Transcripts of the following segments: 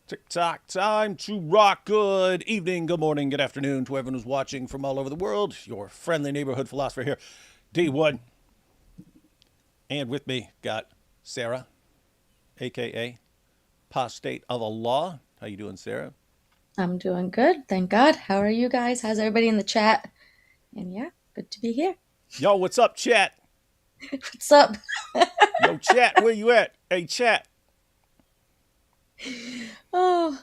TikTok time to rock. Good evening, good morning, good afternoon to everyone who's watching from all over the world. Your friendly neighborhood philosopher here, D Wood. And with me, got Sarah, aka Apostate of Allah. How you doing, Sarah? I'm doing good, thank God. How are you guys? How's everybody in the chat? And yeah, good to be here. Yo, what's up, chat? What's up? Yo, chat, where you at? Hey, chat. Oh,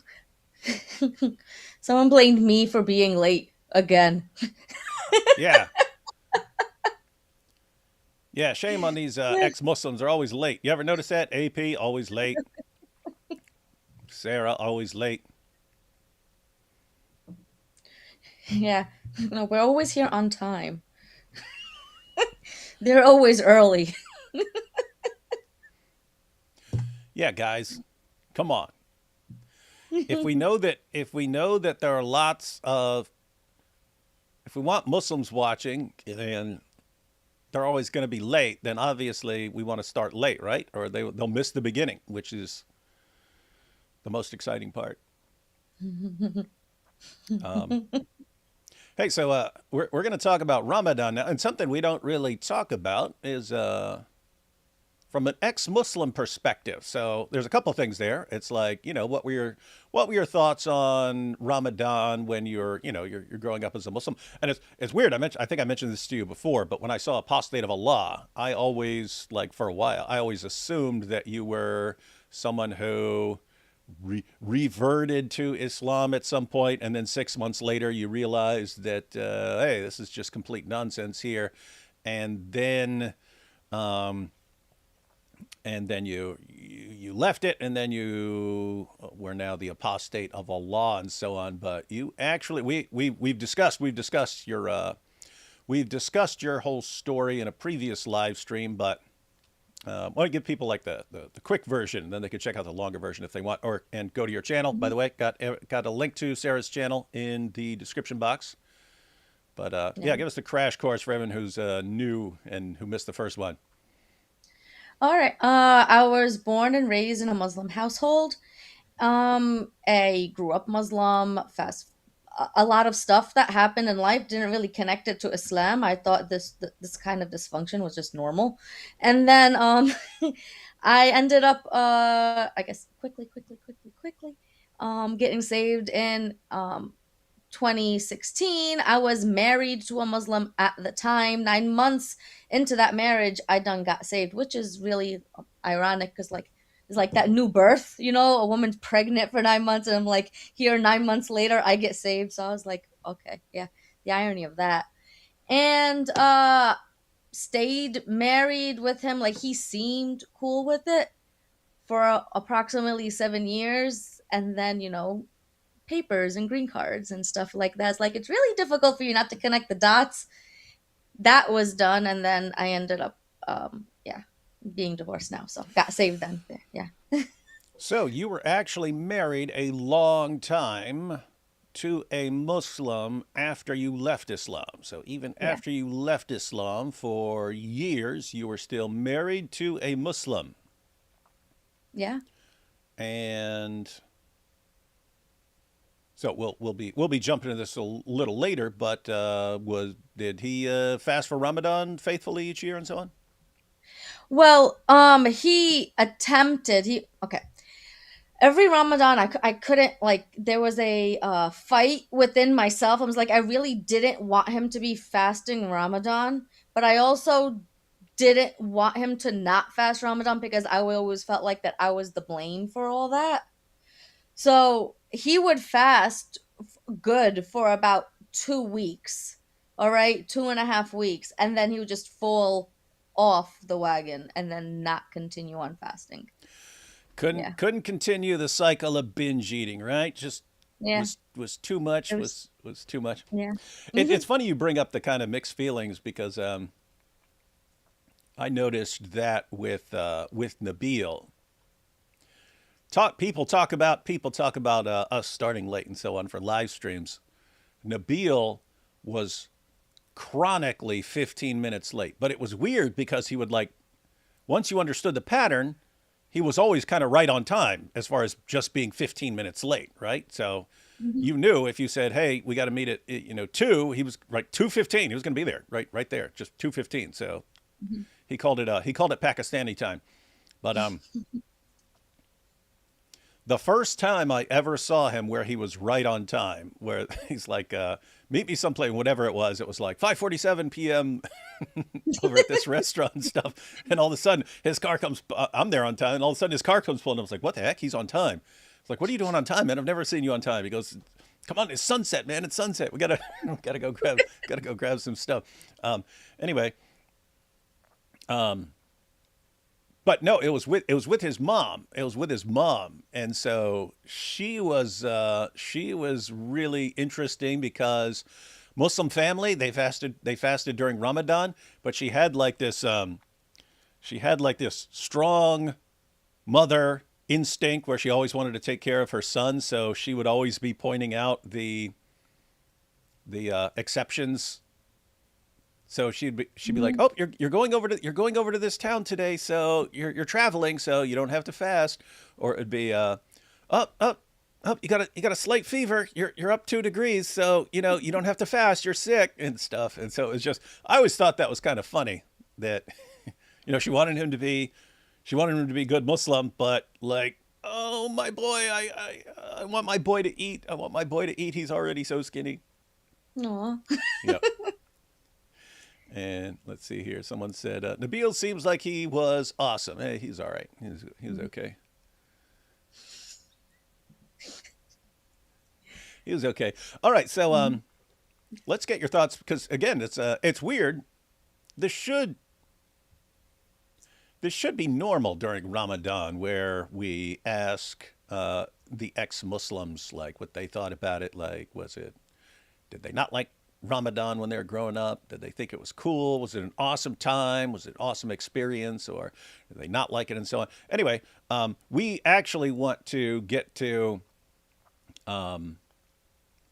someone blamed me for being late again. Yeah. Yeah, shame on these ex-Muslims. They're always late. You ever notice that? AP, always late. Sarah, always late. Yeah, no, we're always here on time. They're always early. Yeah, guys, come on. If we know that there are lots of if we want Muslims watching and they're always going to be late, then obviously we want to start late, right? Or they'll miss the beginning, which is the most exciting part. Um, hey, so we're going to talk about Ramadan now, and something we don't really talk about is from an ex-Muslim perspective. So there's a couple things there. It's like, what were your thoughts on Ramadan when you're growing up as a Muslim? And it's weird. I think I mentioned this to you before, but when I saw Apostate of Allah, I always, like, for a while, I always assumed that you were someone who reverted to Islam at some point, and then 6 months later you realized that hey, this is just complete nonsense here, and then um, you left it, and then you were now the apostate of Allah and so on. But you actually we've discussed your whole story in a previous live stream, but I want to give people like the quick version, and then they can check out the longer version if they want, or and go to your channel. By the way, got a link to Sarah's channel in the description box. But Yeah. yeah, give us the crash course for everyone who's new and who missed the first one. All right. I was born and raised in a Muslim household. I grew up Muslim. A lot of stuff that happened in life didn't really connect it to Islam. I thought this kind of dysfunction was just normal, and then I ended up I guess quickly getting saved in 2016. I was married to a Muslim at the time. 9 months into that marriage, I done got saved, which is really ironic because like it's like that new birth, a woman's pregnant for 9 months, and I'm like here 9 months later, I get saved. So I was like, okay, yeah, the irony of that. And stayed married with him. Like he seemed cool with it for approximately 7 years, and then papers and green cards and stuff like that. It's like it's really difficult for you not to connect the dots. That was done, and then I ended up, yeah, being divorced now. So got saved then. Yeah, So you were actually married a long time to a Muslim after you left Islam. So even yeah, after you left Islam for years, you were still married to a Muslim. yeah. And so we'll be jumping into this a little later, but was did he fast for Ramadan faithfully each year and so on? Well, he attempted. He okay. Every Ramadan, I couldn't like. There was a fight within myself. I was like, I really didn't want him to be fasting Ramadan, but I also didn't want him to not fast Ramadan because I always felt like that I was the blame for all that. So he would fast good for about 2 weeks. All right, 2.5 weeks. And then he would just fall off the wagon and then not continue on fasting. Yeah. Couldn't continue the cycle of binge eating, right? Just Yeah. was too much. It was, Was too much. yeah. It's funny you bring up the kind of mixed feelings because I noticed that with Nabil. People talk about us starting late and so on for live streams. Nabil was chronically 15 minutes late, but it was weird because he would, like, once you understood the pattern, he was always kind of right on time as far as just being 15 minutes late, right? So Mhm. you knew if you said, "Hey, we got to meet at 2," he was right 2:15. He was going to be there, right there, just 2:15. So Mhm. he called it Pakistani time. But the first time I ever saw him where he was right on time, where he's like, "Meet me someplace," whatever it was like 5:47 p.m. over at this restaurant and stuff. And all of a sudden, his car comes. I'm there on time, and all of a sudden, his car comes pulling. I was like, "What the heck? He's on time." It's like, "What are you doing on time, man? I've never seen you on time." He goes, "Come on, it's sunset, man. It's sunset. We gotta gotta go grab some stuff." Anyway, um, but no, it was with his mom. It was with his mom, and so she was really interesting because Muslim family, they fasted during Ramadan, but she had like this strong mother instinct where she always wanted to take care of her son, so she would always be pointing out the exceptions. So she'd be like, Mhm. "Oh, you're going over to this town today, so you're traveling, so you don't have to fast." Or it'd be, "Up, up, up, you got a slight fever. You're up 2 degrees, so you don't have to fast. You're sick and stuff." And so it was just, I always thought that was kind of funny that she wanted him to be good Muslim, but like, "Oh, my boy, I want my boy to eat. I want my boy to eat. He's already so skinny." Aw. Yep. And let's see here. Someone said Nabil seems like he was awesome. Hey, he's all right. He was okay. He was okay. All right. So Mhm. let's get your thoughts because again, it's weird. This should this should be normal during Ramadan, where we ask the ex-Muslims like what they thought about it. Like, did they not like Ramadan when they were growing up? Did they think it was cool? Was it an awesome time? Was it an awesome experience? Or did they not like it and so on? Anyway, we actually want to get to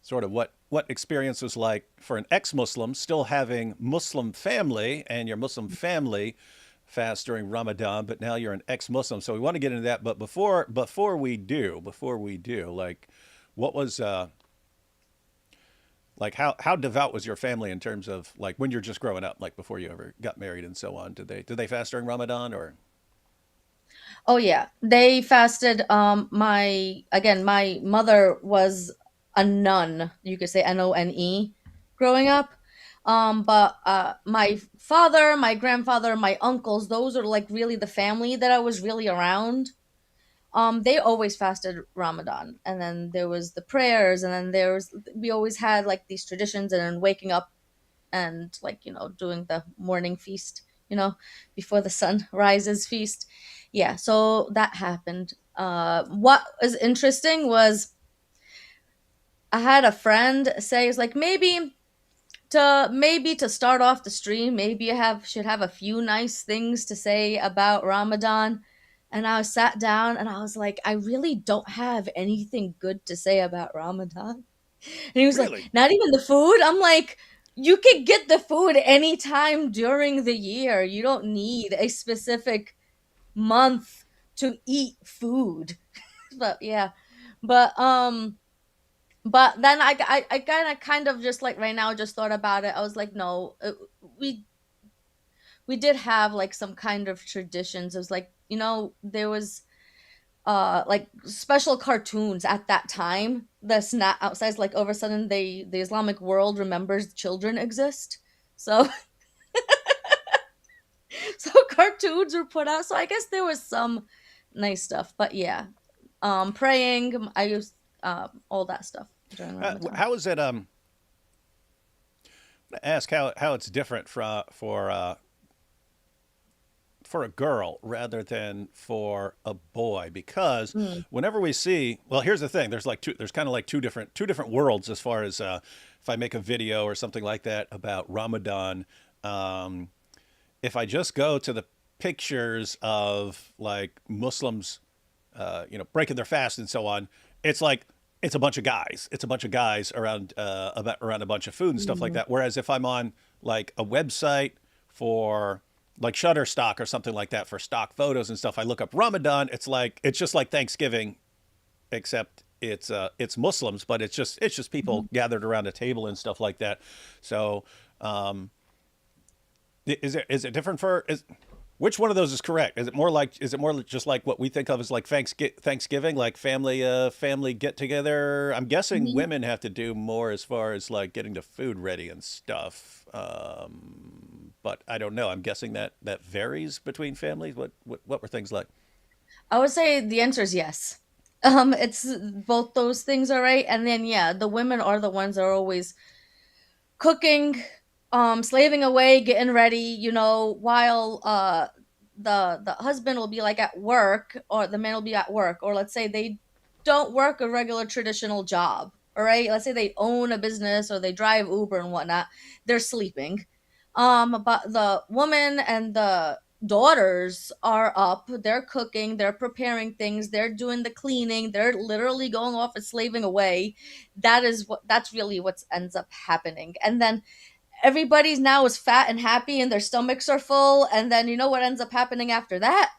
sort of what experience was like for an ex-Muslim still having Muslim family, and your Muslim family fast during Ramadan, but now you're an ex-Muslim. So we want to get into that. But before we do, like, what was like how devout was your family in terms of like when you're just growing up, like before you ever got married and so on? Did they fast during Ramadan or? Oh yeah, they fasted. My mother was a nun. You could say None. Growing up, but my father, my grandfather, my uncles, those are like really the family that I was really around. They always fasted Ramadan, and then there was the prayers, and then we always had like these traditions, and then waking up and like doing the morning feast, before the sun rises feast. Yeah, so that happened. What was interesting was I had a friend say it's like maybe to start off the stream, maybe you have should have a few nice things to say about Ramadan. And I sat down and I was like, I really don't have anything good to say about Ramadan. And he was like, Really? not even the food? I'm like, you can get the food anytime during the year. You don't need a specific month to eat food. But yeah. But then I kind of just like right now just thought about it. I was like, no, we we did have like some kind of traditions. It was like, there was like special cartoons at that time that's not outside, like all of a sudden the Islamic world remembers children exist. So so cartoons were put out, so I guess there was some nice stuff. But yeah, praying, I used all that stuff during Ramadan. How is it? Ask how it's different for a girl rather than for a boy, because Mm. whenever we see, well, here's the thing, there's kind of like two different worlds as far as if I make a video or something like that about Ramadan. um, if I just go to the pictures of like Muslims breaking their fast and so on, it's like it's a bunch of guys around a bunch of food and stuff like Mhm. that. Whereas if I'm on like a website for like Shutterstock or something like that for stock photos and stuff. I look up Ramadan. It's just like Thanksgiving, except it's Muslims, but it's just people Mhm. gathered around a table and stuff like that. So um, is it different for which one of those is correct? Is it more just like what we think of as like Thanksgiving, like family get together? I'm guessing Mhm. women have to do more as far as like getting the food ready and stuff. But I don't know. I'm guessing that varies between families. What were things like? I would say the answer is yes. It's both those things are right, and then yeah, the women are the ones that are always cooking, slaving away, getting ready, while the husband will be like at work, or the man will be at work, or let's say they don't work a regular traditional job. All right, let's say they own a business or they drive Uber and whatnot. They're sleeping. But the woman and the daughters are up. They're cooking. They're preparing things. They're doing the cleaning. They're literally going off and slaving away. That's really what ends up happening. And then everybody's now is fat and happy and their stomachs are full, and then you know what ends up happening after that?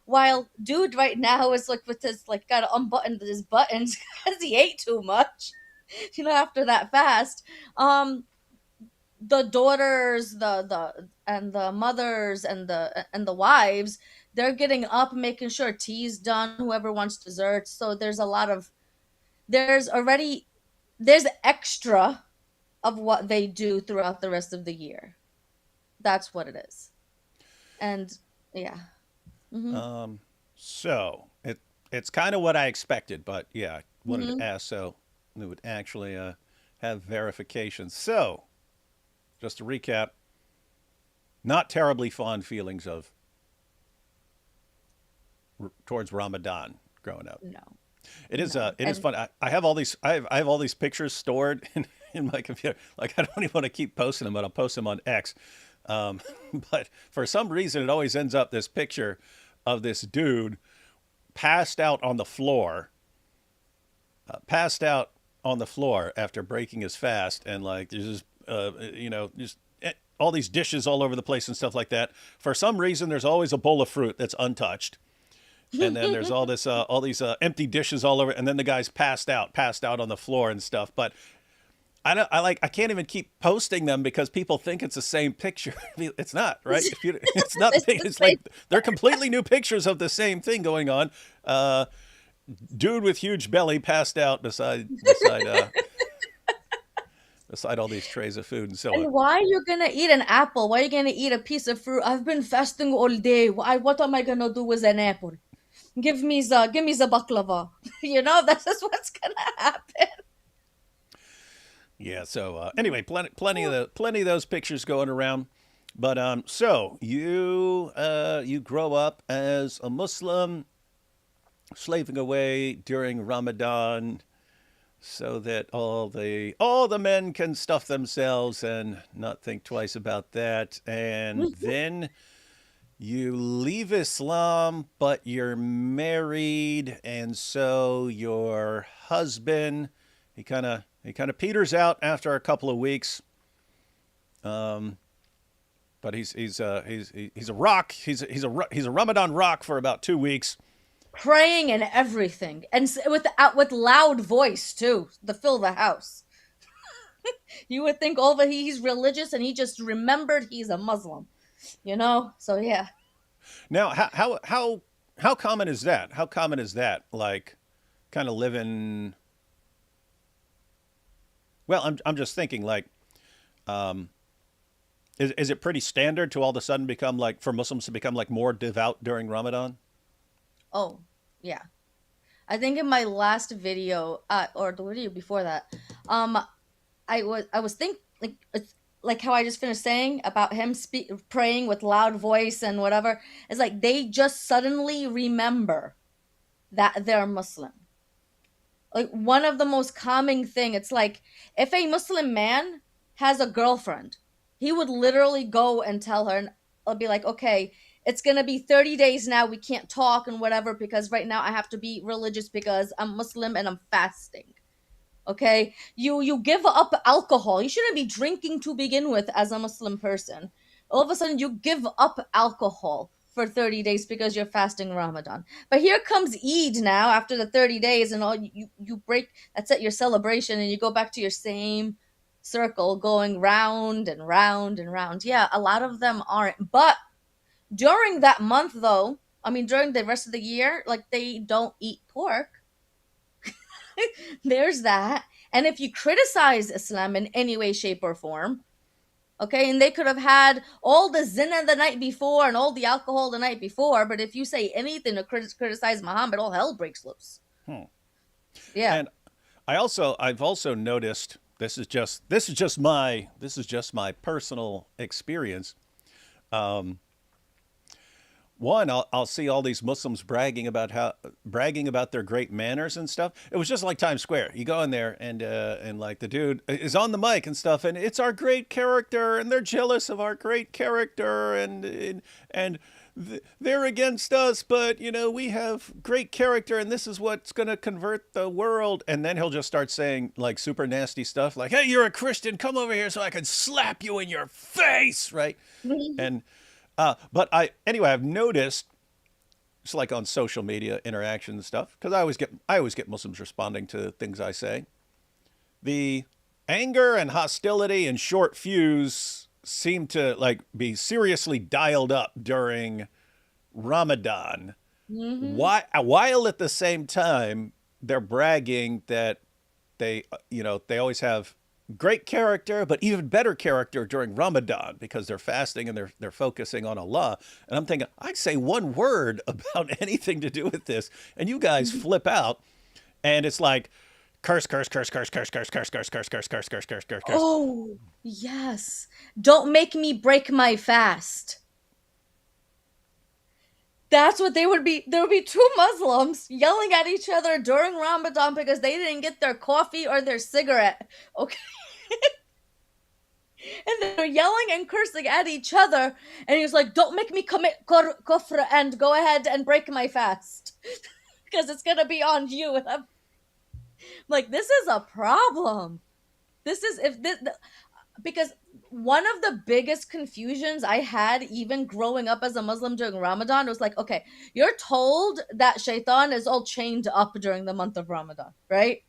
While dude right now is like with his like gotta unbutton his buttons because he ate too much, after that fast. The daughters, the and the mothers and the wives, they're getting up, making sure tea's done, whoever wants dessert. So there's extra of what they do throughout the rest of the year. That's what it is. And yeah. Mhm. Um, so it's kind of what I expected, but yeah, I wanted to Mhm. ask so we would actually have verification. So just to recap, not terribly fond feelings of towards Ramadan growing up. No. It is And fun. I have all these I have all these pictures stored in my computer. Like I don't even want to keep posting them, but I'll post them on X. Um, but for some reason, it always ends up this picture of this dude passed out on the floor, passed out on the floor after breaking his fast, and like there's just just all these dishes all over the place and stuff like that. For some reason, there's always a bowl of fruit that's untouched, and then there's all these empty dishes all over, and then the guy's passed out on the floor and stuff. But I can't even keep posting them because people think it's the same picture. It's not, right? If you, it's not the it's thing. the It's same. like they're completely new pictures of the same thing going on. Uh, Dude with huge belly passed out beside all these trays of food and so on. And why are you gonna eat an apple? Why are you gonna eat a piece of fruit? I've been fasting all day. What am I gonna do with an apple? Give me the baklava. That's just what's gonna happen. Yeah. So anyway, plenty of those pictures going around. But so you grow up as a Muslim, slaving away during Ramadan, so that all the men can stuff themselves and not think twice about that. And then you leave Islam, but you're married, and so your husband he kind of peters out after a couple of weeks. Um, but he's a rock. He's a Ramadan rock for about 2 weeks. Praying and everything, and with loud voice too, to fill the house. You would think over he's religious and he just remembered he's a Muslim. So yeah. Now, how common is that? How common is that? Like, kind of living. Well, I'm just thinking like, um, is it pretty standard to all of a sudden become like for Muslims to become like more devout during Ramadan? Oh yeah. I think in my last video, or the video before that, um, I was think like it's like how I just finished saying about him praying with loud voice and whatever. It's like they just suddenly remember that they're Muslim. Like one of the most common thing, it's like if a Muslim man has a girlfriend, he would literally go and tell her, and I'll be like, okay, it's gonna be 30 days now. We can't talk and whatever because right now I have to be religious because I'm Muslim and I'm fasting. Okay, you give up alcohol. You shouldn't be drinking to begin with as a Muslim person. all of a sudden you give up alcohol for 30 days because you're fasting Ramadan. But here comes Eid now after the 30 days and all you break, that's at your celebration, and you go back to your same circle going round and round and round. Yeah, a lot of them aren't. But during that month though, I mean during the rest of the year, like they don't eat pork. There's that. And if you criticize Islam in any way, shape, or form, okay, and they could have had all the zina the night before and all the alcohol the night before, but if you say anything to criticize Muhammad, all hell breaks loose. Hmm. Yeah. And I've also noticed this is just my personal experience. Um, One, I'll see all these Muslims bragging about their great manners and stuff. It was just like Times Square. You go in there and like the dude is on the mic and stuff, and it's our great character, and they're jealous of our great character, and they're against us, but we have great character, and this is what's going to convert the world. And then he'll just start saying like super nasty stuff, like, "Hey, you're a Christian, come over here so I can slap you in your face," right? And but I've noticed, it's like on social media interaction and stuff, because I always get Muslims responding to things I say. The anger and hostility and short fuse seem to like be seriously dialed up during Ramadan. Mm-hmm. While at the same time they're bragging that they always have great character, but even better character during Ramadan because they're fasting and they're focusing on Allah. And I'm thinking, I say one word about anything to do with this, and you guys flip out, and it's like curse, curse, curse, curse, curse, curse, curse, curse, curse, curse, curse, curse, curse, curse, curse. Oh, yes. Don't make me break my fast. That's what they would be. There would be two Muslims yelling at each other during Ramadan because they didn't get their coffee or their cigarette. Okay. And they're yelling and cursing at each other. And he's like, don't make me commit kufr and go ahead and break my fast because it's going to be on you. And I'm like, this is a problem. This is, if this, because one of the biggest confusions I had even growing up as a Muslim during Ramadan was like, okay, you're told that shaitan is all chained up during the month of Ramadan, right?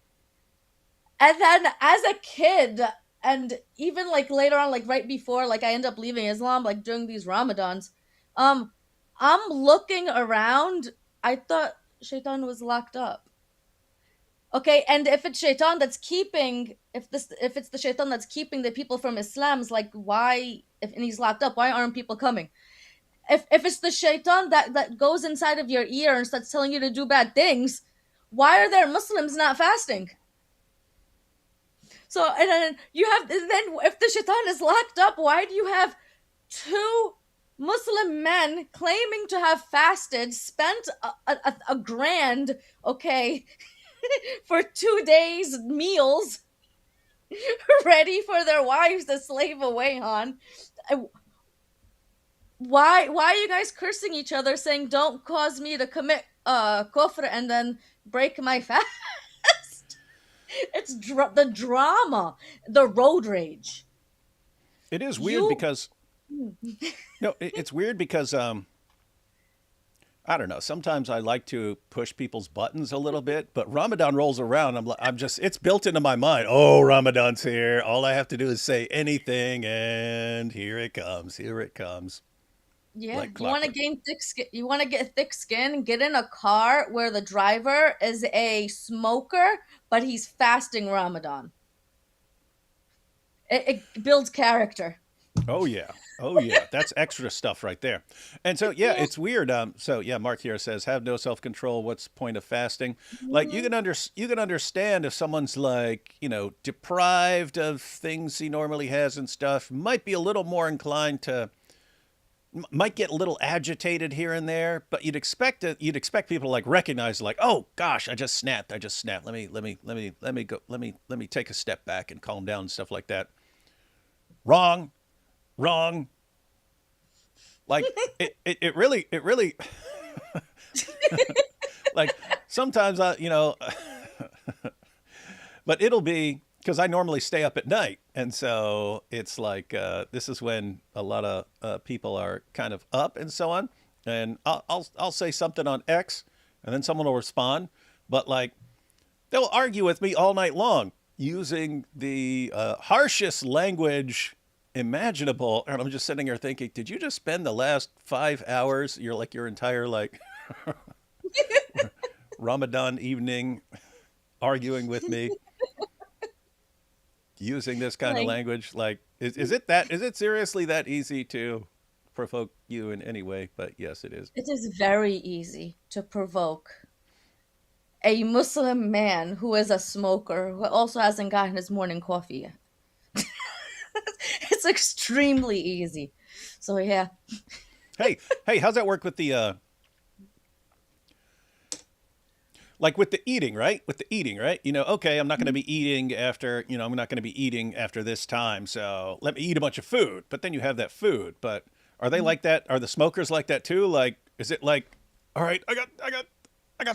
And then as a kid, and even like later on, like right before, like I end up leaving Islam, like during these Ramadans, um, I'm looking around. I thought Shaitan was locked up. Okay, and if it's Shaitan that's keeping, if it's the Shaitan that's keeping the people from Islam's, like why, if and he's locked up, why aren't people coming? If it's the Shaitan that goes inside of your ear and starts telling you to do bad things, why are there Muslims not fasting? So and then you have then if the shaitan is locked up, why do you have two Muslim men claiming to have fasted, spent a grand, okay, for 2 days meals, ready for their wives to slave away on? Why are you guys cursing each other, saying don't cause me to commit kufr and then break my fast? It's the drama, the road rage. It is weird You because no, it's weird because I don't know. Sometimes I like to push people's buttons a little bit, but Ramadan rolls around. I'm just, it's built into my mind. Oh, Ramadan's here. All I have to do is say anything, and here it comes. Here it comes, Yeah, like you want to clockwork. gain thick skin. You want to get thick skin. Get in a car where the driver is a smoker, but he's fasting Ramadan. It builds character. Oh yeah. Oh yeah. That's extra stuff right there. And so yeah, Yeah. it's weird. So yeah, Mark here says, have no self control. What's the point of fasting? Like Mhm. you can understand if someone's like, deprived of things he normally has and stuff, might be a little more inclined to might get a little agitated here and there, but you'd expect people to like recognize like, oh gosh, I just snapped. Let me take a step back and calm down and stuff like that. Wrong, wrong. Like it really like sometimes I but it'll be because I normally stay up at night, and so it's like this is when a lot of people are kind of up and so on. And I'll say something on X, and then someone will respond, but like they'll argue with me all night long using the harshest language imaginable, and I'm just sitting here thinking, did you just spend the last 5 hours, your entire like Ramadan evening arguing with me? Using this kind of Like, language, like is it seriously that easy to provoke you in any way? But yes, it is. it is very easy to provoke a Muslim man who is a smoker who also hasn't gotten his morning coffee yet. It's extremely easy. So yeah. Hey, how's that work with the like with the eating, right? With the eating, right? Okay, I'm not going to be eating after, I'm not going to be eating after this time, so let me eat a bunch of food. But then you have that food. But are they like that? Are the smokers like that too? Like, is it like, all right, I got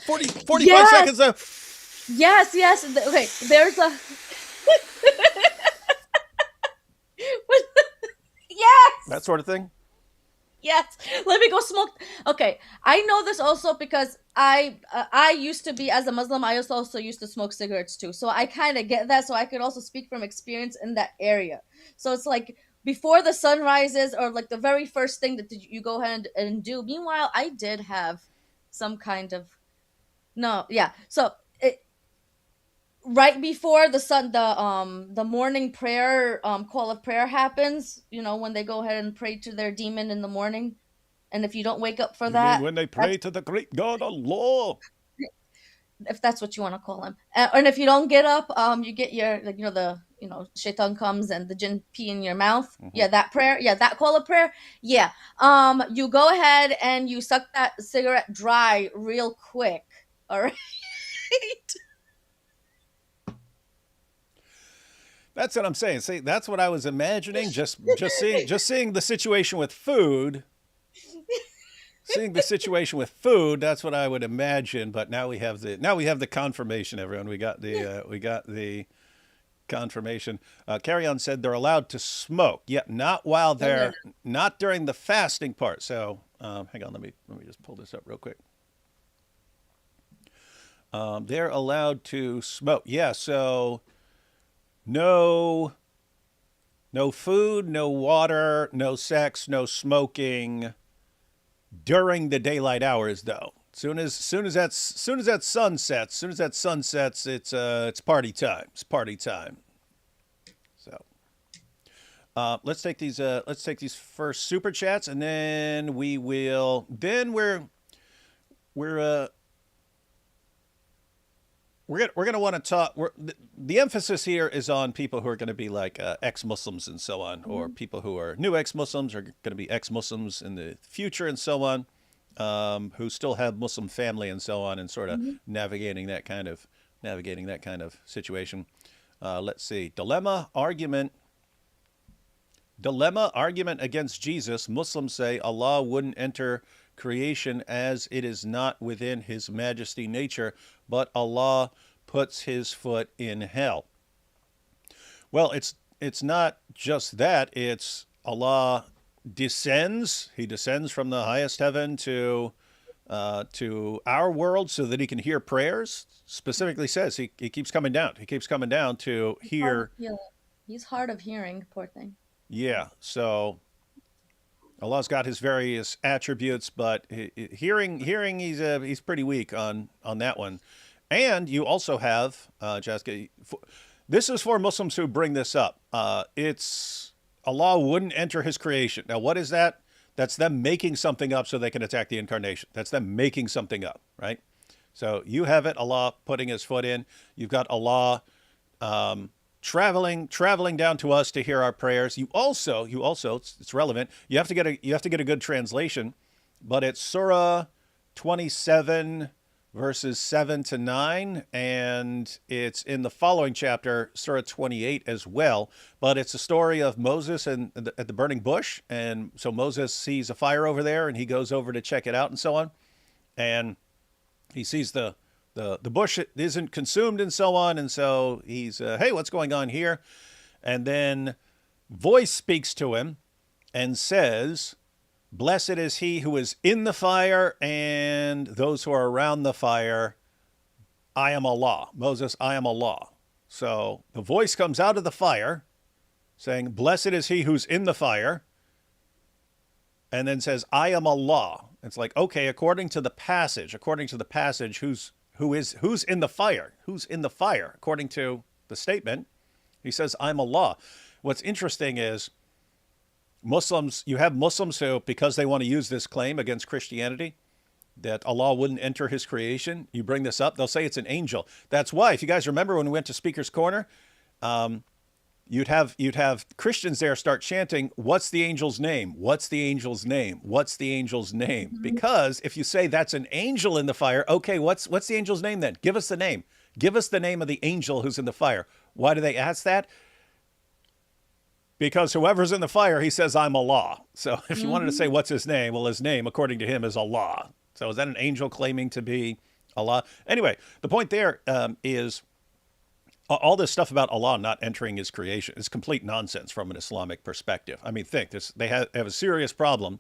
45 Yes, seconds left. yes, yes. Okay, there's a That yes. sort of thing. Yes, let me go smoke. Okay, I know this also because I used to be as a Muslim. I also used to smoke cigarettes too, so I kind of get that. So I could also speak from experience in that area. So it's like before the sun rises, or like the very first thing that you go ahead and do. Meanwhile, I did have some kind of no, yeah. So right before the morning prayer call of prayer happens, when they go ahead and pray to their demon in the morning, and if you don't wake up for You mean that, when they that's pray to the great God Allah? if that's what you want to call him. And if you don't get up, you get your, like, the shaitan comes and the jinn pee in your mouth. Hmm. Yeah, that prayer. Yeah, that call of prayer. Yeah. You go ahead and you suck that cigarette dry real quick. All right. That's what I'm saying. See, that's what I was imagining. Just seeing the situation with food. Seeing the situation with food, that's what I would imagine. But now we have the confirmation. Everyone, we got the confirmation. Carry on said they're allowed to smoke. Yet not while No, no, they're not during the fasting part. So hang on, let me just pull this up real quick. They're allowed to smoke. Yeah. So no, no food, no water, no sex, no smoking during the daylight hours, though. Soon as that sun sets, it's party time. It's party time. So let's take these first super chats, and then we will. Then we're we're gonna want to talk. The emphasis here is on people who are going to be like ex-Muslims and so on, or mhm, people who are new ex-Muslims, or going to be ex-Muslims in the future and so on, who still have Muslim family and so on, and sort of mhm. navigating that kind of situation. Let's see. Dilemma argument against Jesus. Muslims say Allah wouldn't enter creation as it is not within his majesty nature, but Allah puts his foot in hell. Well, it's not just that. It's Allah descends. He descends from the highest heaven to our world so that he can hear prayers. Specifically says he keeps coming down. He keeps coming down to He's hard of hear. hearing. He's hard of hearing, poor thing. Yeah. So Allah's got his various attributes, but hearing he's pretty weak on that one. And you also have Jessica. This is for Muslims who bring this up. It's Allah wouldn't enter his creation. Now, what is that? That's them making something up so they can attack the incarnation. That's them making something up, right? So you have it, Allah putting his foot in. You've got Allah traveling down to us to hear our prayers. You also it's relevant. You have to get a good translation, but it's Surah 27 verses 7 to 9, and it's in the following chapter, Surah 28 as well. But it's a story of Moses and at the burning bush, and so Moses sees a fire over there, and he goes over to check it out and so on, and he sees the the bush isn't consumed and so on. And so he's, hey, what's going on here? And then voice speaks to him and says, blessed is he who is in the fire and those who are around the fire. I am Allah. Moses, I am Allah. So the voice comes out of the fire saying, blessed is he who's in the fire, and then says, I am Allah. It's like, okay, according to the passage, who's in the fire? Who's in the fire? According to the statement, he says, I'm Allah. What's interesting is you have Muslims who, because they want to use this claim against Christianity, that Allah wouldn't enter his creation, you bring this up, they'll say it's an angel. That's why, if you guys remember when we went to Speaker's Corner, you'd have Christians there start chanting, what's the angel's name? What's the angel's name? What's the angel's name? Mm-hmm. Because if you say that's an angel in the fire, okay, what's the angel's name then? Give us the name. Give us the name of the angel who's in the fire. Why do they ask that? Because whoever's in the fire, he says, I'm Allah. So if you wanted to say, what's his name? Well, his name, according to him, is Allah. So is that an angel claiming to be Allah? Anyway, the point there is all this stuff about Allah not entering his creation is complete nonsense from an Islamic perspective. I mean, think this: they have a serious problem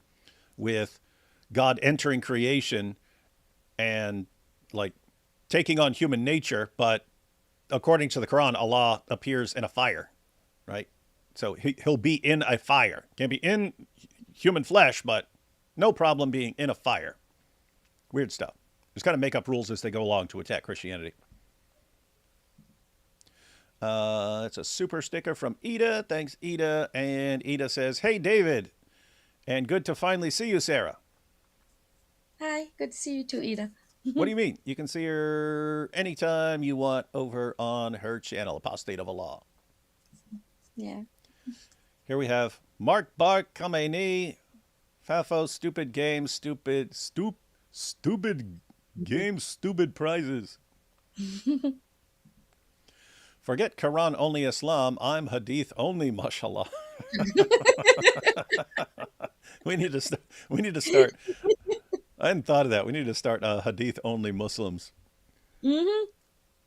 with God entering creation and like taking on human nature, but according to the Quran, Allah appears in a fire, right? So he'll be in a fire. Can't be in human flesh, but no problem being in a fire. Weird stuff. Just kind of make up rules as they go along to attack Christianity. It's a super sticker from Ida. Thanks, Ida. And Ida says, hey, David. And good to finally see you, Sarah. Hi, good to see you too, Ida. What do you mean? You can see her anytime you want over on her channel, Apostate of Allah. Yeah. Here we have Mark Bark, Khamenei, Fafo, stupid games, stupid games, stupid prizes. Forget Quran only Islam. I'm Hadith only, mashallah. We need to start. I hadn't thought of that. We need to start Hadith only Muslims. Mm-hmm.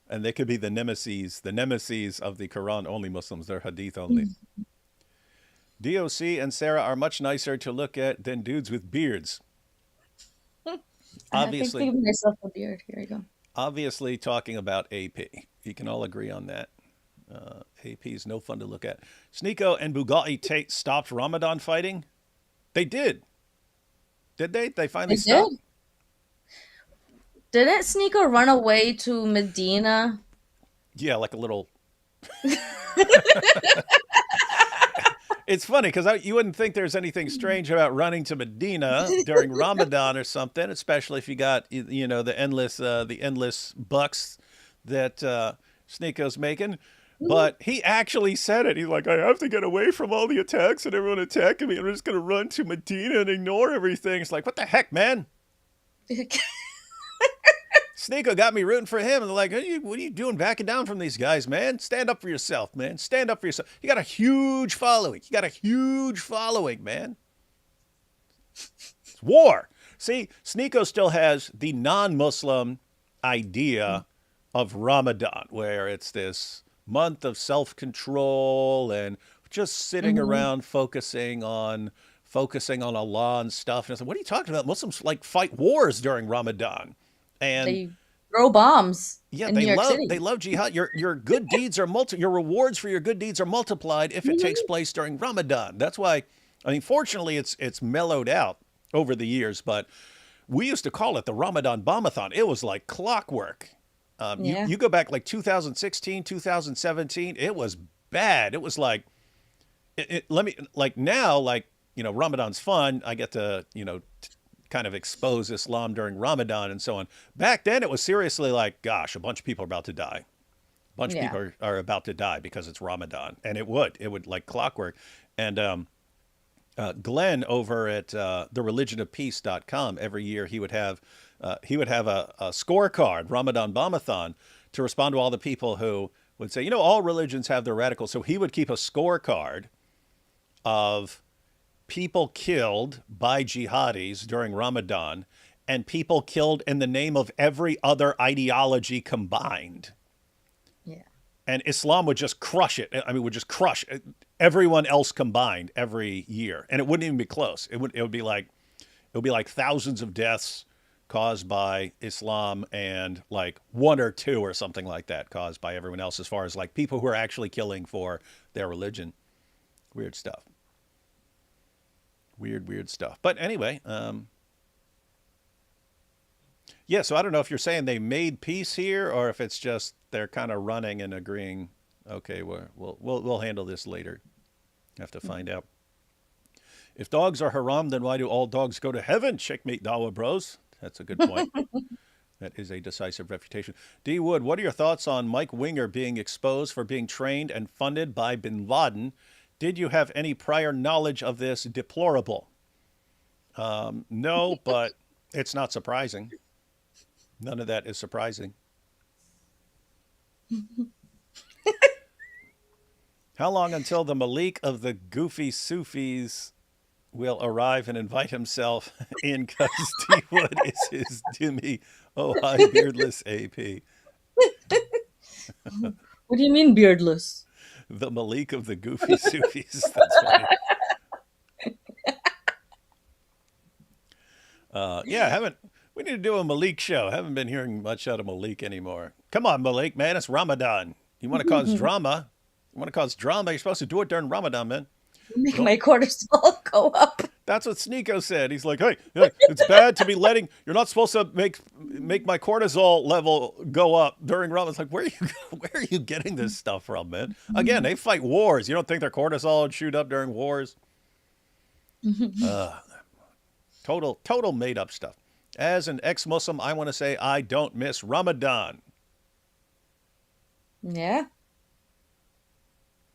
And they could be the nemesis of the Quran only Muslims. They're Hadith only. Mm-hmm. DOC and Sarah are much nicer to look at than dudes with beards. Obviously, I think myself a beard. Here you go. Obviously, talking about AP. You can all agree on that. AP is no fun to look at. Sneeko and Bugatti stopped Ramadan fighting. They did. Did they? They finally stopped? Didn't Sneeko run away to Medina? Yeah, like a little... It's funny because you wouldn't think there's anything strange about running to Medina during Ramadan or something, especially if you got, you know, the endless bucks that Sneeko's making. But he actually said it. He's like, I have to get away from all the attacks and everyone attacking me. I'm just going to run to Medina and ignore everything. It's like, what the heck, man? Sneeko got me rooting for him. And they're like, what are you doing backing down from these guys, man? Stand up for yourself, man. Stand up for yourself. You got a huge following. Man. It's war. See, Sneeko still has the non-Muslim idea of Ramadan, where it's this month of self-control and just sitting around focusing on Allah and stuff. And I said, what are you talking about? Muslims like fight wars during Ramadan. And they throw bombs. Yeah, in New York City. They love jihad. Your good deeds are your rewards for your good deeds are multiplied if it takes place during Ramadan. That's why, I mean, fortunately, it's mellowed out over the years. But we used to call it the Ramadan Bombathon. It was like clockwork. You go back like 2016, 2017. It was bad. It was like, now, Ramadan's fun. I get to kind of expose Islam during Ramadan and so on. Back then, it was seriously like, gosh, a bunch of people are about to die. A bunch of people are about to die because it's Ramadan. And it would like clockwork. And Glenn over at thereligionofpeace.com, every year he would have a scorecard, Ramadan Bombathon, to respond to all the people who would say, all religions have their radicals. So he would keep a scorecard of people killed by jihadis during Ramadan and people killed in the name of every other ideology combined. Yeah. And Islam would just crush it. I mean, would just crush everyone else combined every year, and it wouldn't even be close. It would be like thousands of deaths caused by Islam and like one or two or something like that caused by everyone else, as far as like people who are actually killing for their religion. Weird stuff. Weird stuff. But anyway, yeah. So I don't know if you're saying they made peace here, or if it's just they're kind of running and agreeing. Okay, we'll handle this later. Have to find out. If dogs are haram, then why do all dogs go to heaven? Checkmate Dawa Bros. That's a good point. That is a decisive refutation. D. Wood, what are your thoughts on Mike Winger being exposed for being trained and funded by bin Laden? Did you have any prior knowledge of this deplorable? No, but it's not surprising. None of that is surprising. How long until the Malik of the Goofy Sufis will arrive and invite himself in, because D. Wood is his Jimmy? Oh, hi, beardless AP. What do you mean beardless? The Malik of the Goofy Sufis. That's funny. Yeah, haven't. We need to do a Malik show. I haven't been hearing much out of Malik anymore. Come on, Malik, man. It's Ramadan. You want to cause drama? You want to cause drama? You're supposed to do it during Ramadan, man. Make Don't. my cortisol go up. That's what Sneeko said. He's like, hey, it's bad to be letting. You're not supposed to make my cortisol level go up during Ramadan. It's like, where are you getting this stuff from, man? Again, they fight wars. You don't think their cortisol would shoot up during wars? Total made up stuff. As an ex-Muslim, I want to say I don't miss Ramadan. Yeah.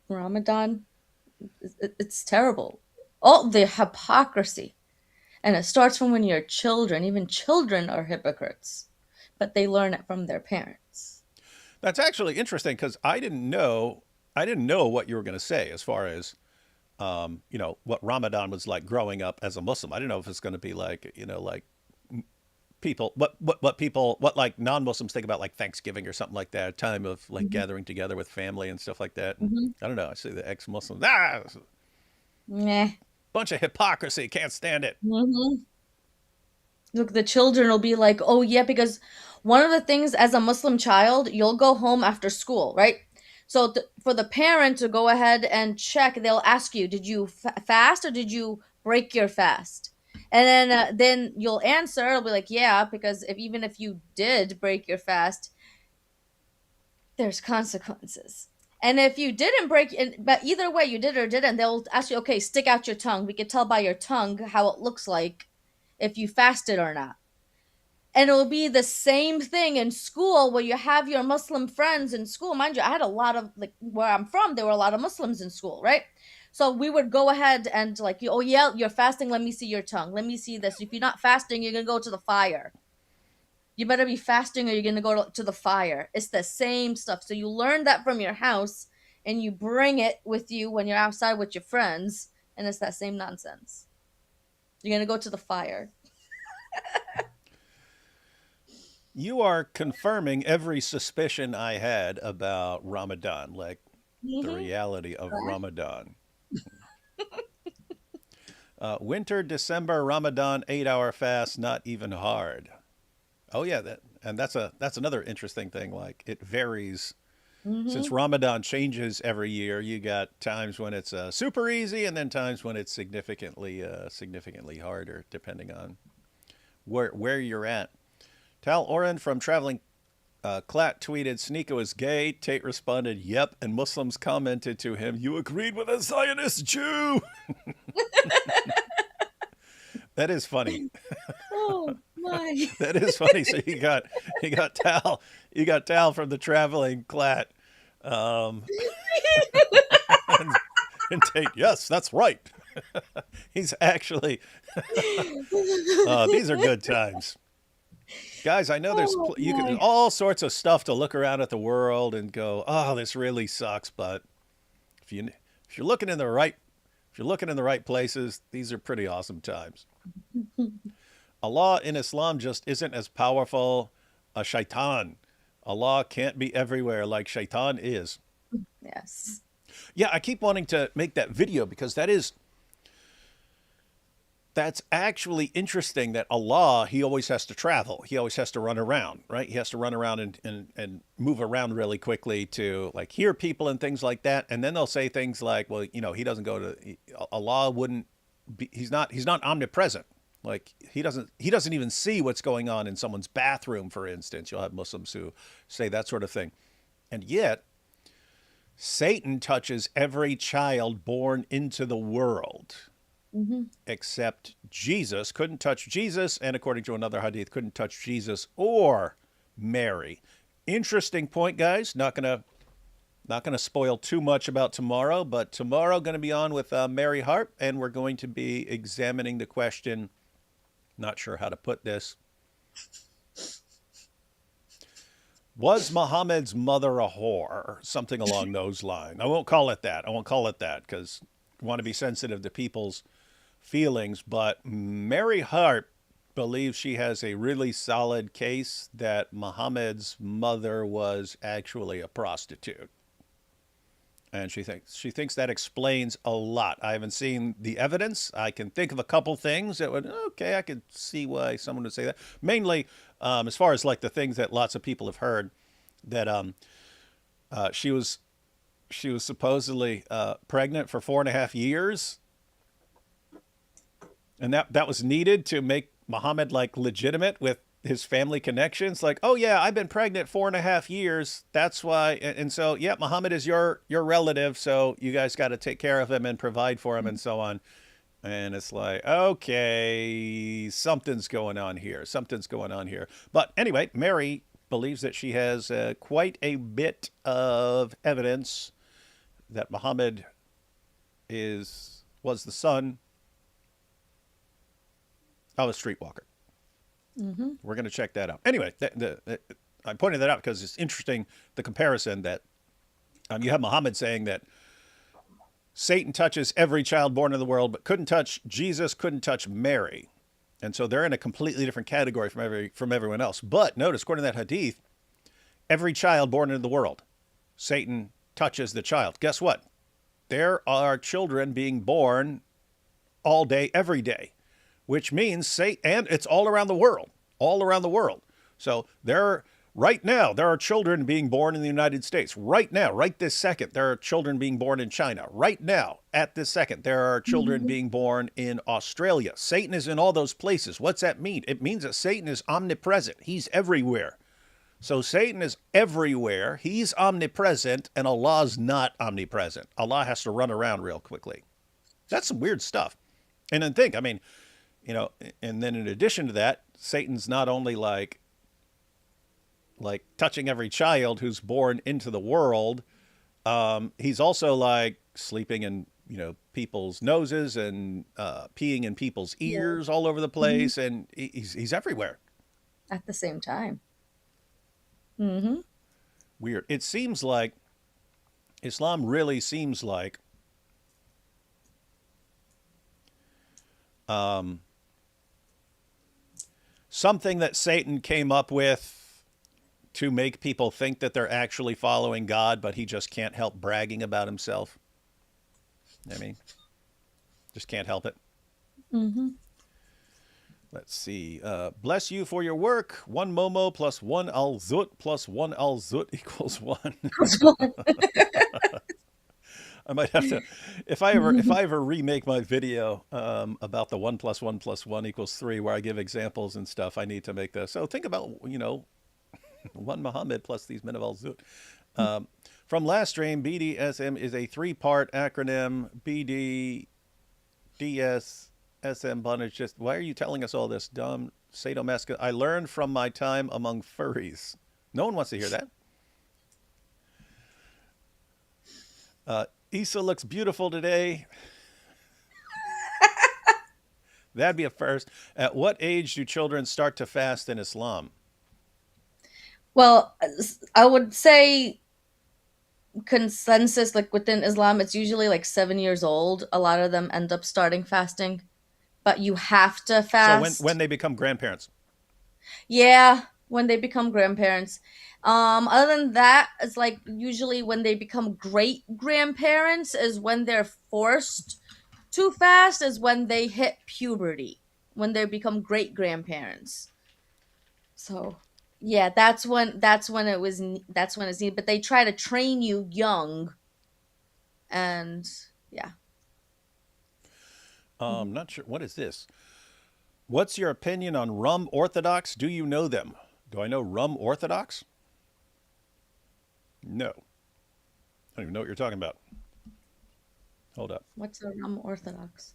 Ramadan, it's terrible. All the hypocrisy. And it starts from when you're children. Even children are hypocrites, but they learn it from their parents. That's actually interesting, because I didn't know what you were going to say as far as what Ramadan was like growing up as a Muslim. I didn't know if it's going to be like, like people, what like non-Muslims think about like Thanksgiving or something like that, a time of like gathering together with family and stuff like that. And Mm-hmm. I don't know. I see the ex-Muslims, Nah. bunch of hypocrisy. Can't stand it. Mm-hmm. Look, the children will be like, oh, yeah, because one of the things as a Muslim child, you'll go home after school, right? So for the parent to go ahead and check, they'll ask you, did you fast or did you break your fast? And then you'll answer, it'll be like, yeah, because even if you did break your fast, there's consequences. And if you didn't break it, but either way, you did or didn't, they'll ask you, okay, stick out your tongue. We can tell by your tongue how it looks like if you fasted or not. And it will be the same thing in school where you have your Muslim friends in school. Mind you, I had a lot of, like, where I'm from, there were a lot of Muslims in school, right? So we would go ahead and like, oh yeah, you're fasting. Let me see your tongue. Let me see this. If you're not fasting, you're going to go to the fire. You better be fasting or you're going to go to the fire. It's the same stuff. So you learn that from your house and you bring it with you when you're outside with your friends. And it's that same nonsense. You're going to go to the fire. You are confirming every suspicion I had about Ramadan, like the reality of Ramadan. Winter, December, Ramadan, 8-hour fast, not even hard. Oh yeah, that's another interesting thing. Like it varies since Mm-hmm. Ramadan changes every year. You got times when it's super easy, and then times when it's significantly harder, depending on where you're at. Tal Oren from Traveling Clat tweeted, Sneeko is gay. Tate responded, yep. And Muslims commented to him, you agreed with a Zionist Jew. That is funny. Oh my. That is funny. So you got Tal from the Traveling Clat. And, and Tate, yes, that's right. He's actually, these are good times. Guys, I know there's Oh you can my. all sorts of stuff to look around at the world and go, "Oh, this really sucks." But if you if you're looking in the right if you're looking in the right places, these are pretty awesome times. Allah in Islam just isn't as powerful as shaitan. Allah can't be everywhere like shaitan is. Yes. Yeah, I keep wanting to make that video because that's actually interesting that Allah, he always has to travel. He always has to run around, right? He has to run around and move around really quickly to like hear people and things like that. And then they'll say things like, well, he doesn't go to Allah wouldn't be, he's not omnipresent. Like he doesn't even see what's going on in someone's bathroom, for instance. You'll have Muslims who say that sort of thing. And yet Satan touches every child born into the world Hmm. except Jesus, couldn't touch Jesus, and according to another hadith, couldn't touch Jesus or Mary. Interesting point, guys. Not gonna spoil too much about tomorrow, but tomorrow going to be on with Mary Hart, and we're going to be examining the question. Not sure how to put this. Was Muhammad's mother a whore? Something along those lines. I won't call it that. I won't call it that because I want to be sensitive to people's feelings, but Mary Hart believes she has a really solid case that Muhammad's mother was actually a prostitute. And she thinks that explains a lot. I haven't seen the evidence. I can think of a couple things that would okay. I could see why someone would say that. Mainly, as far as like the things that lots of people have heard, that she was supposedly pregnant for 4.5 years, and that was needed to make Muhammad like legitimate with his family connections. Like, oh yeah, I've been pregnant 4.5 years. That's why, and so yeah, Muhammad is your relative, so you guys got to take care of him and provide for him and so on. And it's like, okay, something's going on here. Something's going on here. But anyway, Mary believes that she has quite a bit of evidence that Muhammad was the son of a streetwalker. Hmm. We're going to check that out. Anyway, I pointed that out because it's interesting the comparison that you have Muhammad saying that Satan touches every child born in the world, but couldn't touch Jesus, couldn't touch Mary. And so they're in a completely different category from everyone else. But notice, according to that hadith, every child born into the world, Satan touches the child. Guess what? There are children being born all day, every day, which means and it's all around the world, all around the world. So right now, there are children being born in the United States. Right now, right this second, there are children being born in China. Right now, at this second, there are children Hmm. being born in Australia. Satan is in all those places. What's that mean? It means that Satan is omnipresent. He's everywhere. So Satan is everywhere. He's omnipresent, and Allah's not omnipresent. Allah has to run around real quickly. That's some weird stuff. And then think, I mean, and then in addition to that, Satan's not only like touching every child who's born into the world, he's also like sleeping in people's noses and peeing in people's Yeah. ears all over the Hmm. place, and he's everywhere. At the same time. Hmm. Weird. It seems like Islam really seems like um, something that Satan came up with to make people think that they're actually following God, but he just can't help bragging about himself. I mean, just can't help it. Hmm. Let's see. Bless you for your work. One Momo plus one Al Zut plus one Al Zut equals one. I might have to, if I ever remake my video about the one plus one equals three, where I give examples and stuff. I need to make this. So think about one Muhammad plus these men of Al Zut. Um, from last stream, BDSM is a three-part acronym. BDDSM bondage. Just why are you telling us all this dumb sadomasochism? I learned from my time among furries. No one wants to hear that. Issa looks beautiful today. That'd be a first. At what age do children start to fast in Islam? Well, I would say consensus, like within Islam, it's usually like 7 years old. A lot of them end up starting fasting but you have to So when fast. they become grandparents. Yeah, when they become grandparents. Other than that, it's like usually when they become great grandparents is when they're forced to fast, is when they hit puberty, when they become great grandparents. So yeah, that's when it's needed. But they try to train you young, and yeah. Mhm. Not sure. What is this? What's your opinion on rum Orthodox? Do you know them? Do I know rum Orthodox? No. I don't even know what you're talking about. Hold up. What's a rum orthodox?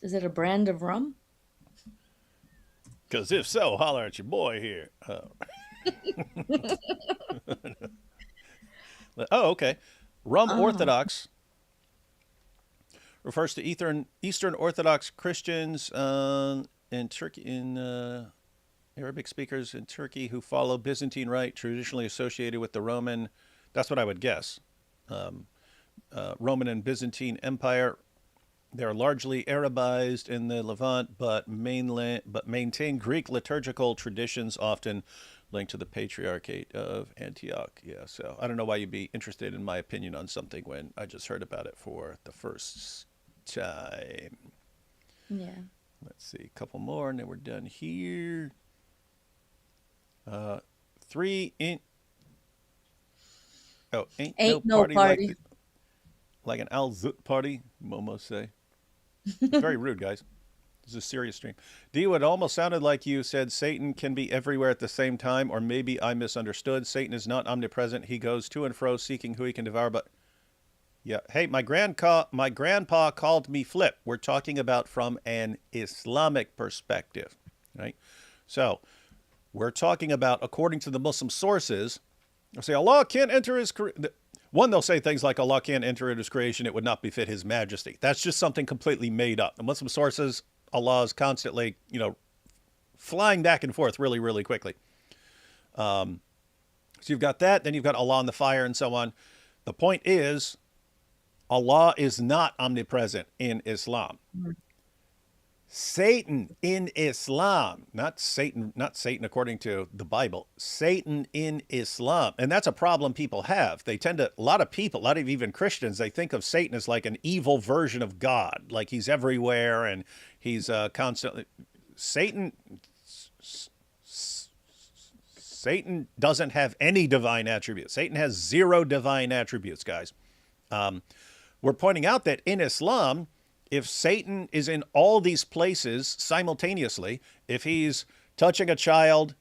Is it a brand of rum? Because if so, holler at your boy here. Oh, okay. Rum Oh, Orthodox refers to Eastern Orthodox Christians in Turkey, in Arabic speakers in Turkey who follow Byzantine Rite, traditionally associated with the Roman. That's what I would guess. Um, Roman and Byzantine Empire. They are largely Arabized in the Levant, but maintain Greek liturgical traditions, often linked to the Patriarchate of Antioch. Yeah, so I don't know why you'd be interested in my opinion on something when I just heard about it for the first time. yeah. Let's see, a couple more, and then we're done here. Uh, three in oh, ain't no Ain't no party party. like an Al Zut party. Momo say it's very rude, guys. This is a serious stream. Dio, it almost sounded like you said Satan can be everywhere at the same time, or maybe I misunderstood. Satan is not omnipresent. He goes to and fro seeking who he can devour. But yeah, hey, my grandpa called me Flip. We're talking about from an Islamic perspective, right? So we're talking about according to the Muslim sources. They'll say Allah can't enter his one. They'll say things like Allah can't enter into his creation; it would not befit His Majesty. That's just something completely made up. The Muslim sources, Allah is constantly, flying back and forth really, really quickly. So you've got that. Then you've got Allah in the fire and so on. The point is, Allah is not omnipresent in Islam. Satan in Islam, not Satan according to the Bible, Satan in Islam. And that's a problem people have. A lot of people, a lot of even Christians, they think of Satan as like an evil version of God, like he's everywhere and he's constantly. Satan, Satan doesn't have any divine attributes. Satan has zero divine attributes, guys. We're pointing out that in Islam, if Satan is in all these places simultaneously, if he's touching a child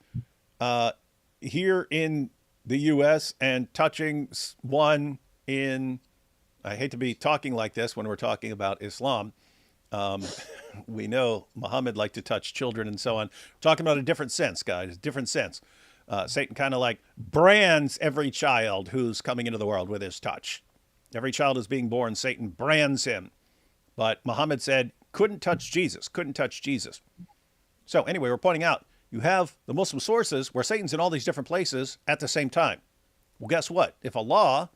here in the U.S. and touching one in, I hate to be talking like this when we're talking about Islam. Um, we know Muhammad liked to touch children and so on. We're talking about a different sense, guys, different sense. Satan kind of like brands every child who's coming into the world with his touch. Every child is being born, Satan brands him. But Muhammad said, couldn't touch Jesus, couldn't touch Jesus. So anyway, we're pointing out you have the Muslim sources where Satan's in all these different places at the same time. Well, guess what? If Allah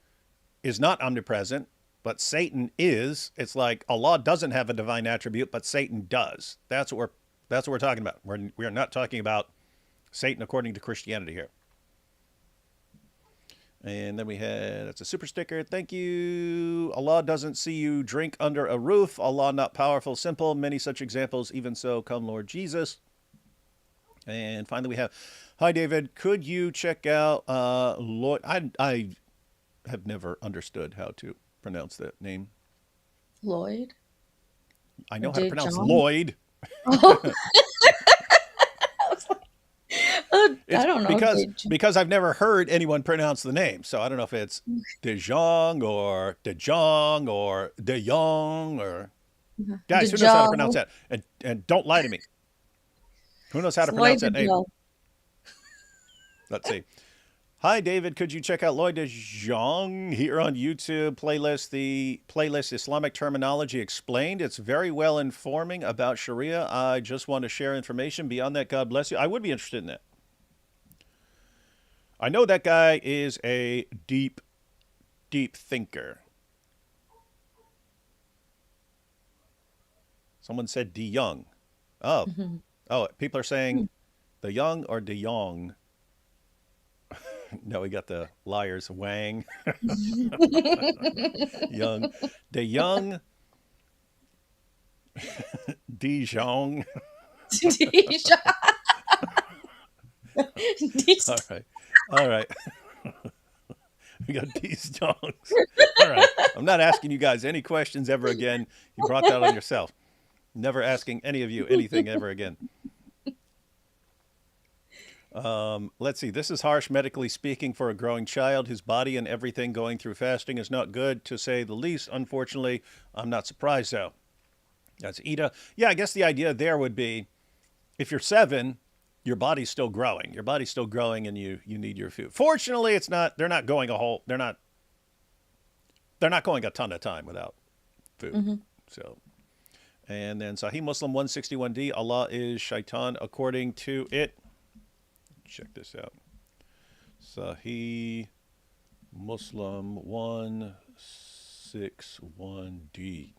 is not omnipresent, but Satan is, it's like Allah doesn't have a divine attribute, but Satan does. That's what we're talking about. We are not talking about Satan according to Christianity here. And then we had, that's a super sticker. Thank you. Allah doesn't see you drink under a roof. Allah not powerful, simple. Many such examples. Even so, come Lord Jesus. And finally we have, hi David, could you check out Lloyd? I have never understood how to pronounce that name. Lloyd? I Or know how to Dave pronounce John? Lloyd. Oh, I was like, I It's don't know. because Dave John. because I've never heard anyone pronounce the name. So I don't know if it's De Jong or De Jong or De Jong or guys, who knows how to pronounce DeJong. that? And don't lie to me. Who knows how It's to Lloyd pronounce that name? DeJong. Let's see. Hi, David. Could you check out Lloyd de Jong here on YouTube playlist? The playlist Islamic Terminology Explained. It's very well informing about Sharia. I just want to share information. Beyond that, God bless you. I would be interested in that. I know that guy is a deep, deep thinker. Someone said De Young. Oh, oh, people are saying the Young or De Jong. No, we got the liars. Wang, Young, De Young, De Jong. Deja. All right, all right. We got these Jongs. All right. I'm not asking you guys any questions ever again. You brought that on yourself. Never asking any of you anything ever again. Let's see. This is harsh, medically speaking, for a growing child. His body and everything going through fasting is not good, to say the least. Unfortunately, I'm not surprised, though. That's Ida. Yeah, I guess the idea there would be if you're 7, your body's still growing. Your body's still growing and you need your food. Fortunately, it's not, they're not going they're not going a ton of time without food. Mm-hmm. So, and then Sahih Muslim 161D, Allah is shaitan according to it. Check this out. Sahih Muslim 161D.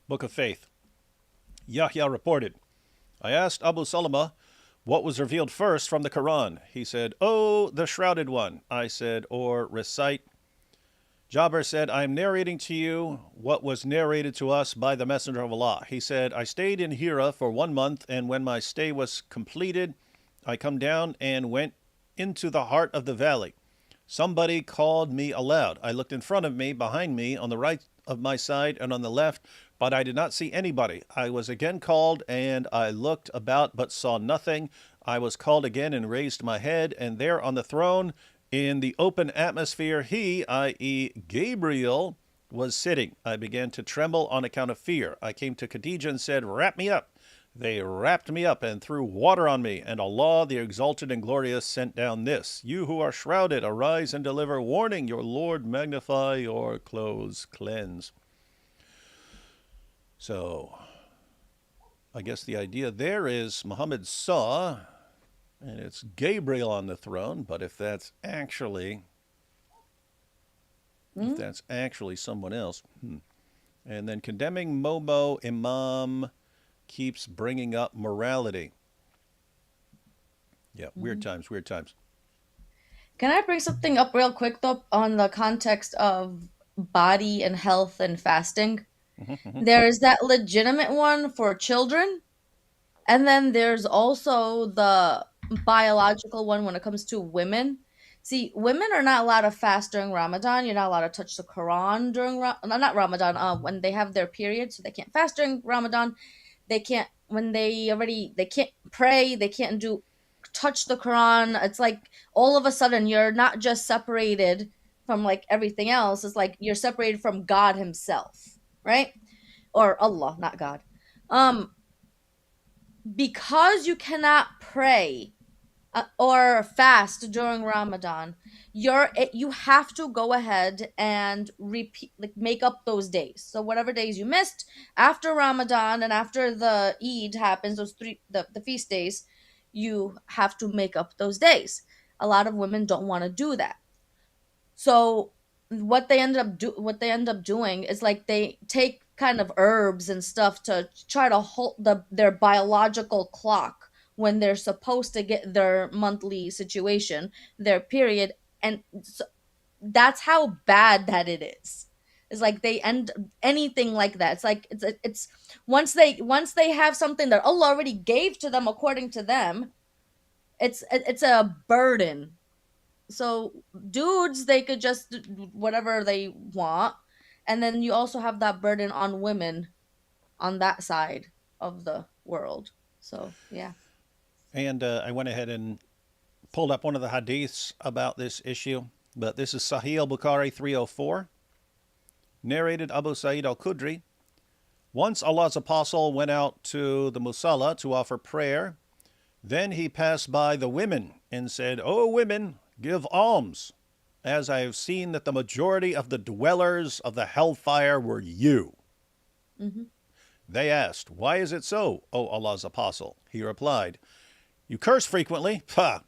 Book of Faith. Yahya reported, I asked Abu Salama what was revealed first from the Quran. He said, "Oh, the shrouded one." I said, "Or recite." Jabir said, "I am narrating to you what was narrated to us by the Messenger of Allah." He said, "I stayed in Hira for 1 month, and when my stay was completed, I come down and went into the heart of the valley. Somebody called me aloud. I looked in front of me, behind me, on the right of my side, and on the left, but I did not see anybody. I was again called, and I looked about, but saw nothing. I was called again and raised my head, and there on the throne, in the open atmosphere, he, i.e., Gabriel, was sitting. I began to tremble on account of fear. I came to Khadijah and said, 'Wrap me up.' They wrapped me up and threw water on me, and Allah, the Exalted and Glorious, sent down this: 'You who are shrouded, arise and deliver warning. Your Lord magnify your clothes, cleanse.'" So, I guess the idea there is Muhammad saw, and it's Gabriel on the throne, but if that's actually someone else. And then condemning Momo Imam keeps bringing up morality. Yeah, weird times, weird times. Can I bring something up real quick though on the context of body and health and fasting? There's that legitimate one for children, and then there's also the biological one when it comes to women. See, women are not allowed to fast during Ramadan. You're not allowed to touch the Quran during not Ramadan. When they have their period, so they can't fast during Ramadan. They can't when they can't pray. They can't do touch the Quran. It's like all of a sudden you're not just separated from like everything else. It's like you're separated from God Himself, right? Or Allah, not God. Um, because you cannot pray or fast during Ramadan, you have to go ahead and repeat, like make up those days. So whatever days you missed after Ramadan and after the Eid happens, those the feast days, you have to make up those days. A lot of women don't want to do that. So what they end up doing is like they take kind of herbs and stuff to try to hold their biological clock when they're supposed to get their monthly situation, their period, and so that's how bad that it is. It's like they end anything like that. It's like it's once they have something that Allah already gave to them according to them, it's a burden. So dudes, they could just do whatever they want, and then you also have that burden on women on that side of the world. So yeah. And I went ahead and pulled up one of the hadiths about this issue, but this is Sahih al-Bukhari 304, narrated Abu Sa'id al-Khudri. Once Allah's apostle went out to the Musalla to offer prayer. Then he passed by the women and said, "O women, give alms, as I have seen that the majority of the dwellers of the hellfire were you." Mm-hmm. They asked, "Why is it so, O Allah's apostle?" He replied, "You curse frequently." Ha!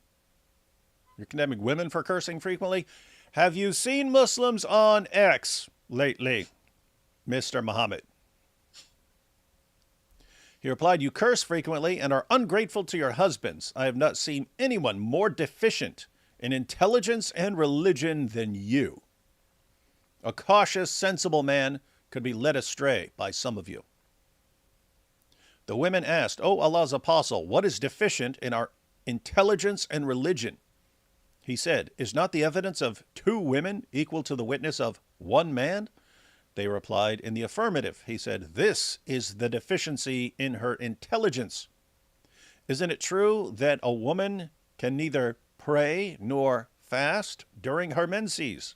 You're condemning women for cursing frequently? "Have you seen Muslims on X lately?" Mr. Muhammad? He replied, "You curse frequently and are ungrateful to your husbands. I have not seen anyone more deficient in intelligence and religion than you. A cautious, sensible man could be led astray by some of you." The women asked, "O Allah's apostle, what is deficient in our intelligence and religion?" He said, "Is not the evidence of two women equal to the witness of one man?" They replied in the affirmative. He said, "This is the deficiency in her intelligence. Isn't it true that a woman can neither pray nor fast during her menses?"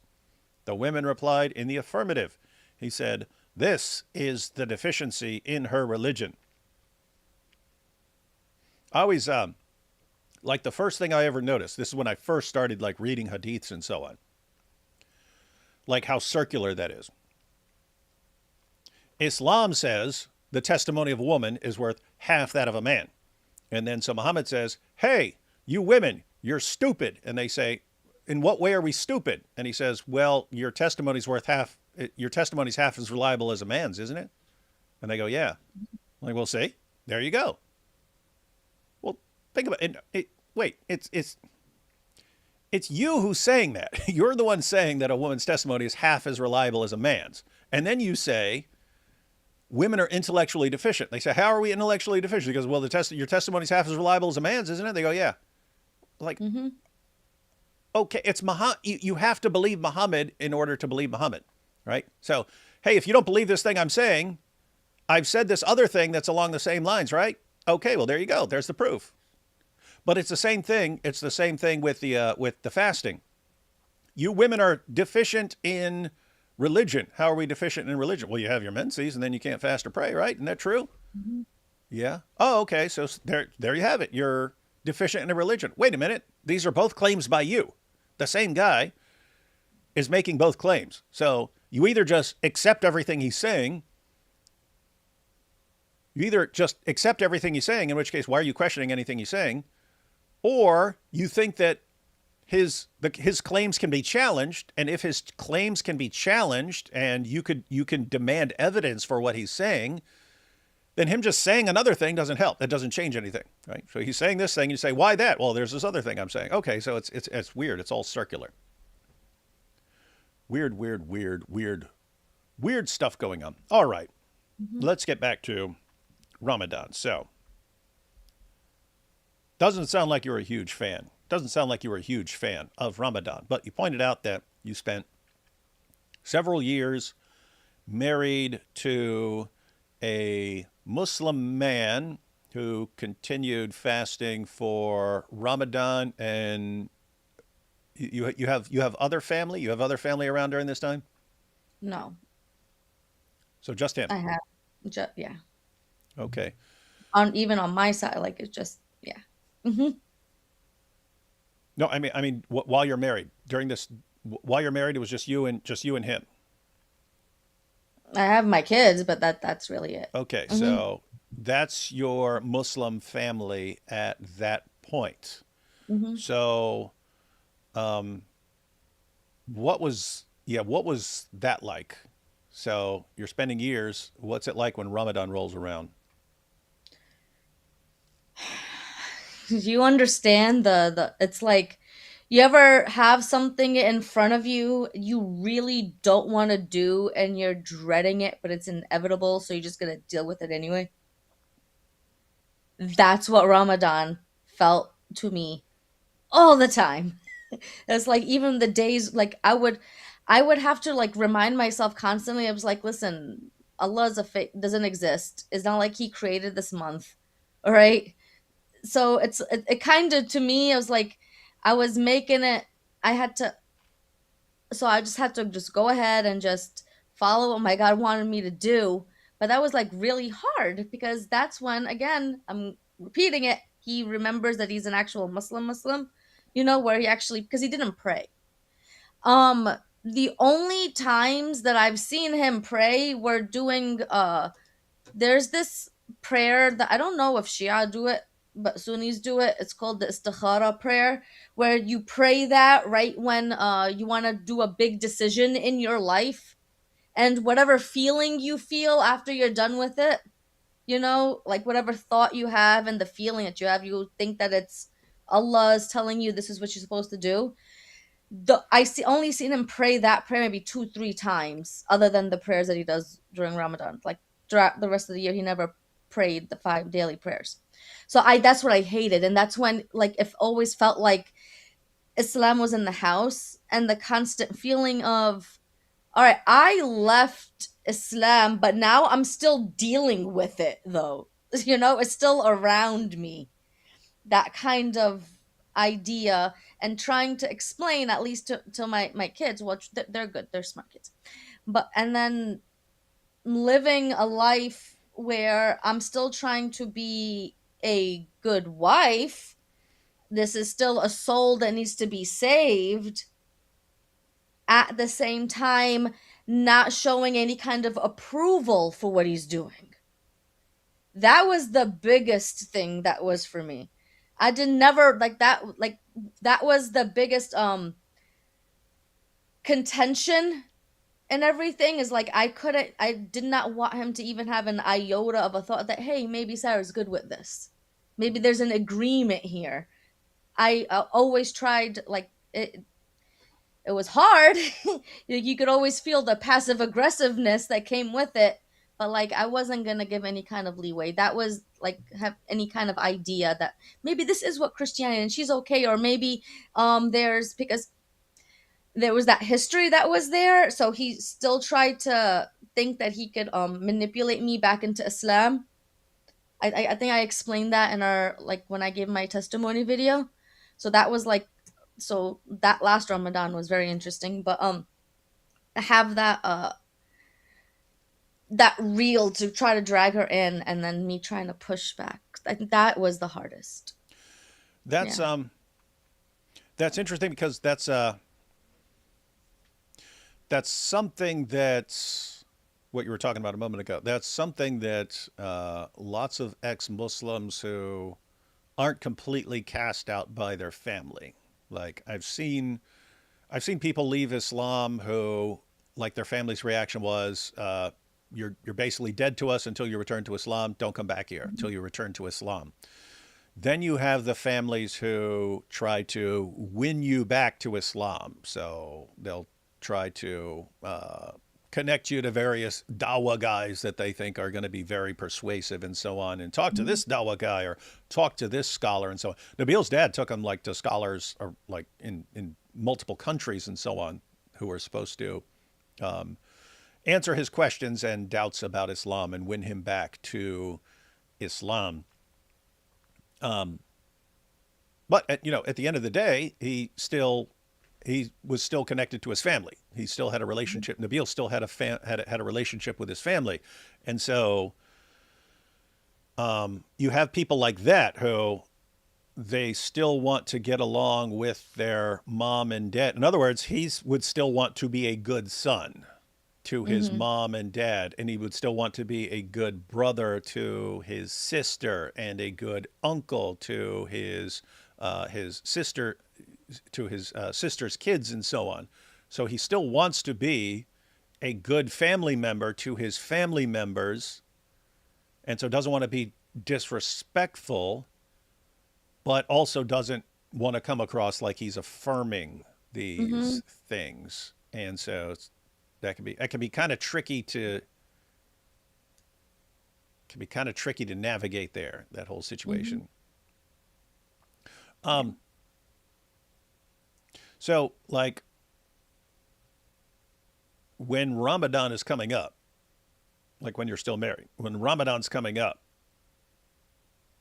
The women replied in the affirmative. He said, "This is the deficiency in her religion." I always, like the first thing I ever noticed, this is when I first started like reading hadiths and so on, like how circular that is. Islam says the testimony of a woman is worth half that of a man. And then so Muhammad says, "Hey, you women, you're stupid." And they say, "In what way are we stupid?" And he says, "Well, your testimony's worth half, your testimony's half as reliable as a man's, isn't it?" And they go, "Yeah." I'm like, "Well, see, there you go." Well, think about it. Wait, it's you who's saying that. You're the one saying that a woman's testimony is half as reliable as a man's. And then you say women are intellectually deficient. They say, "How are we intellectually deficient?" He goes, "Well, your testimony's half as reliable as a man's, isn't it?" They go, "Yeah." Like, Mm-hmm. okay, it's Muhammad. You have to believe Muhammad in order to believe Muhammad, right? So, hey, if you don't believe this thing I'm saying, I've said this other thing that's along the same lines, right? Okay, well, there you go. There's the proof. But it's the same thing. It's the same thing with the fasting. You women are deficient in religion. How are we deficient in religion? Well, you have your menses, and then you can't fast or pray, right? Isn't that true? Mm-hmm. Yeah. Oh, okay. So there you have it. You're deficient in a religion. Wait a minute. These are both claims by you. The same guy is making both claims. So you either just accept everything he's saying. You either just accept everything he's saying, in which case, why are you questioning anything he's saying? Or you think that his claims can be challenged, and if his claims can be challenged, and you can demand evidence for what he's saying, then him just saying another thing doesn't help. That doesn't change anything, right? So he's saying this thing, you say, "Why that?" "Well, there's this other thing I'm saying." Okay, so it's weird. It's all circular. Weird, weird, weird, weird, weird stuff going on. All right, Mm-hmm. let's get back to Ramadan. So, doesn't sound like you're a huge fan. Doesn't sound like you were a huge fan of Ramadan, but you pointed out that you spent several years married to a Muslim man who continued fasting for Ramadan, and you have other family. You have other family around during this time. No, So just him. I have. Yeah. Okay. On even on my side, like it's just yeah. Hmm. No, I mean, while you're married, during this, while you're married, it was just you and him. I have my kids, but that's really it. Okay, Hmm. so that's your Muslim family at that point. Hmm. So, um, what was that like? So you're spending years. What's it like when Ramadan rolls around? You understand the it's like you ever have something in front of you you really don't want to do and you're dreading it, but it's inevitable, so you're just gonna deal with it anyway. That's what Ramadan felt to me all the time. It's like even the days like I would have to like remind myself constantly. I was like, listen, Allah is a doesn't exist. It's not like he created this month. All right. So it kind of to me, I was like, I was making it. I had to. So I just had to just go ahead and just follow what my God wanted me to do. But that was like really hard because that's when again I'm repeating it. He remembers that he's an actual Muslim, where he actually because he didn't pray. Um, the only times that I've seen him pray were doing there's this prayer that I don't know if Shia do it, but Sunnis do it. It's called the istikhara prayer, where you pray that right when you want to do a big decision in your life. and whatever feeling you feel after you're done with it, like whatever thought you have and the feeling that you have, you think that it's Allah is telling you this is what you're supposed to do. I see only seen him pray that prayer maybe 2-3 times, other than the prayers that he does during Ramadan. Like throughout the rest of the year, he never prayed the 5 daily prayers. So that's what I hated, and that's when like it always felt like Islam was in the house, and the constant feeling of, all right, I left Islam, but now I'm still dealing with it though. It's still around me. That kind of idea, and trying to explain at least to my kids, which they're good, they're smart kids, but and then living a life where I'm still trying to be a good wife. This is still a soul that needs to be saved, at the same time not showing any kind of approval for what he's doing. That was the biggest thing that was for me. I did never like that. Like that was the biggest contention and everything, is like I did not want him to even have an iota of a thought that, hey, maybe Sarah's good with this, maybe there's an agreement here. I always tried, like it was hard. You could always feel the passive aggressiveness that came with it, but like I wasn't gonna give any kind of leeway. That was like have any kind of idea that maybe this is what Christianity, and she's okay, or maybe there's, because there was that history that was there, so he still tried to think that he could manipulate me back into Islam. I think I explained that in our, like, when I gave my testimony video. So that was like, so that last Ramadan was very interesting, but I have that reel to try to drag her in, and then me trying to push back. I think that was the hardest. That's Yeah. that's interesting because that's something that's what you were talking about a moment ago. That's something that lots of ex-Muslims who aren't completely cast out by their family. Like I've seen people leave Islam who, like, their family's reaction was, you're basically dead to us until you return to Islam. Don't come back here until you return to Islam. Then you have the families who try to win you back to Islam. So they'll try to connect you to various dawah guys that they think are going to be very persuasive and so on, and talk to this dawah guy or talk to this scholar and so on. Nabil's dad took him like to scholars or like in multiple countries and so on, who were supposed to answer his questions and doubts about Islam and win him back to Islam. But at the end of the day, he was still connected to his family. He still had a relationship. Nabil still had a relationship with his family, and so you have people like that who they still want to get along with their mom and dad. In other words, he would still want to be a good son to his Mm-hmm. mom and dad, and he would still want to be a good brother to his sister and a good uncle to his sister, to his sister's kids and so on. So he still wants to be a good family member to his family members, and so doesn't want to be disrespectful, but also doesn't want to come across like he's affirming Mm-hmm. these things. And so that can be kind of tricky to navigate there, that whole Mm-hmm. situation. Yeah. Um, so like when Ramadan is coming up, like when you're still married, when Ramadan's coming up,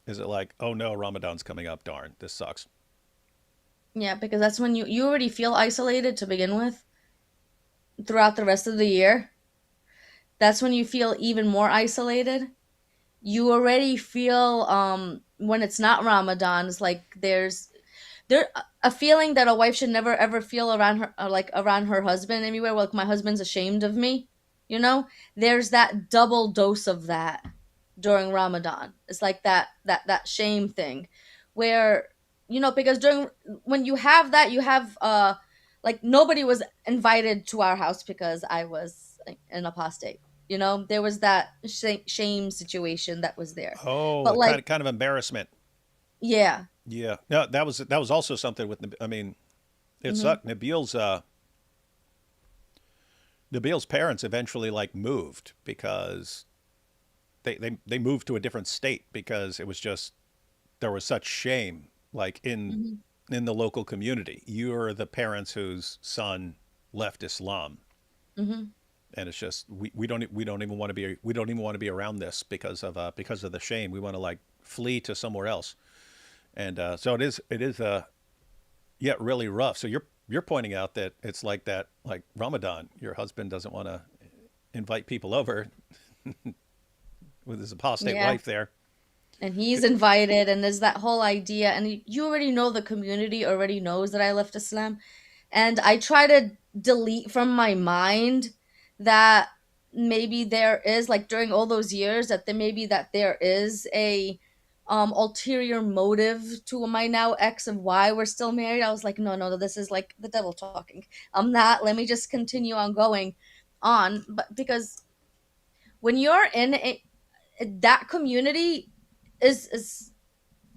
is it like, oh no, Ramadan's coming up, darn, this sucks? Yeah, because that's when you already feel isolated to begin with throughout the rest of the year. That's when you feel even more isolated. You already feel when it's not Ramadan, it's like there a feeling that a wife should never ever feel around her, like around her husband anywhere. Like, my husband's ashamed of me, you know. There's that double dose of that during Ramadan. It's like that shame thing, where, because during when you have that, you have like nobody was invited to our house because I was an apostate. You know, there was that shame situation that was there. Oh, But a like, kind of embarrassment. yeah. Yeah. No, that was also something with. I mean, it Hmm. sucked. Nabil's parents eventually like moved because they moved to a different state because it was just there was such shame like Hmm. in the local community. You're the parents whose son left Islam, Hmm. and it's just we don't even want to be around this because of the shame. We want to like flee to somewhere else, and so it is yeah, really rough. So you're pointing out that it's like that, like Ramadan. Your husband doesn't want to invite people over with his apostate Yeah. wife there. And he's invited, and there's that whole idea. And you already know, the community already knows that I left Islam. And I try to delete from my mind that maybe there is, like, during all those years, that there is a ulterior motive to my now ex of why we're still married. I was like, no, no, this is like the devil talking. I'm not. Let me just continue on going on. But because when you're in that community, is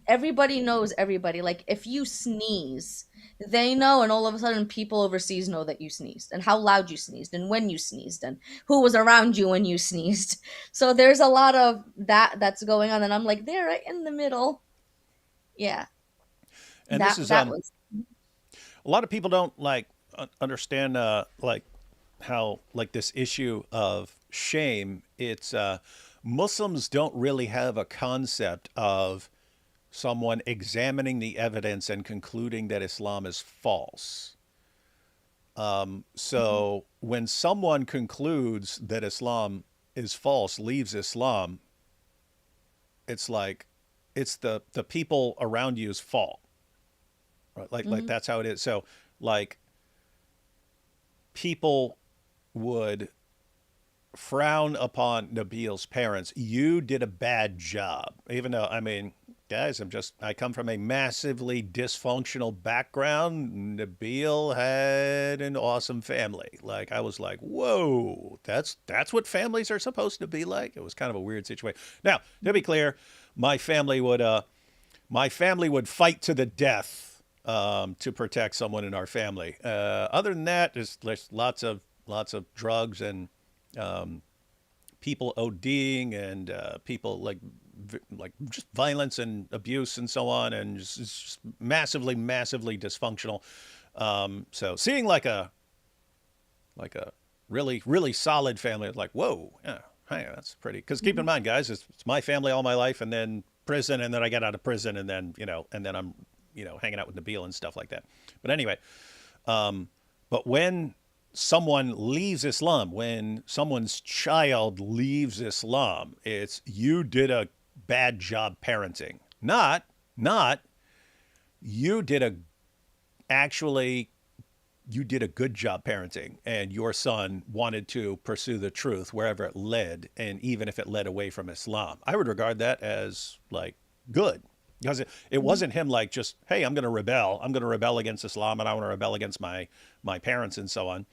everybody knows everybody. Like, if you sneeze, they know, and all of a sudden people overseas know that you sneezed, and how loud you sneezed, and when you sneezed, and who was around you when you sneezed. So there's a lot of that's going on, and I'm like, they're right in the middle. Yeah, And this is that was. a lot of people don't like understand like how like this issue of shame. It's Muslims don't really have a concept of someone examining the evidence and concluding that Islam is false. So when someone concludes that Islam is false, leaves Islam, it's like it's the people around you's fault, right? Like Mm-hmm. that's how it is. So like people would frown upon Nabil's parents. You did a bad job, even though I mean, guys, I come from a massively dysfunctional background. Nabil had an awesome family. Like I was like, whoa, that's what families are supposed to be like. It was kind of a weird situation. Now, to be clear, my family would my family would fight to the death to protect someone in our family. Other than that, there's lots of drugs and people ODing and people like just violence and abuse and so on, and just massively dysfunctional. So seeing like a really solid family, like whoa, yeah, hey, that's pretty. Because keep in Mm-hmm. mind, guys, it's my family all my life, and then prison, and then I got out of prison, and then I'm hanging out with Nabil and stuff like that. But anyway, but when someone leaves Islam, when someone's child leaves Islam, it's you did a bad job parenting. Not you did a actually you did a good job parenting and your son wanted to pursue the truth wherever it led, and even if it led away from Islam. I would regard that as like good. Because it Mm-hmm. wasn't him like just, hey, I'm going to rebel. I'm going to rebel against Islam and I want to rebel against my parents and so on.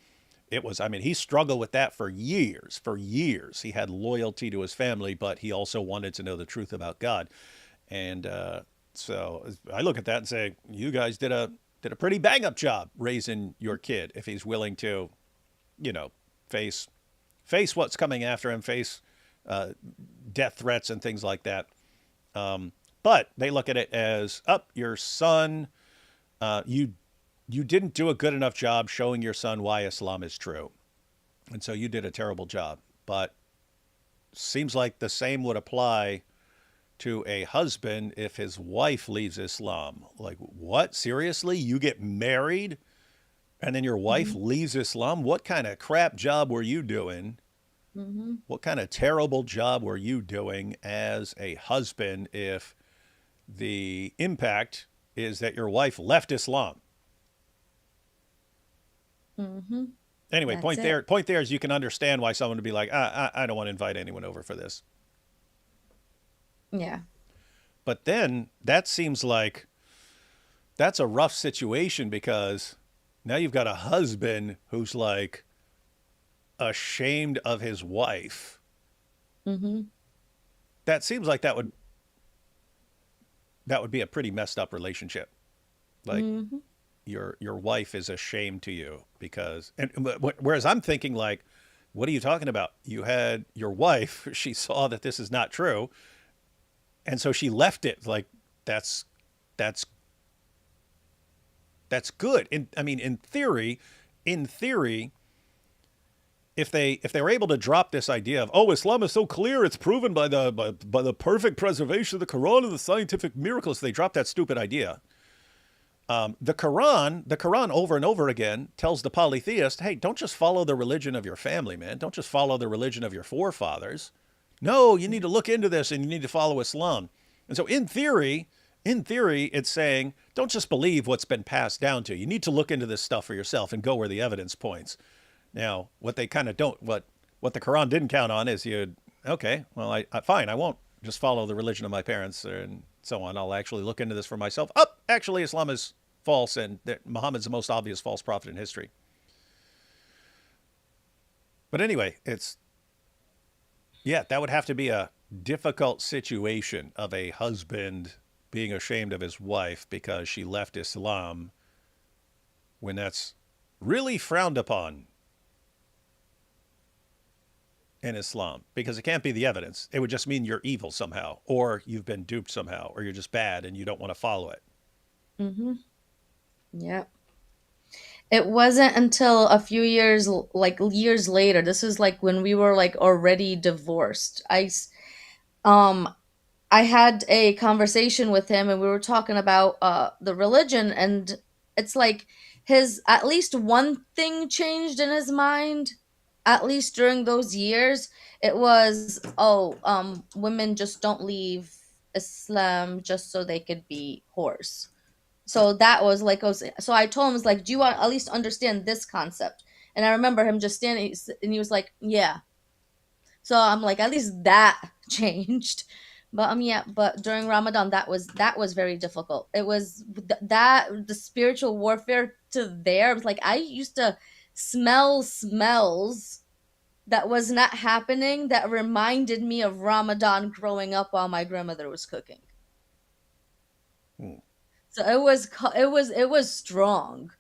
It was, I mean, he struggled with that for years. For years, he had loyalty to his family, but he also wanted to know the truth about God. And so I look at that and say, you guys did a pretty bang up job raising your kid if he's willing to, you know, face what's coming after him, face uh, death threats and things like that. But they look at it as, up, your son, you didn't do a good enough job showing your son why Islam is true. And so you did a terrible job. But seems like the same would apply to a husband if his wife leaves Islam. Like, what? Seriously? You get married and then your wife Mm-hmm. leaves Islam? What kind of crap job were you doing? Mm-hmm. What kind of terrible job were you doing as a husband if the impact is that your wife left Islam? Mm-hmm. Anyway, That's it. point there is you can understand why someone would be like, I don't want to invite anyone over for this. Yeah. But then that seems like that's a rough situation because now you've got a husband who's like, ashamed of his wife, Mm-hmm. that seems like that would be a pretty messed up relationship. Like Mm-hmm. your wife is ashamed to you because and whereas I'm thinking like, what are you talking about? You had your wife, she saw that this is not true, and so she left it. Like that's that's that's good. I mean, in theory, if they were able to drop this idea of, oh, Islam is so clear, it's proven by the perfect preservation of the Quran and the scientific miracles, they drop that stupid idea. The Quran over and over again tells the polytheist, hey, don't just follow the religion of your family, man. Don't just follow the religion of your forefathers. No, you need to look into this and you need to follow Islam. And so in theory, it's saying, don't just believe what's been passed down to you. You need to look into this stuff for yourself and go where the evidence points. Now, what they kind of don't, what the Quran didn't count on is okay, well, fine, I won't just follow the religion of my parents and so on. I'll actually look into this for myself. Actually, Islam is false, and that Muhammad's the most obvious false prophet in history. But anyway, yeah, that would have to be a difficult situation of a husband being ashamed of his wife because she left Islam when that's really frowned upon in Islam, because it can't be the evidence. It would just mean you're evil somehow, or you've been duped somehow, or you're just bad and you don't want to follow it. Mm-hmm. Yeah. It wasn't until a few years, like years later. This is like when we were like already divorced. Um, I had a conversation with him, and we were talking about the religion, and it's like his at least one thing changed in his mind, at least during those years. It was, oh, women just don't leave Islam just so they could be whores. So that was like, so I told him, I was like, do you want at least understand this concept? And I remember him just standing, and he was like, yeah. So I'm like, at least that changed. But yeah, but during Ramadan, that was very difficult. It was that the spiritual warfare to there. It was like I used to smell smells that was not happening that reminded me of Ramadan growing up while my grandmother was cooking. Hmm. So it was strong.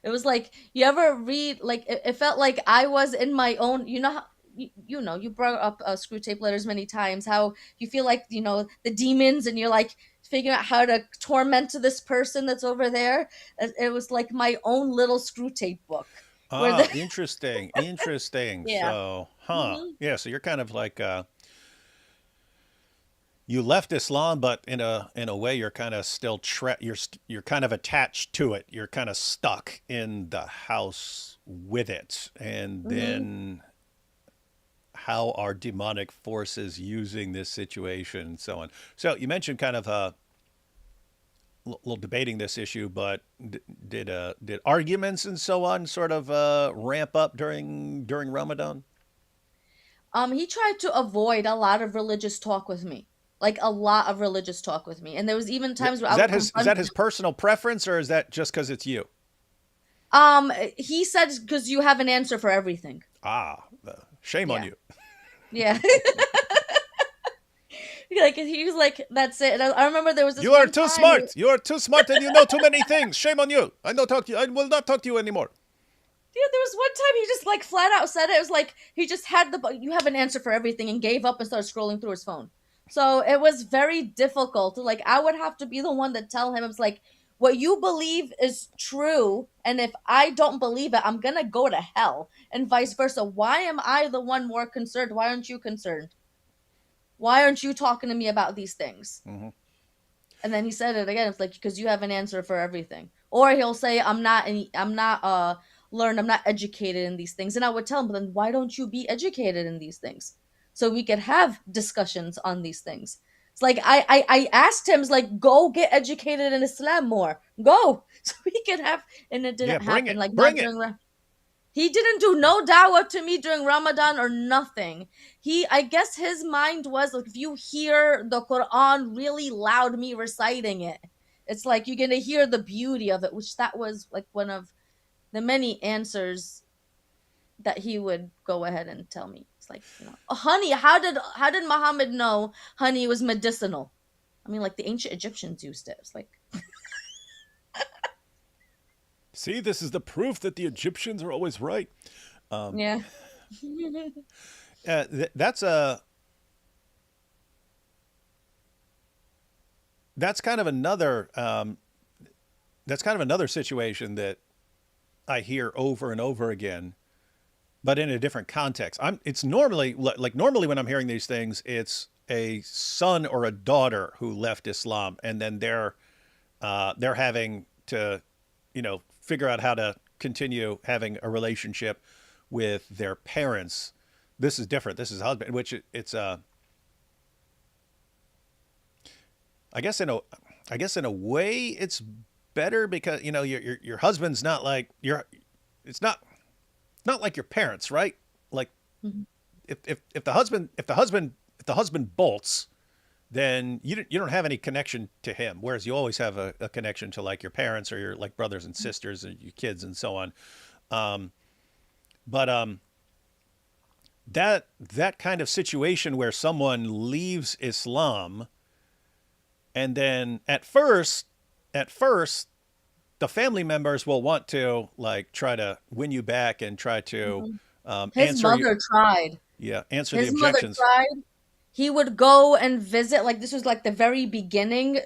It was like, you ever read, like it felt like I was in my own, how you brought up screw tape letters many times, how you feel like, the demons, and you're like figuring out how to torment this person that's over there. It was like my own little screw tape book where Ah, the interesting, interesting. yeah. So, Hmm. yeah, so you're kind of like you left Islam, but in a way, you're kind of still you're kind of attached to it. You're kind of stuck in the house with it, and Hmm. then how are demonic forces using this situation and so on. So you mentioned kind of little debating this issue, but did arguments and so on sort of ramp up during Ramadan? He tried to avoid a lot of religious talk with me, like a lot of religious talk with me, and there was even times where Is I that would his is that confront his personal preference, or is that just because it's you? He said, because you have an answer for everything. Shame on Yeah, you. yeah. Like he was like, that's it. And I remember there was this You are one too time. smart. You are too smart, and you know too many things. Shame on you. I don't talk to you. I will not talk to you anymore. Yeah, there was one time he just like flat out said it. It was like he just had you have an answer for everything, and gave up and started scrolling through his phone. So it was very difficult. Like I would have to be the one to tell him. It's like, what you believe is true, and if I don't believe it, I'm gonna go to hell, and vice versa. Why am I the one more concerned? Why aren't you concerned? Why aren't you talking to me about these things? Hmm. And then he said it again. It's like, because you have an answer for everything. Or he'll say, I'm not learned, I'm not educated in these things. And I would tell him, but then why don't you be educated in these things? So we could have discussions on these things. It's like I asked him, it's like, go get educated in Islam more. Go. So we could have, and it Yeah, didn't bring happen. it. Like not Bring it. during he didn't do no dawah to me during Ramadan or nothing. I guess his mind was like, if you hear the Quran really loud, me reciting it, it's like you're gonna hear the beauty of it, which that was like one of the many answers that he would go ahead and tell me. It's like, "Oh, honey, how did Muhammad know honey was medicinal?" I mean, like the ancient Egyptians used it. It's like, See, this is the proof that the Egyptians are always right. Um, yeah. th- that's a that's kind of another that's kind of another situation that I hear over and over again, but in a different context. It's normally like normally when I'm hearing these things, it's a son or a daughter who left Islam, and then they're having to, figure out how to continue having a relationship with their parents. This is different. This is husband, which it's I guess in a I guess in a way it's better because your husband's not like your it's not like your parents, right? Like Mhm. if the husband if the husband bolts, then you don't have any connection to him. Whereas you always have a connection to like your parents or your like brothers and sisters and your kids and so on. Um, but that kind of situation where someone leaves Islam and then at first the family members will want to like try to win you back and try to Mhm. His answer you, mother tried. yeah, answer the His mother objections. tried. He would go and visit, like this was like the very beginning.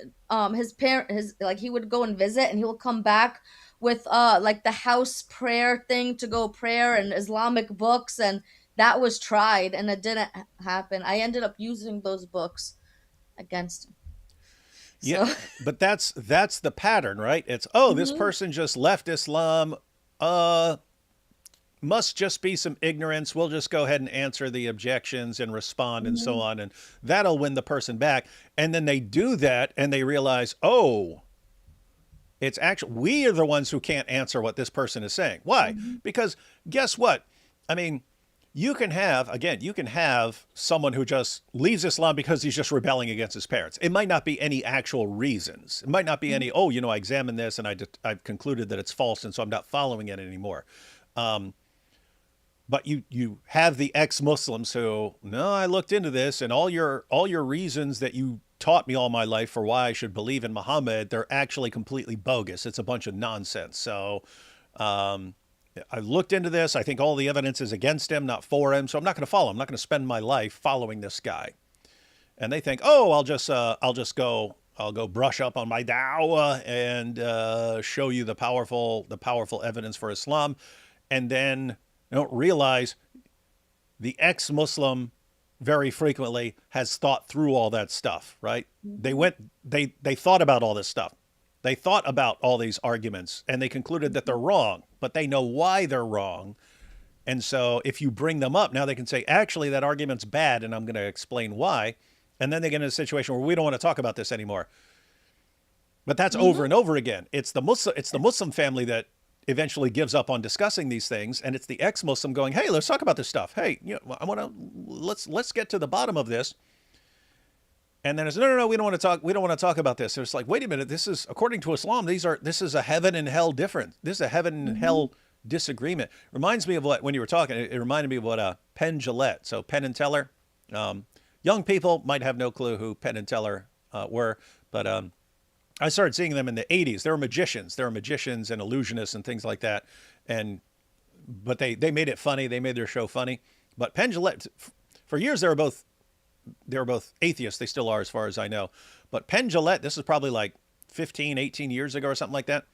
His parent his like he would go and visit, and he will come back with like the house prayer thing to go prayer and Islamic books, and that was tried and it didn't happen. I ended up using those books against him. Yeah, So but that's the pattern, right? It's, oh, this mhm, person just left Islam. Uh, must just be some ignorance. We'll just go ahead and answer the objections and respond and so mhm, on, and that'll win the person back. And then they do that, and they realize, oh, it's actually we are the ones who can't answer what this person is saying. Why? mhm, Because guess what? I mean, you can have someone who just leaves Islam because he's just rebelling against his parents. It might not be any actual reasons. It might not be mhm, any, oh, I examined this and I've concluded that it's false and so I'm not following it anymore. Um, but you have the ex-Muslims who, no, I looked into this and all your reasons that you taught me all my life for why I should believe in Muhammad, they're actually completely bogus. It's a bunch of nonsense. So um, I looked into this. I think all the evidence is against him, not for him. So I'm not going to follow him. I'm not going to spend my life following this guy. And they think, oh, I'll go brush up on my dawah and show you the powerful evidence for Islam, and then they don't realize the ex-Muslim very frequently has thought through all that stuff, right? They mhm, went, they thought about all this stuff. They thought about all these arguments and they concluded that they're wrong, but they know why they're wrong. And so if you bring them up, now they can say, actually, that argument's bad, and I'm going to explain why. And then they get in a situation where we don't want to talk about this anymore. But that's over mhm, and over again. It's the Muslim family that eventually gives up on discussing these things, and it's the ex-Muslim going, "Hey, let's talk about this stuff. Hey, I want to let's get to the bottom of this." And then it's, no, no, no, we don't want to talk. We don't want to talk about this. It's like, wait a minute. This is, according to Islam, this is a heaven and hell difference. This is a heaven and mhm, hell disagreement. Reminds me of what, when you were talking, it reminded me of what Penn Jillette. So Penn and Teller. Um, Young people might have no clue who Penn and Teller were, but I started seeing them in the 80s. They were magicians. They were magicians and illusionists and things like that. And but they made it funny. They made their show funny. But Penn Jillette, for years they were both atheists. They still are, as far as I know. But Penn Jillette, this is probably like 15, 18 years ago or something like that.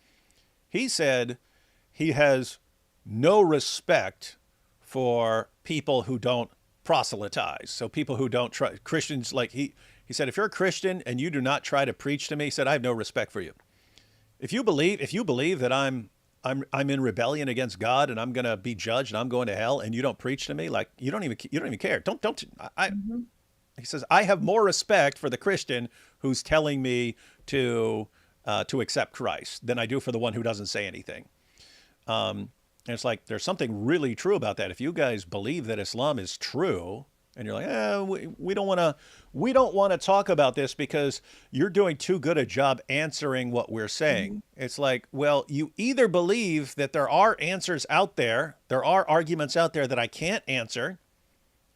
He said he has no respect for people who don't proselytize. So people who don't try, Christians, like he said, if you're a Christian and you do not try to preach to me, he said, I have no respect for you. If you believe that I'm in rebellion against God and I'm going to be judged and I'm going to hell and you don't preach to me, like you don't even care. Don't I mhm, He says, I have more respect for the Christian who's telling me to accept Christ than I do for the one who doesn't say anything. And it's like there's something really true about that. If you guys believe that Islam is true And you're like, we don't want to talk about this because you're doing too good a job answering what we're saying. Mhm. It's like, well, you either believe that there are answers out there, there are arguments out there that I can't answer,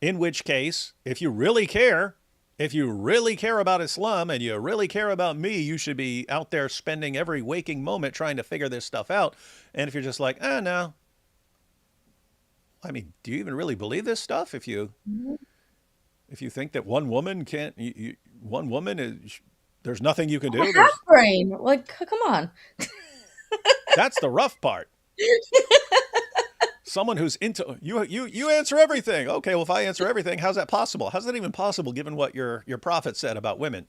in which case, if you really care about Islam and you really care about me, you should be out there spending every waking moment trying to figure this stuff out. And if you're just like, no, I mean, do you even really believe this stuff? Mhm. If you think that one woman can't, one woman is, there's nothing you can A do. half brain. Like, come on. That's the rough part. Someone who's into you answer everything. Okay, well, if I answer everything, how's that possible? How's that even possible given what your prophet said about women?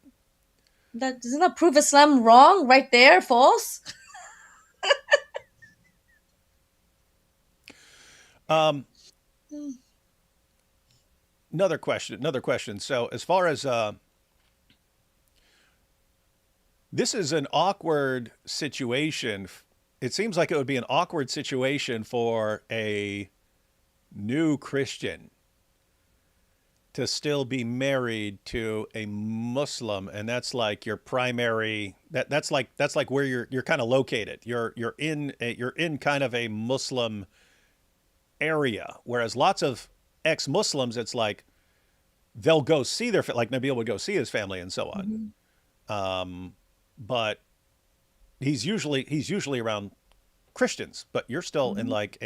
That doesn't that prove Islam wrong right there? False? Um, another question. So as far as this is an awkward situation. It seems like it would be an awkward situation for a new Christian to still be married to a Muslim, and that's like your primary. That's like where you're kind of located. You're in kind of a Muslim area, whereas lots of ex-Muslims, it's like they'll go see like Nabil would go see his family and so on. Mhm. But he's usually around Christians, but you're still in Mhm. like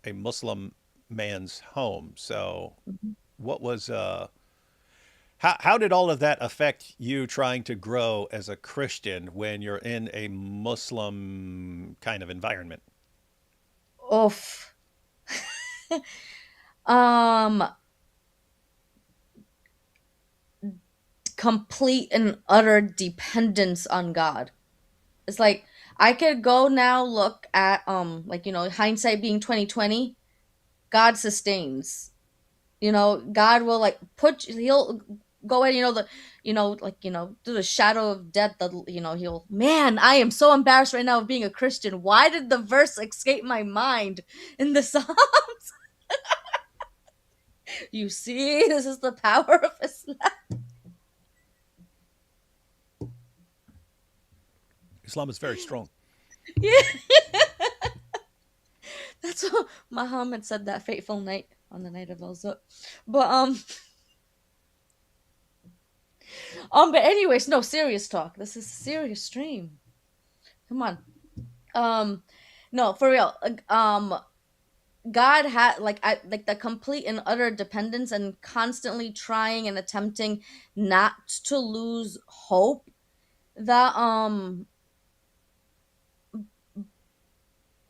a Muslim man's home. So Mhm. what was how did all of that affect you trying to grow as a Christian when you're in a Muslim kind of environment? Oof. um, Complete and utter dependence on God. It's like I could go now look at like hindsight being 2020. God sustains. God will like he'll go ahead, through the shadow of death, he'll, man, I am so embarrassed right now of being a Christian. Why did the verse escape my mind in the Psalms? You see, this is the power of Islam. Islam is very strong. Yeah, that's what Muhammad said that fateful night on the night of Al-Zut. But but anyways, no, serious talk. This is a serious stream. Come on. Um, no, for real. God had like the complete and utter dependence and constantly trying and attempting not to lose hope. That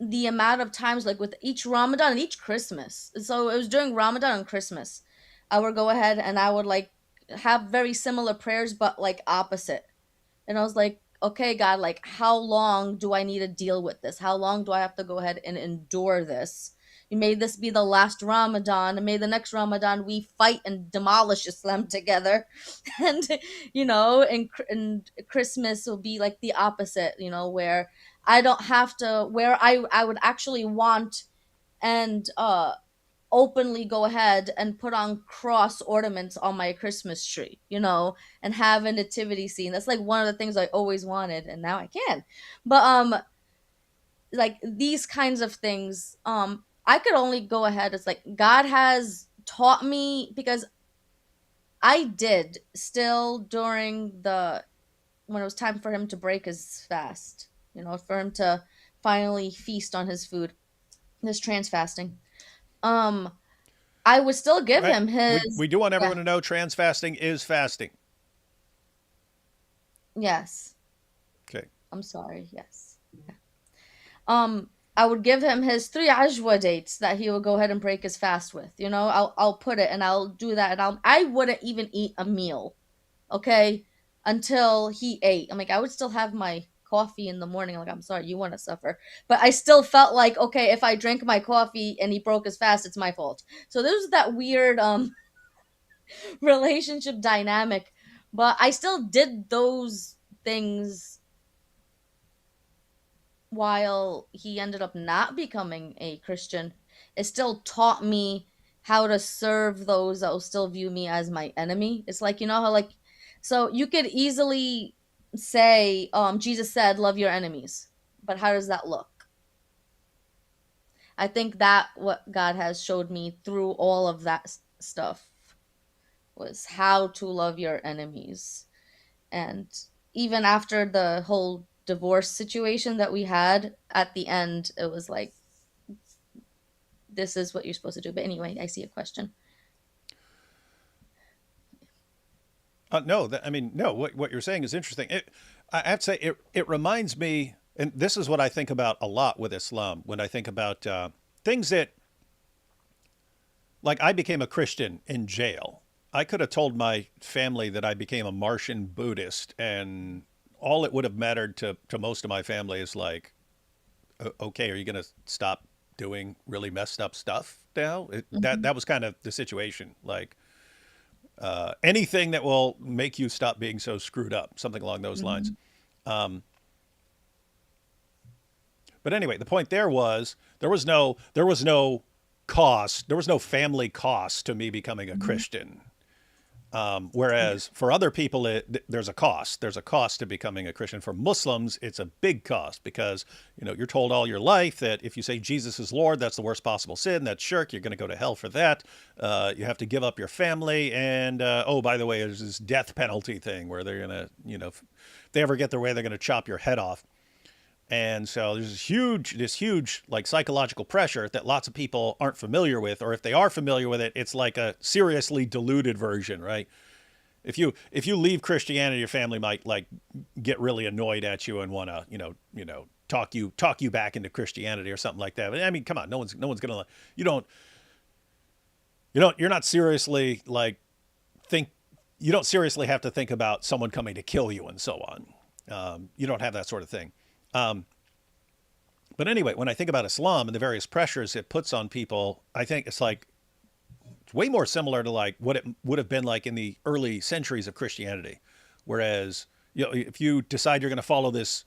The amount of times, like with each Ramadan and each Christmas. So it was during Ramadan and Christmas. I would go ahead and I would like have very similar prayers but like opposite. And I was like, okay, God, like, how long do I need to deal with this? How long do I have to go ahead and endure this? You made this be the last Ramadan, and may the next Ramadan we fight and demolish Islam together. And, and Christmas will be like the opposite, where I don't have to, where I would actually want and openly go ahead and put on cross ornaments on my Christmas tree, and have a nativity scene. That's like one of the things I always wanted, and now I can. But like these kinds of things, I could only go ahead. It's like God has taught me because I did still during the when it was time for him to break his fast, for him to finally feast on his food, this trans fasting. Um, I would still give Right. him We his. do want Yeah. everyone to know trans fasting is fasting. Yes. Okay. I'm sorry. Yes. Yeah. I would give him his 3 ajwa dates that he would go ahead and break his fast with. I'll put it and I'll do that and I wouldn't even eat a meal, okay, until he ate. I'm like I would still have my coffee in the morning. Like I'm sorry, you want to suffer, but I still felt like okay, if I drank my coffee and he broke his fast, it's my fault. So there's that weird relationship dynamic, but I still did those things while he ended up not becoming a Christian. It still taught me how to serve those that will still view me as my enemy. It's like, you know how, like, so you could easily say, Jesus said, love your enemies. But how does that look? I think that what God has showed me through all of that stuff was how to love your enemies. And even after the whole divorce situation that we had at the end, it was like, this is what you're supposed to do. But anyway, I see a question. No, I mean, no. What you're saying is interesting. I have to say, it reminds me, and this is what I think about a lot with Islam when I think about things that, like, I became a Christian in jail. I could have told my family that I became a Martian Buddhist, and all it would have mattered to most of my family is like, okay, are you going to stop doing really messed up stuff now? Mm-hmm. That was kind of the situation. Like, anything that will make you stop being so screwed up, something along those lines. Mm-hmm. Um, but anyway, the point there was there was no cost, there was no family cost to me becoming a Mm-hmm. Christian. Whereas for other people, there's a cost. There's a cost to becoming a Christian. For Muslims, it's a big cost because you're told all your life that if you say Jesus is Lord, that's the worst possible sin. That's shirk. You're going to go to hell for that. You have to give up your family, and oh, by the way, there's this death penalty thing where they're going to, if they ever get their way, they're going to chop your head off. And so there's this huge like psychological pressure that lots of people aren't familiar with, or if they are familiar with it, it's like a seriously diluted version, right? If you leave Christianity, your family might like get really annoyed at you and want to talk you back into Christianity or something like that. But I mean, come on, no one's gonna you don't you're not seriously like think you don't seriously have to think about someone coming to kill you and so on. You don't have that sort of thing. Um, but anyway, when I think about Islam and the various pressures it puts on people, I think it's like it's way more similar to like what it would have been like in the early centuries of Christianity. Whereas, if you decide you're going to follow this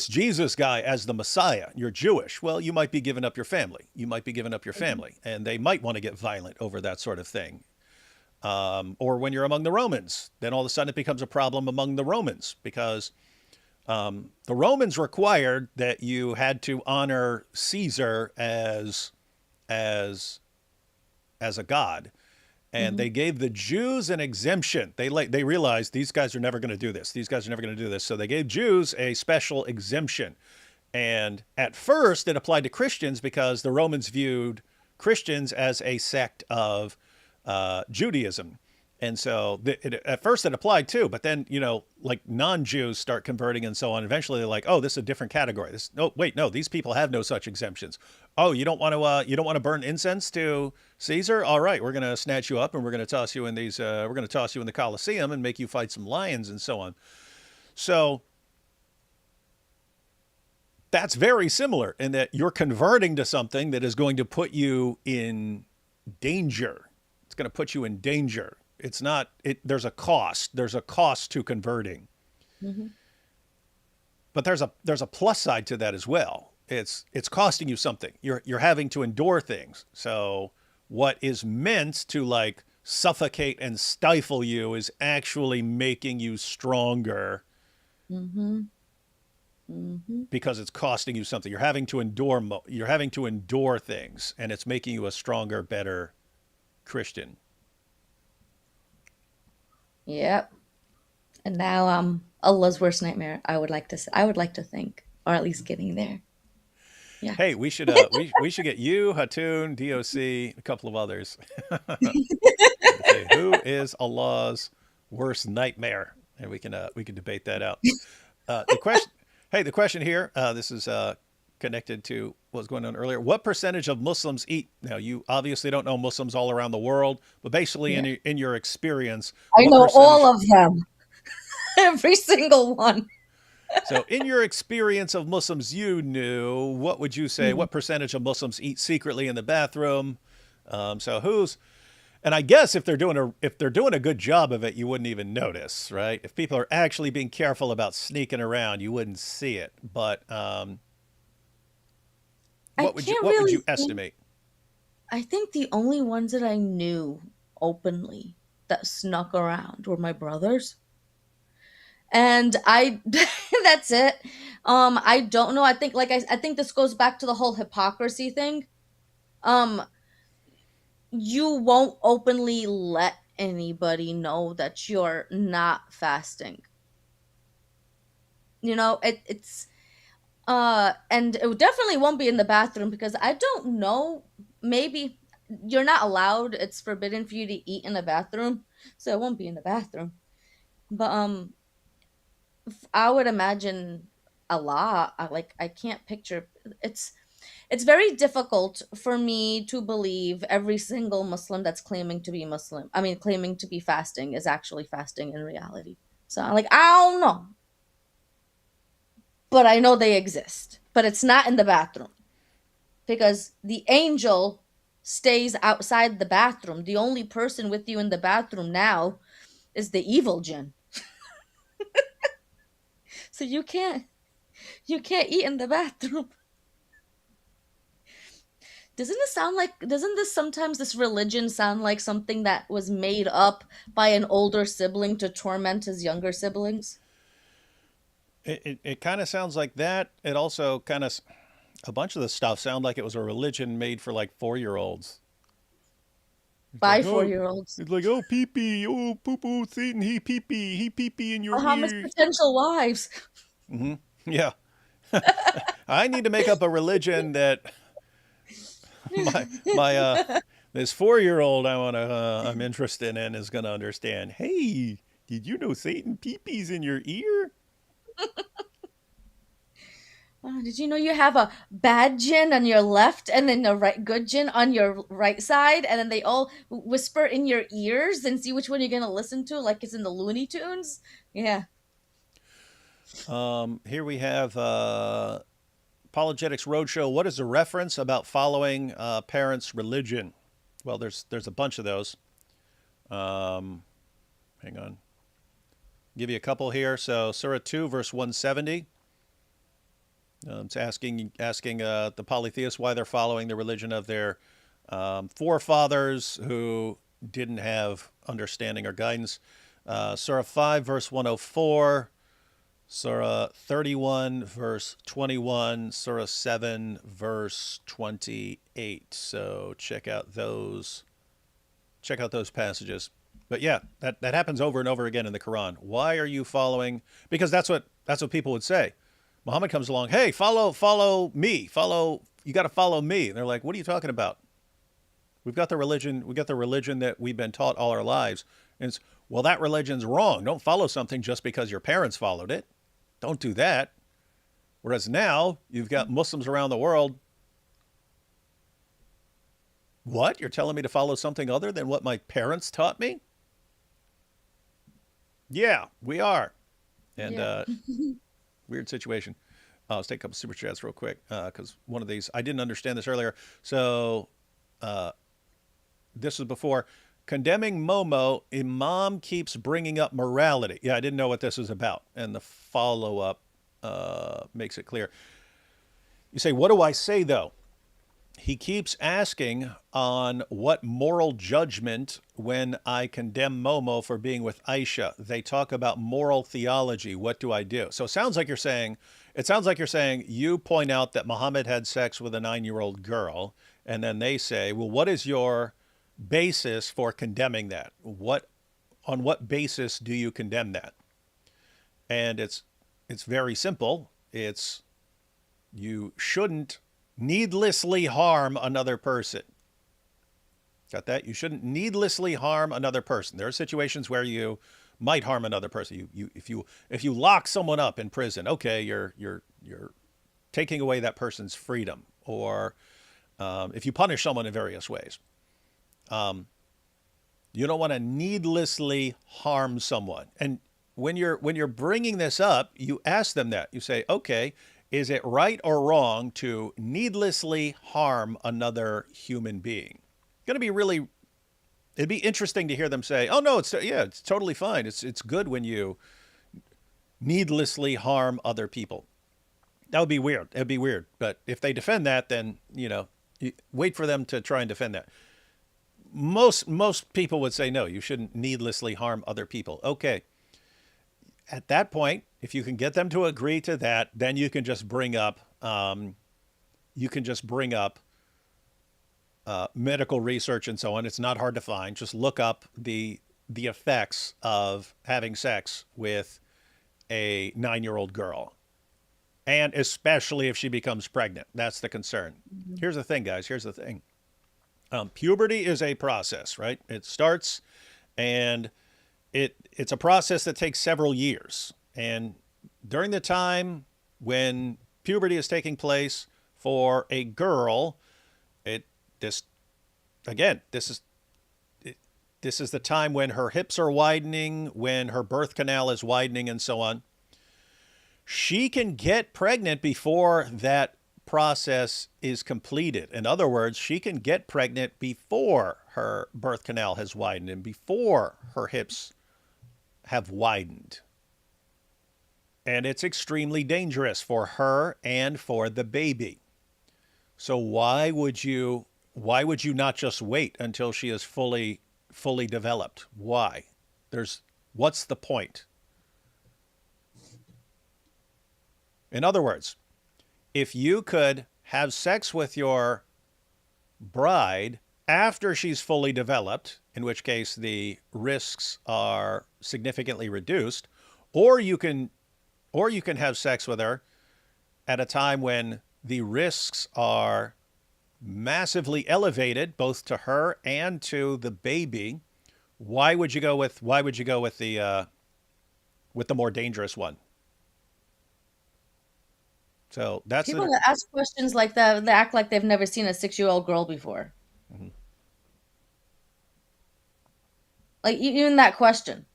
Jesus guy as the Messiah, you're Jewish. Well, you might be giving up your family. You might be giving up your family, and they might want to get violent over that sort of thing. Or when you're among the Romans, then all of a sudden it becomes a problem among the Romans because the Romans required that you had to honor Caesar as as a god, and Mm-hmm. they gave the Jews an exemption. They realized these guys are never going to do this. These guys are never going to do this. So they gave Jews a special exemption. And at first, it applied to Christians because the Romans viewed Christians as a sect of Judaism. And so at first it applied too, but then, like non-Jews start converting and so on. Eventually they're like, oh, this is a different category. No, wait, no, these people have no such exemptions. Oh, you don't want to burn incense to Caesar? All right, we're going to snatch you up and we're going to toss you in the Colosseum and make you fight some lions and so on. So that's very similar in that you're converting to something that is going to put you in danger. It's going to put you in danger. It's not it there's a cost. There's a cost to converting. Mm-hmm. But there's a plus side to that as well. It's costing you something. You're having to endure things. So what is meant to like suffocate and stifle you is actually making you stronger Mm-hmm. Mm-hmm. because it's costing you something. You're having to endure things, and it's making you a stronger, better Christian. Yep. And now Allah's worst nightmare. I would like to think, or at least getting there. Yeah. Hey, we should get you, Hatun, DOC, a couple of others. Say who is Allah's worst nightmare, and we can debate that out. The question, hey, the question here. This is connected to what was going on earlier. What percentage of Muslims eat? Now, you obviously don't know Muslims all around the world, but basically, Yeah. in your experience, I what know all percentage? of them. Every single one. So, in your experience of Muslims you knew, what would you say? Hmm. What percentage of Muslims eat secretly in the bathroom? So, who's and I guess if they're doing a good job of it, you wouldn't even notice, right? If people are actually being careful about sneaking around, you wouldn't see it. But I what would you can't what would really you think. estimate? I think the only ones that I knew openly that snuck around were my brothers. And I that's it. I don't know. I think I think this goes back to the whole hypocrisy thing. Um you won't openly let anybody know that you're not fasting. It's and it definitely won't be in the bathroom because I don't know, maybe you're not allowed, it's forbidden for you to eat in the bathroom, so it won't be in the bathroom. But I would imagine a lot. I can't picture. It's very difficult for me to believe every single Muslim that's claiming to be Muslim. I mean, claiming to be fasting is actually fasting in reality. So I don't know, but I know they exist. But it's not in the bathroom because the angel stays outside the bathroom. The only person with you in the bathroom now is the evil jinn. So you can't eat in the bathroom. Doesn't this sometimes, this religion sound like something that was made up by an older sibling to torment his younger siblings? It kind of sounds like that. It also kind of, a bunch of the stuff sound like it was a religion made for like 4-year-olds. It's By like, 4 oh, year olds. it's like, oh, pee pee, oh, poo poo, Satan, he pee pee in your Muhammad's ear. potential wives. Hmm. Yeah. I need to make up a religion that my this 4-year-old I'm interested in is gonna understand. Hey, did you know Satan pee pees in your ear? Did you know you have a bad jinn on your left and then a right good jinn on your right side, and then they all whisper in your ears and see which one you're gonna listen to, like it's in the Looney Tunes? Yeah. Here we have Apologetics Roadshow. What is the reference about following parents' religion? Well, there's a bunch of those. Um, Hang on. Give you a couple here. So Surah 2, verse 170. It's asking the polytheists why they're following the religion of their forefathers who didn't have understanding or guidance. Surah 5, verse 104. Surah 31, verse 21. Surah 7, verse 28. So check out those. Check out those passages. But yeah, that happens over and over again in the Quran. Why are you following? Because that's what people would say. Muhammad comes along, hey, follow me, you got to follow me. And they're like, what are you talking about? We got the religion that we've been taught all our lives. And it's, well, that religion's wrong. Don't follow something just because your parents followed it. Don't do that. Whereas now you've got Muslims around the world. What? You're telling me to follow something other than what my parents taught me? Yeah, we are. And Yeah. weird situation. Let's take a couple super chats real quick because one of these, I didn't understand this earlier. So uh, this was before condemning Momo. Imam keeps bringing up morality. Yeah, I didn't know what this was about. And the follow up makes it clear. You say, what do I say though? He keeps asking on what moral judgment when I condemn Momo for being with Aisha. They talk about moral theology. What do I do? So it sounds like you're saying you point out that Muhammad had sex with a 9-year-old girl, and then they say, well, what is your basis for condemning that? On what basis do you condemn that? And it's very simple. It's you shouldn't needlessly harm another person. Got that? You shouldn't needlessly harm another person. There are situations where you might harm another person. If you lock someone up in prison, okay, you're taking away that person's freedom. Or if you punish someone in various ways, you don't want to needlessly harm someone. And when you're bringing this up, you ask them that. You say, okay, is it right or wrong to needlessly harm another human being? Going to be really, it'd be interesting to hear them say, oh no, it's totally fine. It's good when you needlessly harm other people. That would be weird. It'd be weird. But if they defend that, then, Wait for them to try and defend that. Most people would say no, you shouldn't needlessly harm other people. Okay. At that point, if you can get them to agree to that, then you can just bring up medical research and so on. It's not hard to find. Just look up the effects of having sex with a 9-year-old girl, and especially if she becomes pregnant. That's the concern. Mhm. Here's the thing, guys. Here's the thing. Puberty is a process, right? It starts, and it's a process that takes several years. And during the time when puberty is taking place for a girl, it this again, this is the time when her hips are widening, when her birth canal is widening, and so on. She can get pregnant before that process is completed. In other words, she can get pregnant before her birth canal has widened and before her hips have widened. And it's extremely dangerous for her and for the baby. So why would you not just wait until she is fully developed? Why? What's the point? In other words, if you could have sex with your bride after she's fully developed, in which case the risks are significantly reduced, or you can have sex with her at a time when the risks are massively elevated both to her and to the baby, why would you go with the more dangerous one? So that's People the that ask questions like that, they act like they've never seen a 6-year-old girl before. Mhm. Like even that question.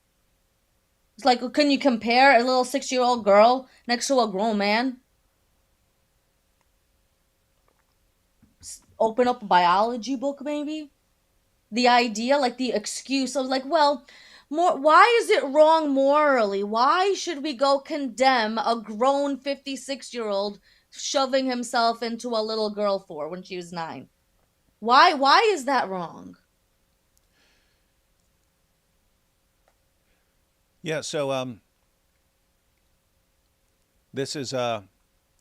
It's like, well, can you compare a little 6-year-old girl next to a grown man? Open up a biology book, maybe? The idea, like the excuse of like, well, more why is it wrong morally? Why should we go condemn a grown 56-year-old shoving himself into a little girl for when she was 9? Why is that wrong? Yeah, so this is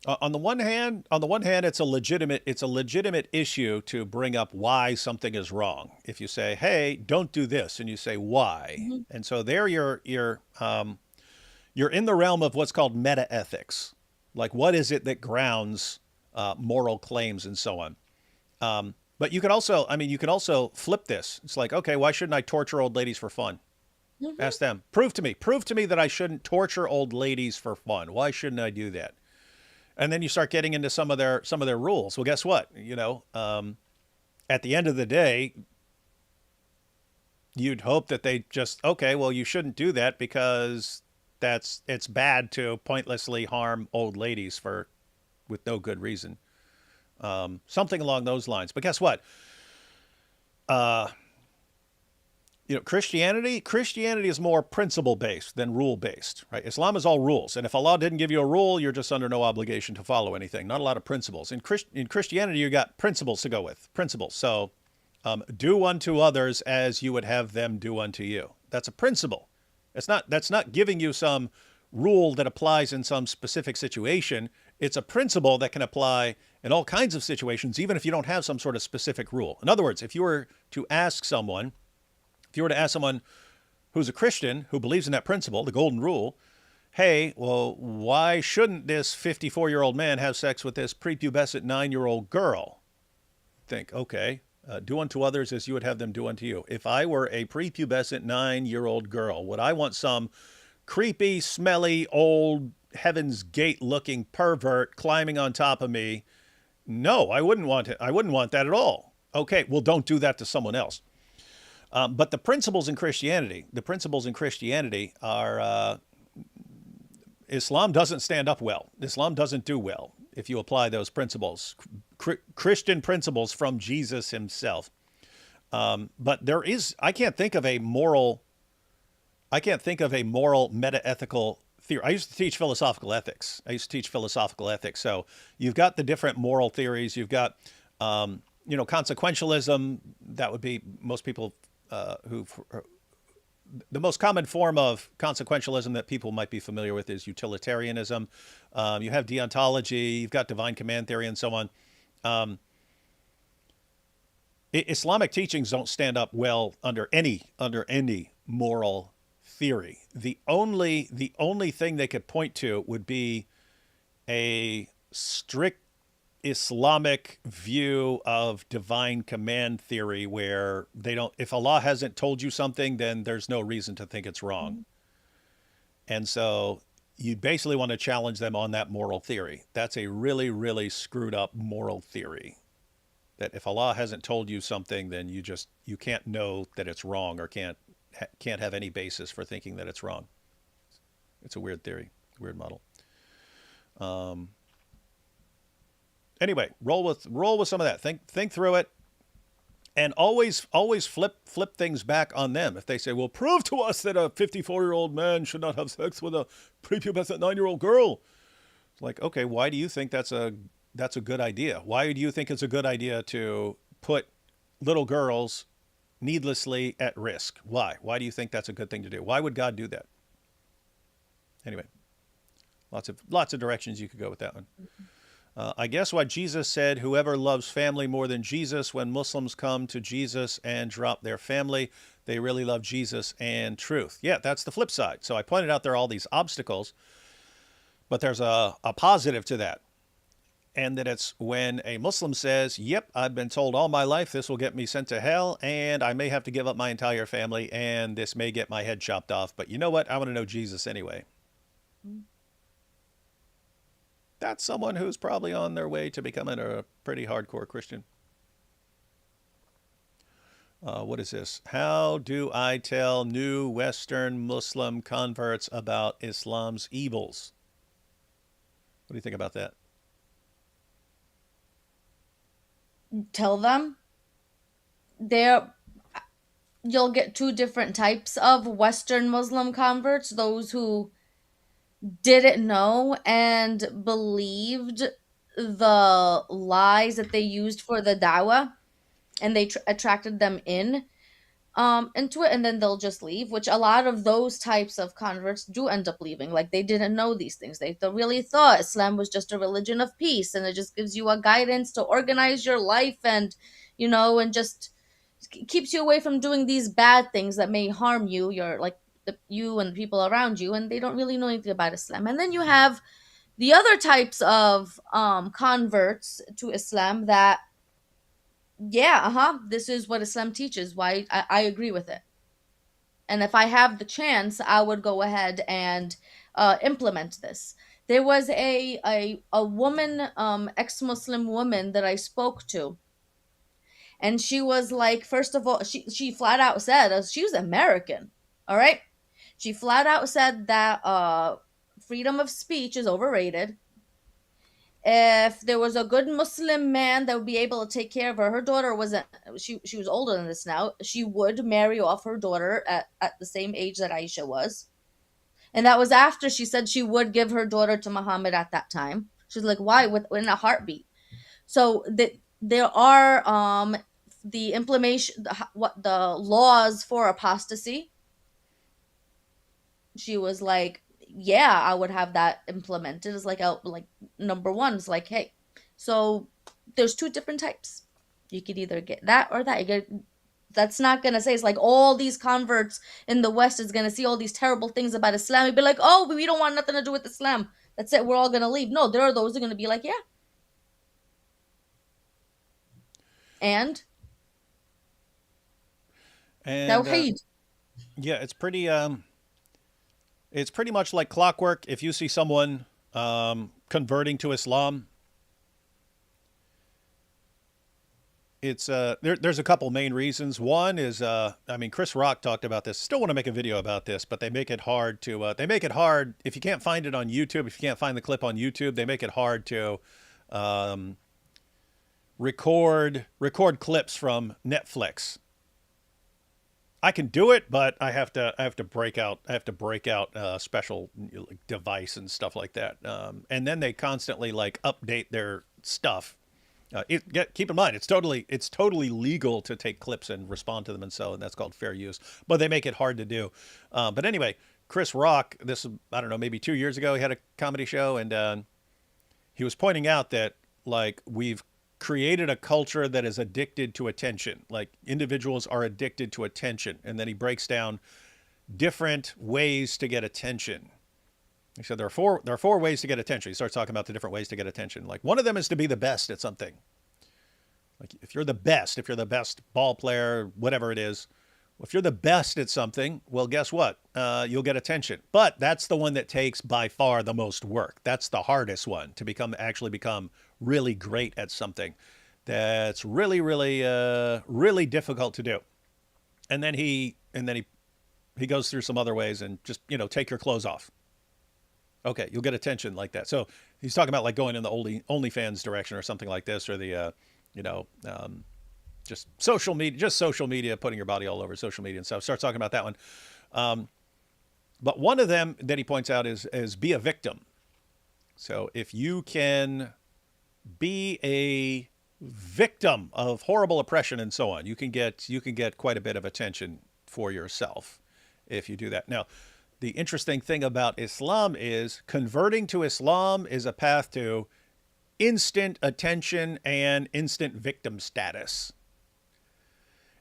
on the one hand it's a legitimate issue to bring up why something is wrong. If you say, "Hey, don't do this," and you say why. Mhm. And so there you're in the realm of what's called meta ethics. Like what is it that grounds moral claims and so on. But you can also flip this. It's like, okay, why shouldn't I torture old ladies for fun? Mhm. Ask them. Prove to me that I shouldn't torture old ladies for fun. Why shouldn't I do that? And then you start getting into some of their rules. Well, guess what? At the end of the day, you'd hope that they just, okay, well, you shouldn't do that because it's bad to pointlessly harm old ladies for with no good reason. Something along those lines. But guess what? Uh, Christianity is more principle based than rule based, right? Islam is all rules, and if Allah didn't give you a rule, you're just under no obligation to follow anything. Not a lot of principles. In Christianity, you got principles to go with. Principles. So, do unto others as you would have them do unto you. That's a principle. That's not giving you some rule that applies in some specific situation. It's a principle that can apply in all kinds of situations, even if you don't have some sort of specific rule. In other words, if you were to ask someone who's a Christian who believes in that principle, the golden rule, hey, well, why shouldn't this 54-year-old man have sex with this prepubescent 9-year-old girl? Think, okay, do unto others as you would have them do unto you. If I were a prepubescent 9-year-old girl, would I want some creepy, smelly, old, Heaven's Gate looking pervert climbing on top of me? No, I wouldn't want it. I wouldn't want that at all. Okay, well, don't do that to someone else. But the principles in Christianity are Islam doesn't stand up well. Islam doesn't do well if you apply those principles, Christian principles from Jesus himself. But I can't think of a moral meta-ethical theory. I used to teach philosophical ethics. So you've got the different moral theories. You've got consequentialism, that would be most people who the most common form of consequentialism that people might be familiar with is utilitarianism. You have deontology, you've got divine command theory, and so on. Um, Islamic teachings don't stand up well under any moral theory. The only thing they could point to would be a strict Islamic view of divine command theory where they don't, if Allah hasn't told you something, then there's no reason to think it's wrong. And so you basically want to challenge them on that moral theory. That's a really, really screwed up moral theory. That if Allah hasn't told you something, then you can't know that it's wrong, or can't have any basis for thinking that it's wrong. It's a weird theory, weird model. Um, anyway, roll with some of that. Think through it, and always flip things back on them. If they say, "Well, prove to us that a 54-year-old man should not have sex with a prepubescent 9-year-old girl," it's like, okay, why do you think that's a good idea? Why do you think it's a good idea to put little girls needlessly at risk? Why? Why do you think that's a good thing to do? Why would God do that? Anyway, lots of directions you could go with that one. I guess why Jesus said, "Whoever loves family more than Jesus," when Muslims come to Jesus and drop their family, they really love Jesus and truth. Yeah, that's the flip side. So I pointed out there are all these obstacles, but there's a positive to that. And that it's when a Muslim says, "Yep, I've been told all my life this will get me sent to hell, and I may have to give up my entire family, and this may get my head chopped off, but you know what? I want to know Jesus anyway." That's someone who's probably on their way to becoming a pretty hardcore Christian. What is this? How do I tell new Western Muslim converts about Islam's evils? What do you think about that? Tell them there you'll get two different types of Western Muslim converts: those who didn't know and believed the lies that they used for the dawah, and they attracted them into it, and then they'll just leave, which a lot of those types of converts do end up leaving. Like, they didn't know these things. They really thought Islam was just a religion of peace, and it just gives you a guidance to organize your life, and and just keeps you away from doing these bad things that may harm you, you and the people around you, and they don't really know anything about Islam. And then you have the other types of converts to Islam that, yeah, this is what Islam teaches. Why I agree with it. And if I have the chance, I would go ahead and implement this. There was a woman, ex-Muslim woman that I spoke to, and she was like, first of all, she flat out said, she was American, all right. She flat out said that freedom of speech is overrated. If there was a good Muslim man that would be able to take care of her daughter wasn't, she was older than this now, she would marry off her daughter at the same age that Aisha was. And that was after she said she would give her daughter to Muhammad at that time. She's like, why? In a heartbeat. So there are the implementation, what the laws for apostasy. She was like, yeah, I would have that implemented. It's like number one is like, hey, so there's two different types. You could either get that or that. That's not gonna say it's like all these converts in the West is gonna see all these terrible things about Islam and be like, oh, we don't want nothing to do with Islam. That's it. We're all gonna leave. No, there are those who are gonna be like, yeah. And And Tawheed. yeah, it's pretty much like clockwork. If you see someone converting to Islam, it's there's a couple main reasons. One is Chris Rock talked about this. Still want to make a video about this, but they make it hard to if you can't find it on YouTube, if you can't find the clip on YouTube, they make it hard to record clips from Netflix. I can do it, but I have to break out a special device and stuff like that. And then they constantly like update their stuff. Keep in mind, it's totally legal to take clips and respond to them, and that's called fair use. But they make it hard to do. But anyway, Chris Rock, this I don't know, maybe 2 years ago, he had a comedy show, and he was pointing out that like we've created a culture that is addicted to attention. Like individuals are addicted to attention, and then he breaks down different ways to get attention. He said there are four ways to get attention. He starts talking about the different ways to get attention. Like one of them is to be the best at something. Like if you're the best ball player, whatever it is, if you're the best at something, well, guess what? You'll get attention. But that's the one that takes by far the most work. That's the hardest one to actually become really great at something. That's really, really, really difficult to do. And then he goes through some other ways and just take your clothes off. Okay, you'll get attention like that. So he's talking about like going in the OnlyFans direction or something like this, or the you know just social media, putting your body all over social media and stuff. Starts talking about that one. But one of them that he points out is be a victim. So if you can be a victim of horrible oppression and so on, you can get quite a bit of attention for yourself if you do that. Now, the interesting thing about Islam is converting to Islam is a path to instant attention and instant victim status.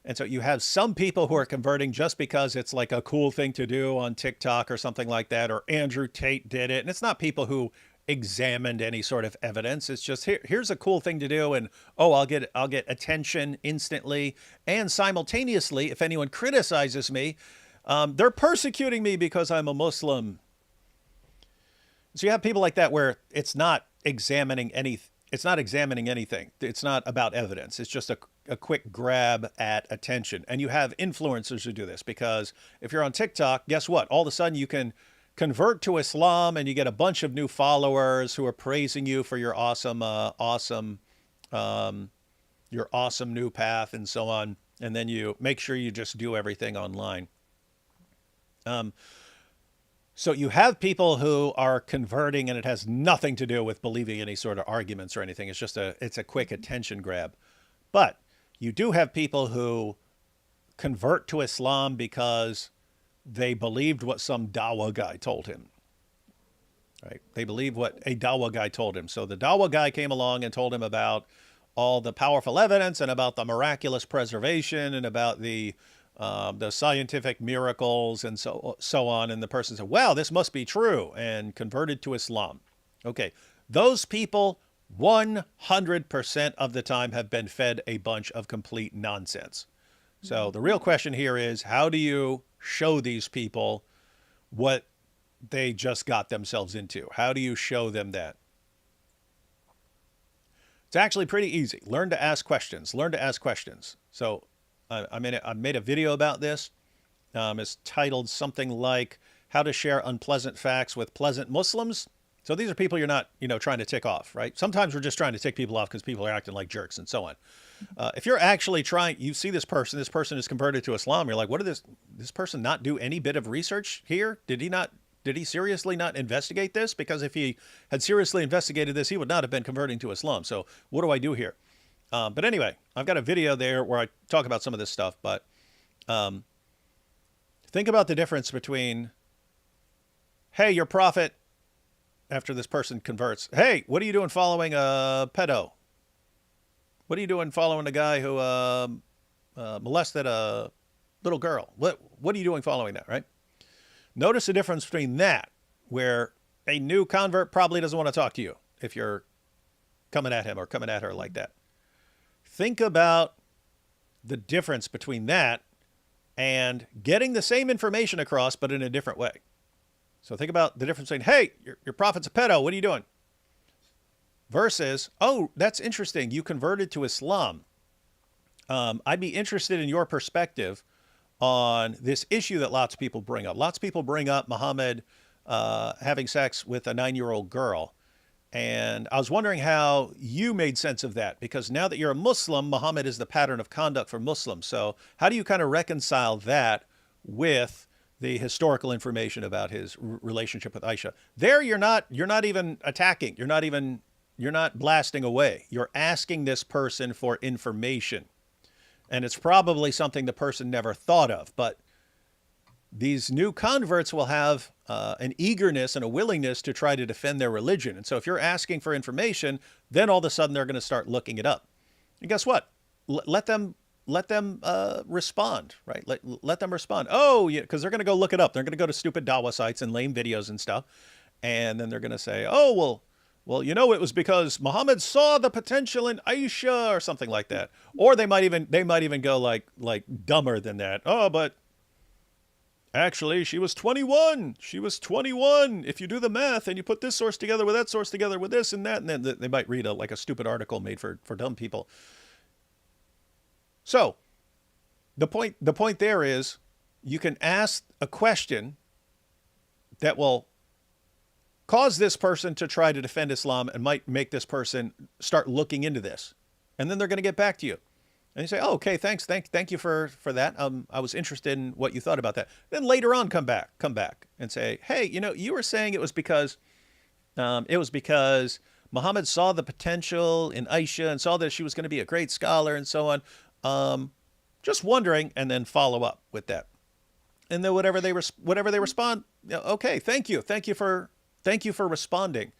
And so you have some people who are converting just because it's like a cool thing to do on TikTok or something like that, or Andrew Tate did it. And it's not people who examined any sort of evidence. It's just here's a cool thing to do, and I'll get attention instantly. And simultaneously, if anyone criticizes me, they're persecuting me because I'm a Muslim. So you have people like that where it's not examining anything. It's not about evidence. It's just a quick grab at attention. And you have influencers who do this, because if you're on TikTok, guess what? All of a sudden you can convert to Islam and you get a bunch of new followers who are praising you for your awesome new path and so on. And then you make sure you just do everything online. So you have people who are converting, and it has nothing to do with believing any sort of arguments or anything. It's just it's a quick attention grab. But you do have people who convert to Islam because they believed what some Dawah guy told him. Right? They believe what a Dawah guy told him. So the Dawah guy came along and told him about all the powerful evidence and about the miraculous preservation and about the scientific miracles and so on. And the person said, wow, this must be true, and converted to Islam. Okay, those people 100% of the time have been fed a bunch of complete nonsense. So the real question here is, how do you show these people what they just got themselves into? How do you show them that? It's actually pretty easy. Learn to ask questions. So I made a video about this. It's titled something like "How to Share Unpleasant Facts with Pleasant Muslims." So these are people you're not, trying to tick off, right? Sometimes we're just trying to tick people off because people are acting like jerks and so on. If you're actually you see this person is converted to Islam. You're like, what did this person not do any bit of research here? Did he seriously not investigate this? Because if he had seriously investigated this, he would not have been converting to Islam. So what do I do here? But anyway, I've got a video there where I talk about some of this stuff, but think about the difference between, hey, your prophet, after this person converts, hey, what are you doing following a pedo? What are you doing following a guy who molested a little girl? What are you doing following that, right? Notice the difference between that, where a new convert probably doesn't want to talk to you if you're coming at him or coming at her like that. Think about the difference between that and getting the same information across, but in a different way. So think about the difference between, hey, your prophet's a pedo, what are you doing? Versus, oh, that's interesting, you converted to Islam. I'd be interested in your perspective on this issue that lots of people bring up. Lots of people bring up Muhammad having sex with a 9-year-old girl. And I was wondering how you made sense of that, because now that you're a Muslim, Muhammad is the pattern of conduct for Muslims. So how do you kind of reconcile that with the historical information about his relationship with Aisha? There, you're not even attacking. You're not even not blasting away. You're asking this person for information. And it's probably something the person never thought of. But these new converts will have an eagerness and a willingness to try to defend their religion. And so if you're asking for information, then all of a sudden they're going to start looking it up. And guess what? Let them respond, right? Let them respond. Oh, yeah, because they're going to go look it up. They're going to go to stupid Dawa sites and lame videos and stuff. And then they're going to say, oh, well, it was because Muhammad saw the potential in Aisha or something like that. Or they might even go like dumber than that. Oh, but actually, she was 21. She was 21. If you do the math and you put this source together with that source together with this and that, and then they might read a stupid article made for dumb people. So the point there is you can ask a question that will cause this person to try to defend Islam and might make this person start looking into this. And then they're going to get back to you. And you say, oh, okay, thanks. Thank you for that. I was interested in what you thought about that. Then later on, come back and say, hey, you were saying it was because Muhammad saw the potential in Aisha and saw that she was going to be a great scholar and so on. Just wondering, and then follow up with that. And then whatever they respond, okay, thank you for responding.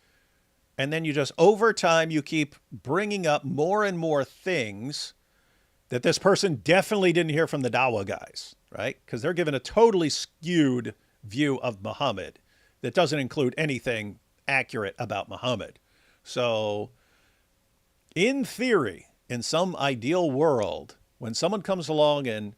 And then you just, over time, you keep bringing up more and more things that this person definitely didn't hear from the Dawa guys, right? Because they're given a totally skewed view of Muhammad that doesn't include anything accurate about Muhammad. So in theory, in some ideal world, when someone comes along and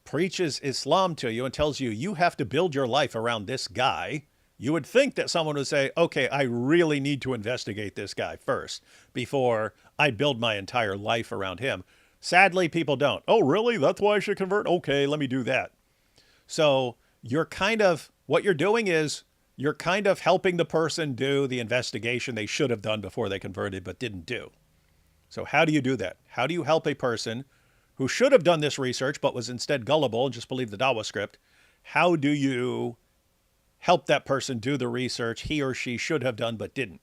preaches Islam to you and tells you you have to build your life around this guy, you would think that someone would say, okay, I really need to investigate this guy first before I build my entire life around him. Sadly, people don't. Oh, really? That's why I should convert? Okay, let me do that. So what you're doing is you're kind of helping the person do the investigation they should have done before they converted but didn't do. So how do you do that? How do you help a person who should have done this research but was instead gullible and just believed the Dawa script? How do you help that person do the research he or she should have done but didn't?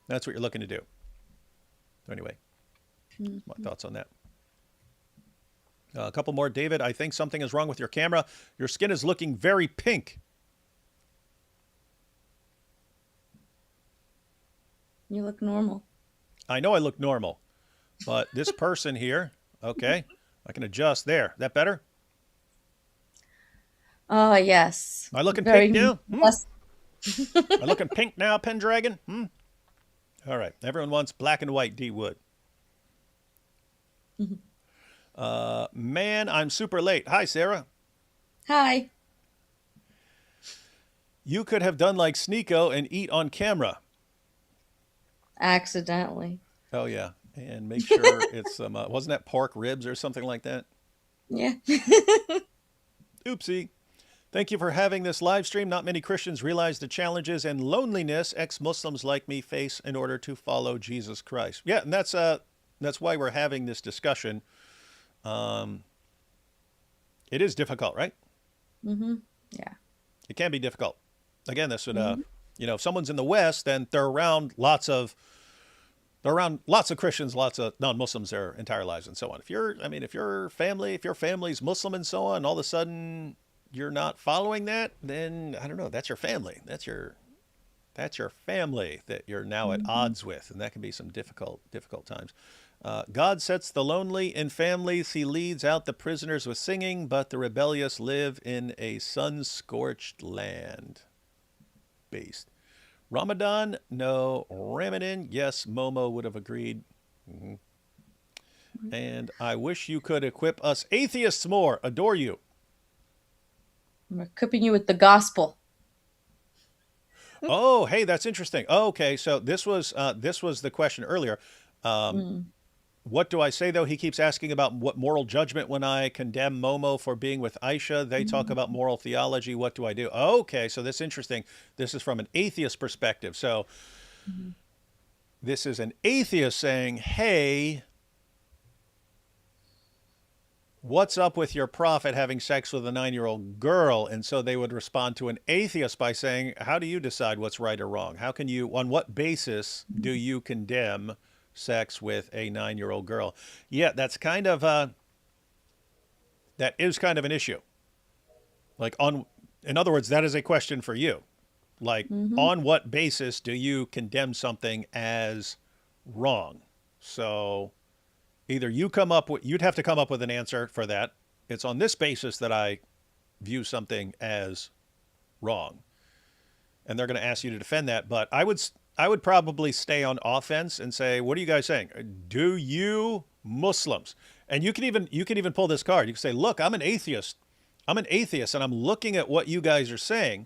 That's what you're looking to do. Anyway, my thoughts on that. A couple more. David, I think something is wrong with your camera. Your skin is looking very pink. You look normal. I know I look normal, but this person here, okay, I can adjust there. That better? Oh, yes. Am I looking Very pink now? less- Am I looking pink now, Pendragon? All right. Everyone wants black and white D Wood. Man, I'm super late. Hi, Sarah. Hi. You could have done like Sneeko and eat on camera. Accidentally. Oh, yeah. And make sure it's some, wasn't that pork ribs or something like that? Yeah. Oopsie. Thank you for having this live stream. Not many Christians realize the challenges and loneliness ex-Muslims like me face in order to follow Jesus Christ. Yeah, and that's why we're having this discussion. It is difficult, right? Mm-hmm. Yeah. It can be difficult. Again, this would, if someone's in the West, then they're around lots of Christians, lots of non-Muslims their entire lives and so on. If your family's Muslim and so on, all of a sudden you're not following that, then I don't know, that's your family. That's your family that you're now at odds with. And that can be some difficult times. God sets the lonely in families. He leads out the prisoners with singing, but the rebellious live in a sun-scorched land. Based. Ramadan, no. Ramadan, yes. Momo would have agreed. And I wish you could equip us atheists more. Adore you. I'm equipping you with the gospel. Oh, hey, that's interesting. Oh, okay, so this was the question earlier. What do I say, though? He keeps asking about what moral judgment when I condemn Momo for being with Aisha. They talk about moral theology. What do I do? Okay, so this is interesting. This is from an atheist perspective. So this is an atheist saying, hey, what's up with your prophet having sex with a 9-year-old girl? And so they would respond to an atheist by saying, how do you decide what's right or wrong? How can you, on what basis do you condemn sex with a 9-year-old girl? Yeah, that is kind of an issue. Like in other words, that is a question for you. Like, Mm-hmm. on what basis do you condemn something as wrong? So either you'd have to come up with an answer for that. It's on this basis that I view something as wrong. And they're going to ask you to defend that. But I would probably stay on offense and say, what are you guys saying? Do you Muslims? And you can even pull this card. You can say, look, I'm an atheist. I'm an atheist and I'm looking at what you guys are saying.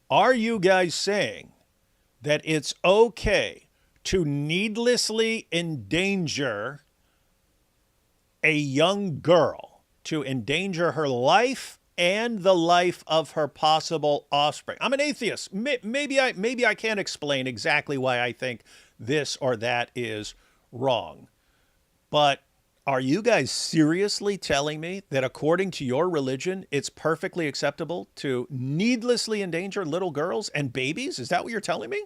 Are you guys saying that it's okay to needlessly endanger a young girl, to endanger her life and the life of her possible offspring? I'm an atheist. Maybe I can't explain exactly why I think this or that is wrong. But are you guys seriously telling me that according to your religion, it's perfectly acceptable to needlessly endanger little girls and babies? Is that what you're telling me?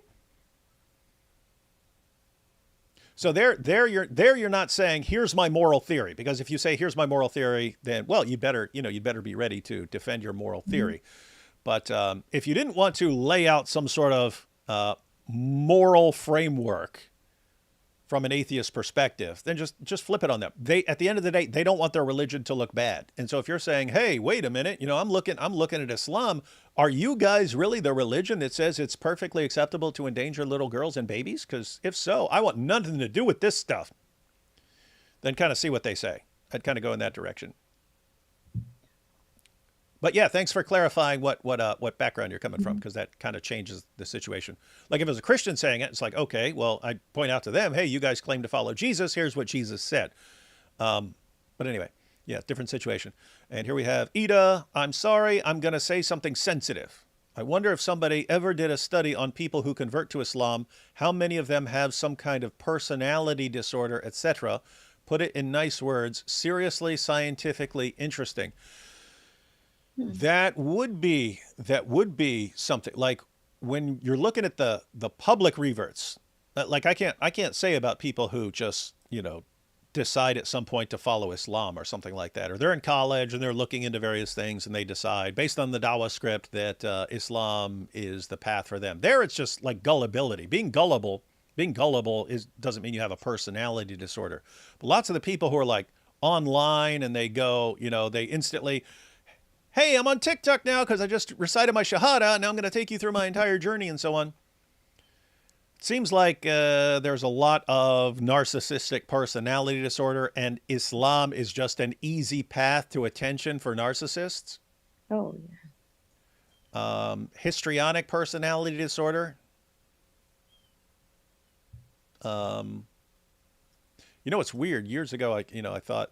So you're not saying here's my moral theory, because if you say here's my moral theory, then well you'd better be ready to defend your moral theory. But if you didn't want to lay out some sort of moral framework from an atheist perspective, then just flip it on them. At the end of the day, they don't want their religion to look bad. And so if you're saying, hey, wait a minute, I'm looking at Islam. Are you guys really the religion that says it's perfectly acceptable to endanger little girls and babies? Because if so, I want nothing to do with this stuff. Then kind of see what they say. I'd kind of go in that direction. But yeah, thanks for clarifying what background you're coming from, because that kind of changes the situation. Like if it was a Christian saying it, it's like, okay, well, I'd point out to them, hey, you guys claim to follow Jesus. Here's what Jesus said. But anyway, yeah, different situation. And here we have Ida. I'm sorry, I'm going to say something sensitive. I wonder if somebody ever did a study on people who convert to Islam, how many of them have some kind of personality disorder, etc. Put it in nice words, seriously, scientifically interesting. That would be something. Like when you're looking at the public reverts, like I can't say about people who just decide at some point to follow Islam or something like that, or they're in college and they're looking into various things and they decide based on the Dawah script that Islam is the path for them. There, it's just like gullibility. Being gullible doesn't mean you have a personality disorder. But lots of the people who are like online and they go, they instantly, hey, I'm on TikTok now because I just recited my Shahada. Now I'm going to take you through my entire journey and so on. It seems like there's a lot of narcissistic personality disorder, and Islam is just an easy path to attention for narcissists. Oh, Histrionic personality disorder. Um, it's weird. Years ago, I thought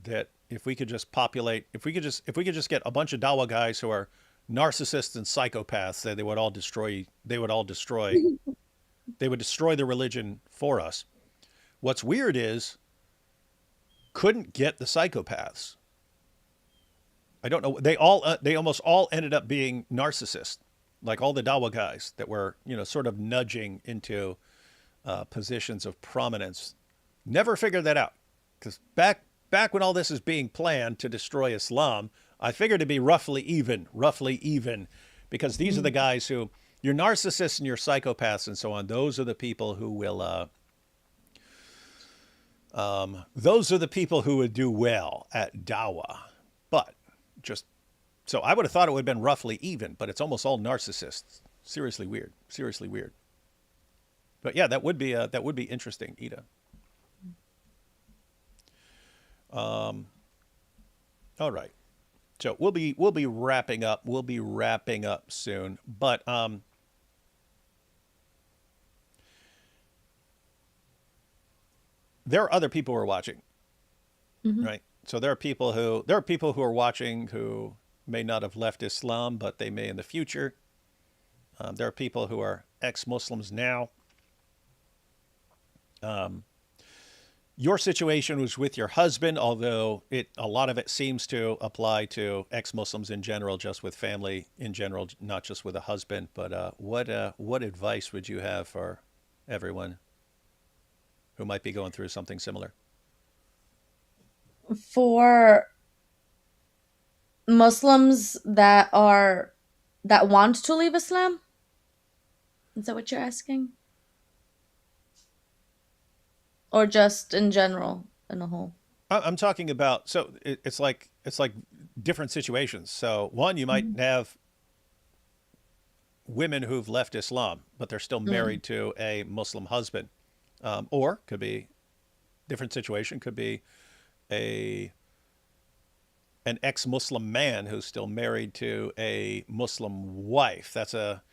that if we could just get a bunch of Dawa guys who are narcissists and psychopaths, they would destroy the religion for us. What's weird is couldn't get the psychopaths. I don't know. They almost all ended up being narcissists, like all the Dawa guys that were sort of nudging into positions of prominence. Never figured that out, because back when all this is being planned to destroy Islam, I figured it'd be roughly even, because these are the guys who, your narcissists and your psychopaths and so on, those are the people who will, those are the people who would do well at Dawah. But so I would have thought it would have been roughly even, but it's almost all narcissists. Seriously weird. But yeah, that would be interesting, Ida. All right. So we'll be wrapping up. We'll be wrapping up soon. But there are other people who are watching, right? So there are people who are watching who may not have left Islam, but they may in the future. There are people who are ex-Muslims now. your situation was with your husband, although a lot of it seems to apply to ex-Muslims in general, just with family in general, not just with a husband. But what advice would you have for everyone who might be going through something similar? For Muslims that want to leave Islam, is that what you're asking, or just in general, in a whole? I'm talking about, so it's like different situations. So one, you might Mhm. have women who've left Islam, but they're still Mm. married to a Muslim husband, or could be different situation. Could be a an ex-Muslim man who's still married to a Muslim wife. That's a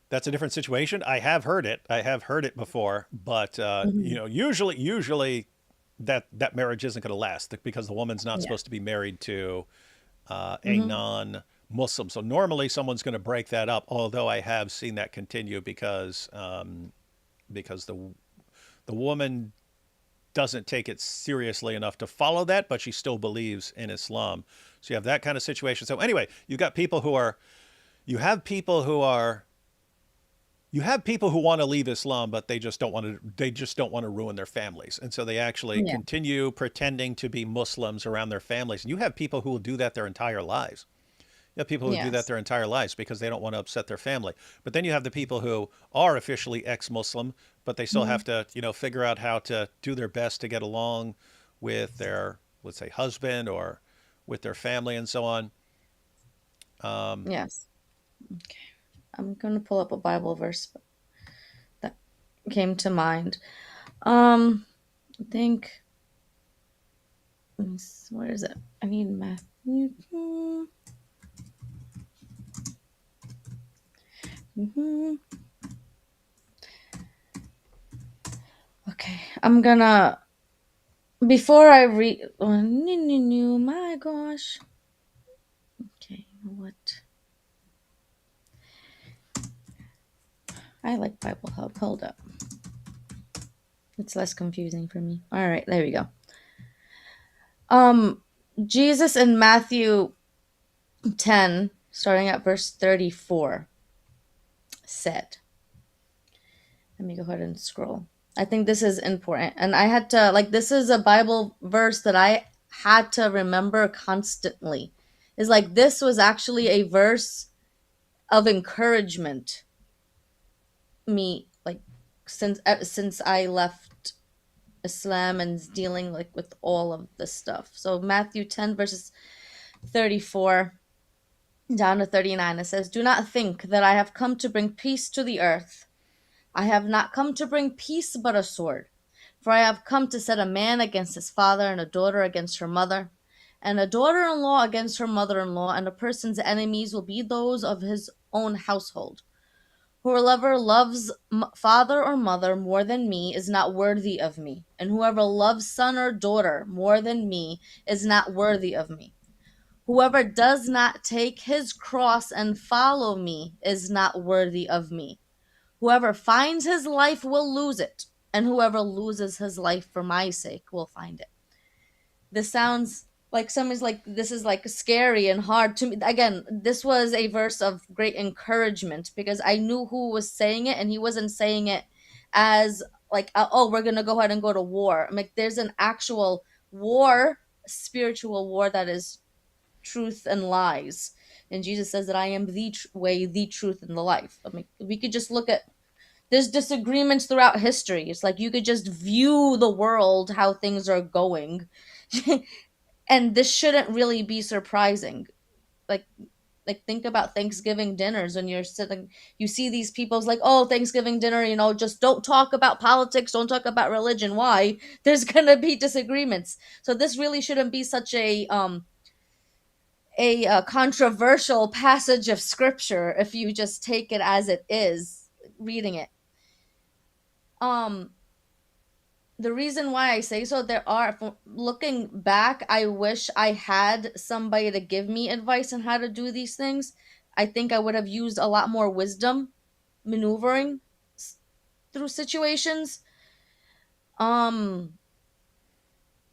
different situation. I have heard it. I have heard it before, but Mhm. usually that marriage isn't going to last because the woman's not Yeah. supposed to be married to a Hmm. non-Muslim. So normally someone's going to break that up. Although I have seen that continue because the woman doesn't take it seriously enough to follow that, but she still believes in Islam. So you have that kind of situation. So anyway, you have people who are you have people who want to leave Islam, but they just don't want to ruin their families. And so they actually Yeah. continue pretending to be Muslims around their families. And you have people who will do that their entire lives. You have people who do that Yes. their entire lives because they don't want to upset their family. But then you have the people who are officially ex-Muslim, but they still have Hmm. to, figure out how to do their best to get along with their, let's say, husband or with their family and so on. Um, Yes. Okay. I'm gonna pull up a Bible verse that came to mind. I think, where is it? I need Matthew. Mhm. Okay, I'm gonna before I read. Oh, my gosh. Okay, you know what? I like Bible Hub. Hold up, it's less confusing for me. All right, there we go. Um, Jesus in Matthew 10, starting at verse 34, said, let me go ahead and scroll. I think this is important. And I had to, like, this is a Bible verse that I had to remember constantly. Is like, this was actually a verse of encouragement me, like, since I left Islam and dealing like with all of this stuff. So Matthew 10 verses 34 down to 39, it says, "Do not think that I have come to bring peace to the earth. I have not come to bring peace but a sword. For I have come to set a man against his father, and a daughter against her mother, and a daughter in law against her mother in law, and a person's enemies will be those of his own household. Whoever loves father or mother more than me is not worthy of me, and whoever loves son or daughter more than me is not worthy of me. Whoever does not take his cross and follow me is not worthy of me. Whoever finds his life will lose it, and whoever loses his life for my sake will find it." This sounds like someone's like, this is like scary and hard to me. Again, this was a verse of great encouragement because I knew who was saying it, and he wasn't saying it as like, oh, we're gonna go ahead and go to war. I'm like, there's an actual war, spiritual war, that is truth and lies. And Jesus says that I am the way, the truth, and the life. I mean, we could just look at, there's disagreements throughout history. It's like you could just view the world how things are going. And this shouldn't really be surprising. Like think about Thanksgiving dinners when you're sitting, you see these people's like, oh, Thanksgiving dinner, just don't talk about politics, don't talk about religion. Why? There's gonna be disagreements. So this really shouldn't be such a controversial passage of scripture if you just take it as it is reading it. um the reason why I say so, there are, looking back, I wish I had somebody to give me advice on how to do these things. I think I would have used a lot more wisdom maneuvering through situations. Um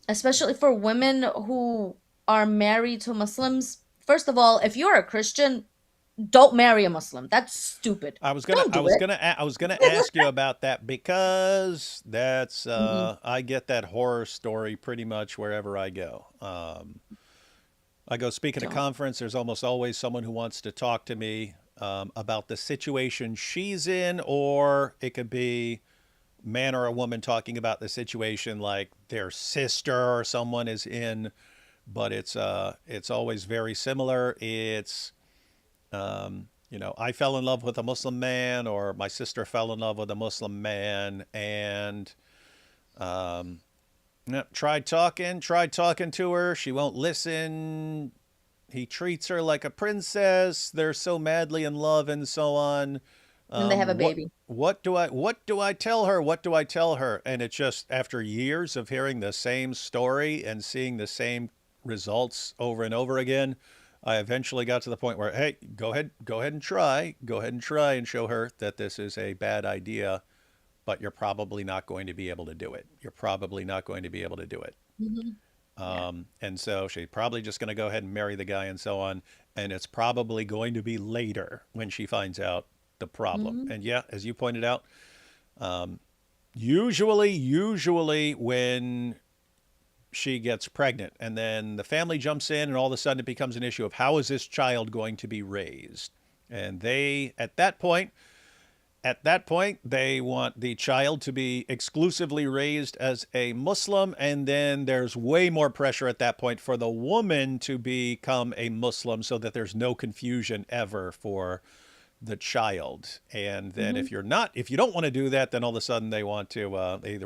especially for women who are married to Muslims. First of all, if you're a Christian, don't marry a Muslim. That's stupid. Don't do it. I was gonna ask you about that because that's Hmm. I get that horror story pretty much wherever I go. I go speak at a Don't. conference. There's almost always someone who wants to talk to me about the situation she's in, or it could be man or a woman talking about the situation like their sister or someone is in. But it's always very similar. It's I fell in love with a Muslim man, or my sister fell in love with a Muslim man, and um, yeah, tried talking to her. She won't listen. He treats her like a princess. They're so madly in love, and so on. And they have a What baby. what do I tell her? What do I tell her? And it's just after years of hearing the same story and seeing the same results over and over again, I eventually got to the point where, hey, go ahead and try and show her that this is a bad idea, but you're probably not going to be able to do it. You're probably not going to be able to do it. Hmm. Yeah. And so she's probably just going to go ahead and marry the guy and so on. And it's probably going to be later when she finds out the problem. Hmm. And yeah, as you pointed out, usually when she gets pregnant and then the family jumps in and all of a sudden it becomes an issue of how is this child going to be raised? And they, at that point, they want the child to be exclusively raised as a Muslim, and then there's way more pressure at that point for the woman to become a Muslim so that there's no confusion ever for the child. And then Hmm. if you don't want to do that, then all of a sudden they either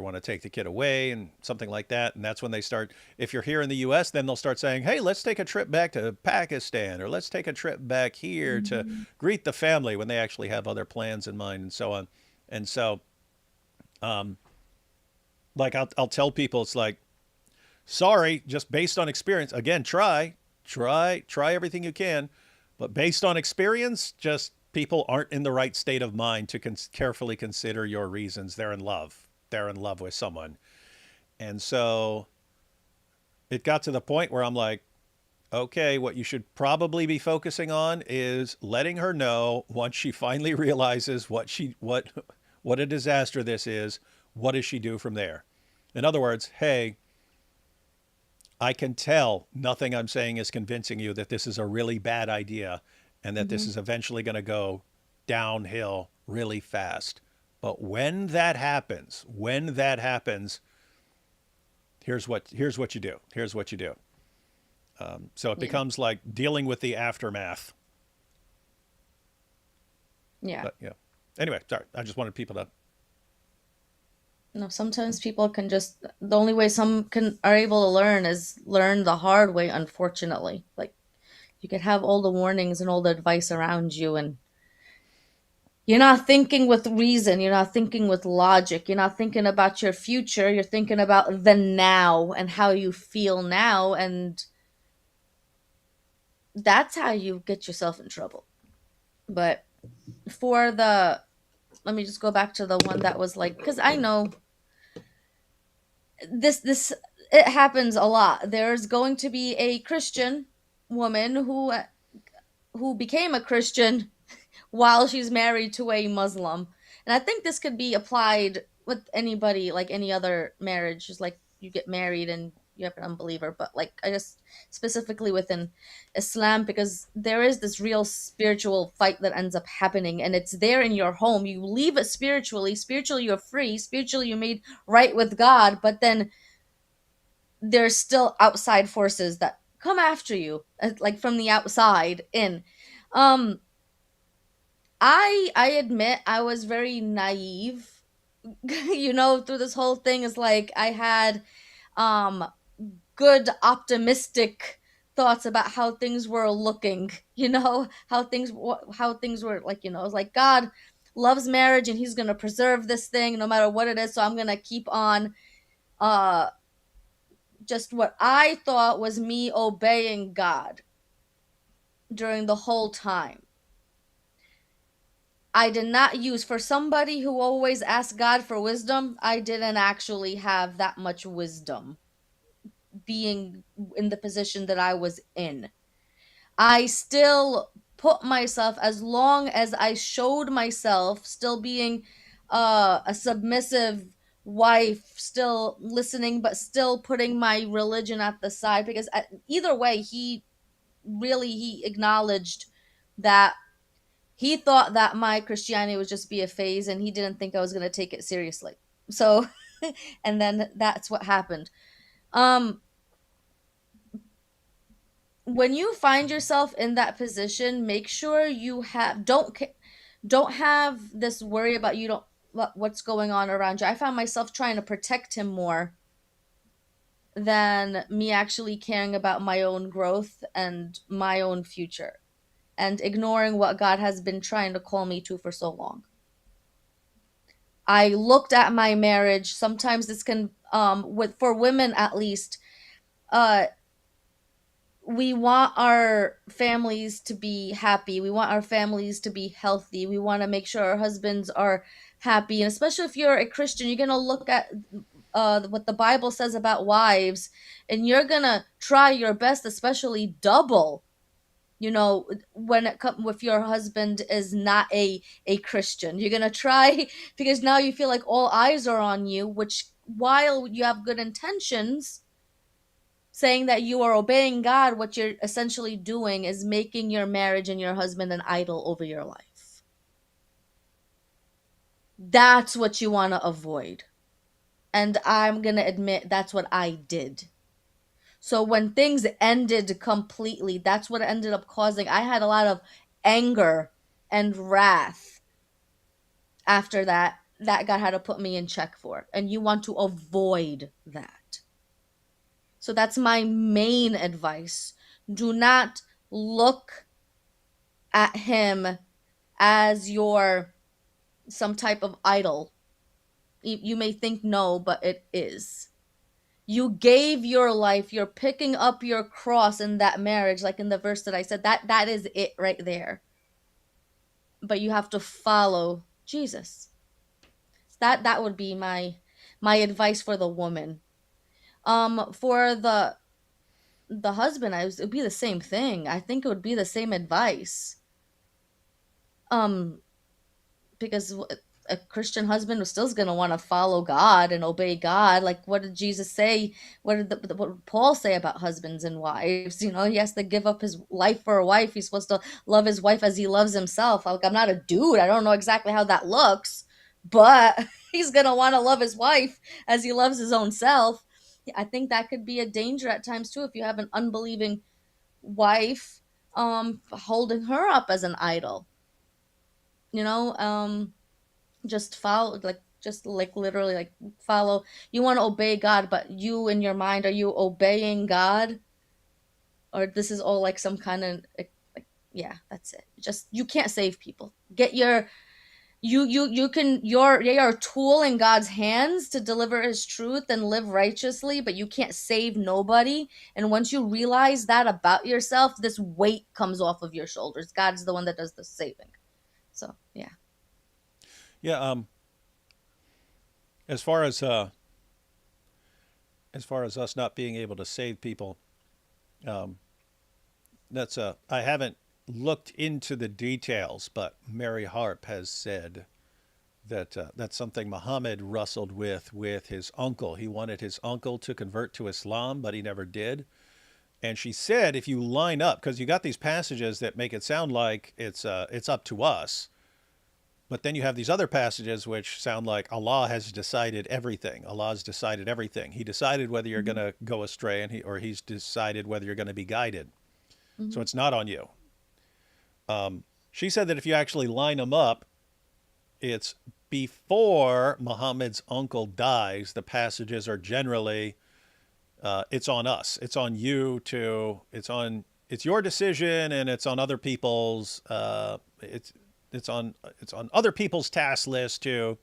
want to take the kid away and something like that. And that's when they start, if you're here in the US, then they'll start saying, hey, let's take a trip back to Pakistan, or let's take a trip back here to Hmm. greet the family, when they actually have other plans in mind and so on. And so, um, like I'll tell people, it's like, sorry, just based on experience, again, try everything you can, but based on experience, just people aren't in the right state of mind to carefully consider your reasons. They're in love with someone. And so it got to the point where I'm like, okay, what you should probably be focusing on is letting her know, once she finally realizes what a disaster this is, what does she do from there? In other words, hey, I can tell nothing I'm saying is convincing you that this is a really bad idea and that this Hmm. is eventually going to go downhill really fast. But when that happens, here's what you do. Here's what you do. So it Yeah. becomes like dealing with the aftermath. Yeah. But yeah. Anyway, sorry. I just wanted people to. No, sometimes people can just, the only way some can are able to learn is learn the hard way, unfortunately. Like you could have all the warnings and all the advice around you, and you're not thinking with reason, you're not thinking with logic, you're not thinking about your future, you're thinking about the now and how you feel now, and that's how you get yourself in trouble. But for the, let me just go back to the one that was like, because I know this it happens a lot. There's going to be a Christian woman who became a Christian while she's married to a Muslim. And I think this could be applied with anybody, like any other marriage. Just like you get married and you have an unbeliever, but like I guess specifically within Islam, because there is this real spiritual fight that ends up happening, and it's there in your home. You leave it spiritually. Spiritually, you're free. Spiritually, you're made right with God, but then there's still outside forces that come after you, like from the outside in. um I admit I was very naive, through this whole thing. Is like I had um good optimistic thoughts about how things were looking, how things were, like, it was like God loves marriage and he's going to preserve this thing no matter what it is, so I'm going to keep on uh just what I thought was me obeying God during the whole time. I did not use, for somebody who always asked God for wisdom, I didn't actually have that much wisdom being in the position that I was in. I still put myself, as long as I showed myself still being a submissive wife, still listening, but still putting my religion at the side, because either way, he acknowledged that he thought that my Christianity would just be a phase, and he didn't think I was going to take it seriously. So, and then that's what happened. Um, when you find yourself in that position, make sure you don't have this worry about you don't what's going on around you. I found myself trying to protect him more than me actually caring about my own growth and my own future, and ignoring what God has been trying to call me to for so long. I looked at my marriage. Sometimes this can, with for women at least, uh we want our families to be happy. We want our families to be healthy. We want to make sure our husbands are happy. And especially if you're a Christian, you're going to look at what the Bible says about wives, and you're going to try your best, especially double, when it comes, if your husband is not a Christian. You're going to try because now you feel like all eyes are on you, which, while you have good intentions, saying that you are obeying God, what you're essentially doing is making your marriage and your husband an idol over your life. That's what you want to avoid. And I'm going to admit that's what I did. So when things ended completely, that's what it ended up causing. I had a lot of anger and wrath after that God had to put me in check for. And you want to avoid that. So that's my main advice. Do not look at him as your some type of idol. You may think no, but it is. You gave your life, you're picking up your cross in that marriage, like in the verse that I said. That is it right there. But you have to follow Jesus. That would be my advice for the woman. For the husband, it would be the same thing. I think it would be the same advice. Um, because a Christian husband was still going to want to follow God and obey God. Like, what did Jesus say? What did Paul say about husbands and wives? He has to give up his life for a wife. He's supposed to love his wife as he loves himself. Like, I'm not a dude. I don't know exactly how that looks, but he's going to want to love his wife as he loves his own self. I think that could be a danger at times too, if you have an unbelieving wife, holding her up as an idol. You know, just follow, like, just like literally, like, follow. You want to obey God, but you, in your mind, are you obeying God, or this is all like some kind of like, yeah, that's it. Just, you can't save people. Get your you can they are a tool in God's hands to deliver his truth and live righteously, but you can't save nobody. And once you realize that about yourself, this weight comes off of your shoulders. God's the one that does the saving. So yeah. Yeah. As far as us not being able to save people, um, that's I haven't looked into the details, but Mary Harp has said that that's something Muhammad wrestled with his uncle. He wanted his uncle to convert to Islam, but he never did. And she said, if you line up, because you got these passages that make it sound like it's up to us, but then you have these other passages which sound like Allah has decided everything. Allah has decided everything. He decided whether you're going Mm-hmm. to go astray, or he's decided whether you're going to be guided. So Mm-hmm. it's not on you. She said that if you actually line them up, it's before Muhammad's uncle dies. The passages are generally, it's on us. It's on you to. It's your decision, and it's on other people's. It's on other people's task list to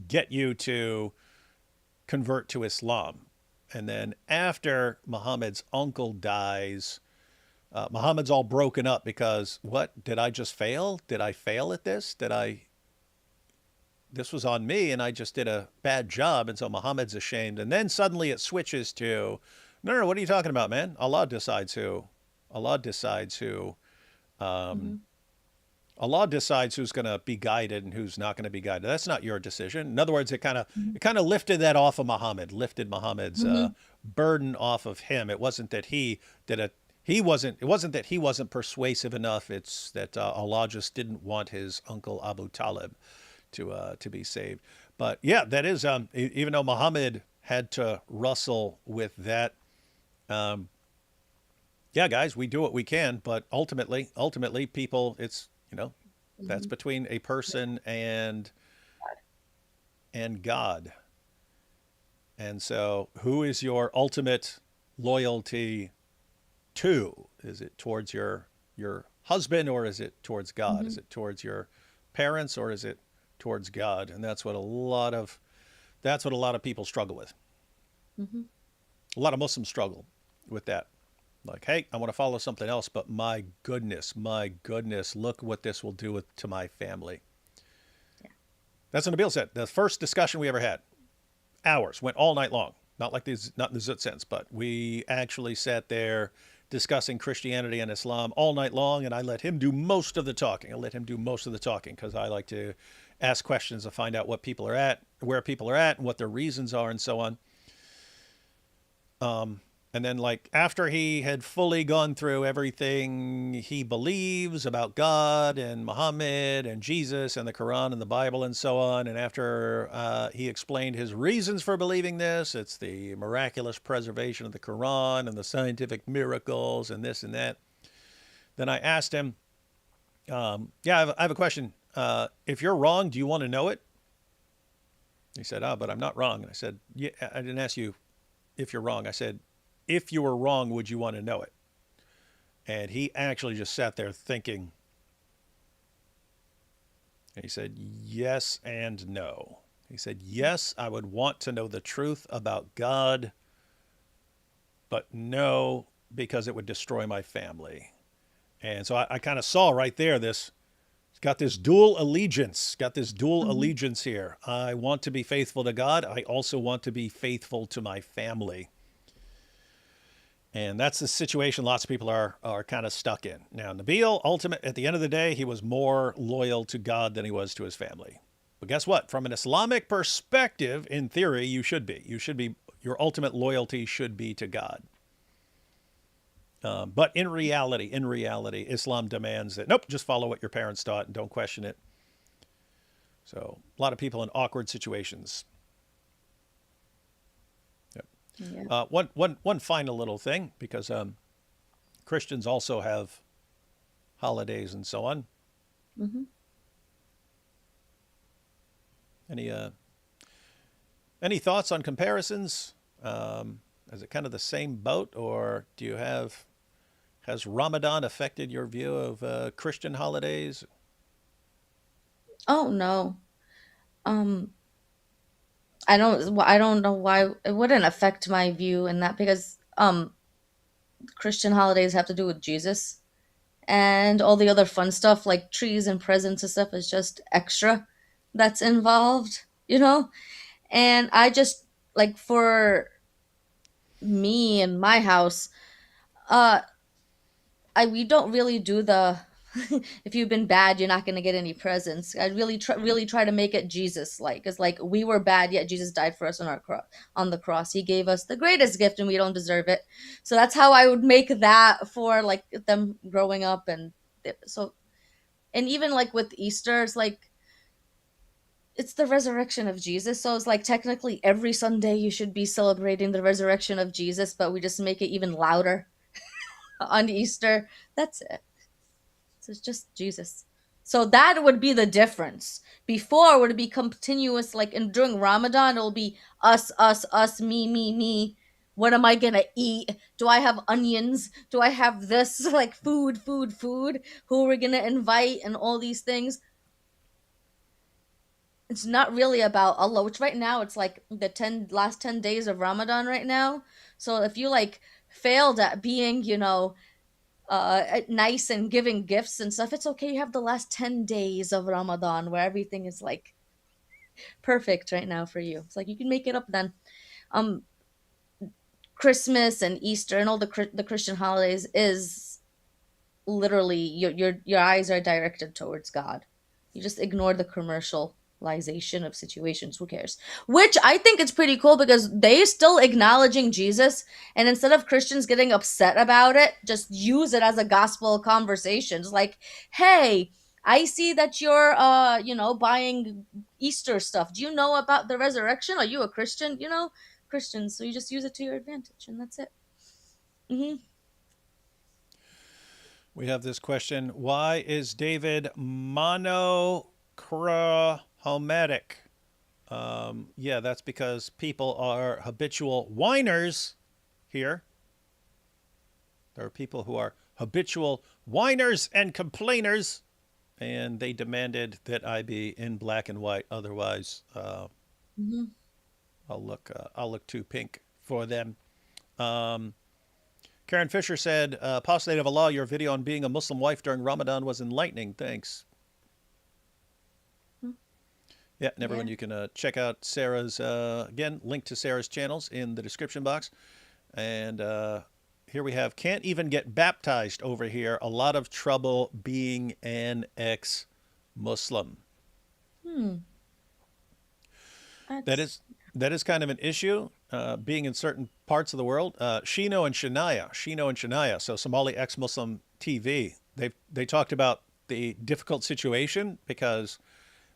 get you to convert to Islam. And then after Muhammad's uncle dies, Muhammad's all broken up because, what, did I just fail? Did I fail at this? This was on me and I just did a bad job. And so Muhammad's ashamed. And then suddenly it switches to No, no, no. What are you talking about, man? Allah decides who. Allah decides who. Um, Hmm. Allah decides who's going to be guided and who's not going to be guided. That's not your decision. In other words, Hmm. it kind of lifted that off of Muhammad, lifted Muhammad's Hmm. burden off of him. It wasn't that he did it. He wasn't. It wasn't that he wasn't persuasive enough. It's that Allah just didn't want his uncle Abu Talib to be saved. But yeah, that is even though Muhammad had to wrestle with that. Um, yeah, guys, we do what we can, but ultimately, people, it's that's Hmm. between a person and God. And so, who is your ultimate loyalty to? Is it towards your husband, or is it towards God? Hmm. Is it towards your parents, or is it towards God? And that's what a lot of people struggle with. Hmm. A lot of Muslims struggle with that. Like, hey, I want to follow something else, but my goodness, look what this will do to my family. Yeah. That's what Nabil said. The first discussion we ever had, hours, went all night long. Not like these, not in the zut sense, but we actually sat there discussing Christianity and Islam all night long, and I let him do most of the talking. I let him do most of the talking because I like to ask questions to find out what people are at, where people are at, and what their reasons are, and so on. Um, and then, like, after he had fully gone through everything he believes about God and Muhammad and Jesus and the Quran and the Bible and so on, and after he explained his reasons for believing this, it's the miraculous preservation of the Quran and the scientific miracles and this and that. Then I asked him, yeah, I have a question. If you're wrong, do you want to know it? He said, but I'm not wrong. And I said, yeah, I didn't ask you if you're wrong. I said, if you were wrong, would you want to know it? And he actually just sat there thinking. And he said, yes and no. He said, yes, I would want to know the truth about God, but no, because it would destroy my family. And so I kind of saw right there this got this dual Hmm. allegiance here. I want to be faithful to God. I also want to be faithful to my family. And that's the situation lots of people are kind of stuck in. Now, Nabil, ultimate at the end of the day, he was more loyal to God than he was to his family. But guess what? From an Islamic perspective, in theory, you should be. Your ultimate loyalty should be to God. But in reality, Islam demands that nope, just follow what your parents taught and don't question it. So a lot of people in awkward situations. Yep. Yeah. One final little thing because Christians also have holidays and so on. Hmm. Any any thoughts on comparisons? Is it kind of the same boat, or do you have has Ramadan affected your view of Christian holidays? Oh no. Um, I don't know why it wouldn't affect my view in that because Christian holidays have to do with Jesus, and all the other fun stuff like trees and presents and stuff is just extra that's involved, you know? And I just like for me and my house, uh I we don't really do the if you've been bad, you're not gonna get any presents. I really try to make it Jesus like. It's like we were bad, yet Jesus died for us on our on the cross. He gave us the greatest gift, and we don't deserve it. So that's how I would make that for like them growing up, and so and even like with Easter, it's like it's the resurrection of Jesus. So it's like technically every Sunday you should be celebrating the resurrection of Jesus, but we just make it even louder on Easter. That's it. So it's just Jesus. So that would be the difference. Before would be continuous, like and during Ramadan, it'll be us, us, us, me, me. What am I gonna eat? Do I have onions? Do I have this? Like food, food, food. Who are we gonna invite and all these things? It's not really about Allah, which right now it's like the last 10 days of Ramadan right now. So if you like failed at being, nice and giving gifts and stuff, it's okay. You have the last 10 days of Ramadan where everything is like perfect right now for you. It's like you can make it up then. Um Christmas and Easter and all the Christian holidays is literally your eyes are directed towards God. You just ignore the commercialization of situations. Who cares? Which I think it's pretty cool because they still acknowledging Jesus, and instead of Christians getting upset about it, just use it as a gospel conversation. It's like, hey, I see that you're buying Easter stuff. Do you know about the resurrection? Are you a Christian? Christians, so you just use it to your advantage, and that's it. Hmm. We have this question. Why is David monochromatic? Yeah, that's because people are habitual whiners here. There are people who are habitual whiners and complainers, and they demanded that I be in black and white. Otherwise, Hmm. I'll look too pink for them. Um, Karen Fisher said, "Apostate of Allah, your video on being a Muslim wife during Ramadan was enlightening. Thanks." Yeah, and everyone, Yeah. you can check out Sarah's, again, link to Sarah's channels in the description box. And here we have, can't even get baptized over here. A lot of trouble being an ex-Muslim. Hmm. That That's is that is kind of an issue, being in certain parts of the world. Shino and Shania, so Somali ex-Muslim TV, they talked about the difficult situation because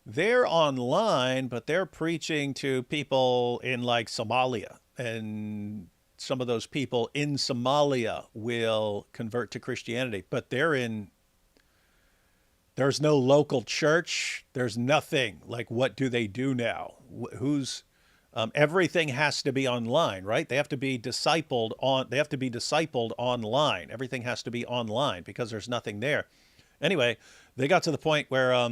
they're online, but they're preaching to people in like Somalia. And some of those people in Somalia will convert to Christianity, but there's no local church. There's nothing. Like, what do they do now? Who's, everything has to be online, right? They have to be discipled online. Everything has to be online because there's nothing there. Anyway, they got to the point where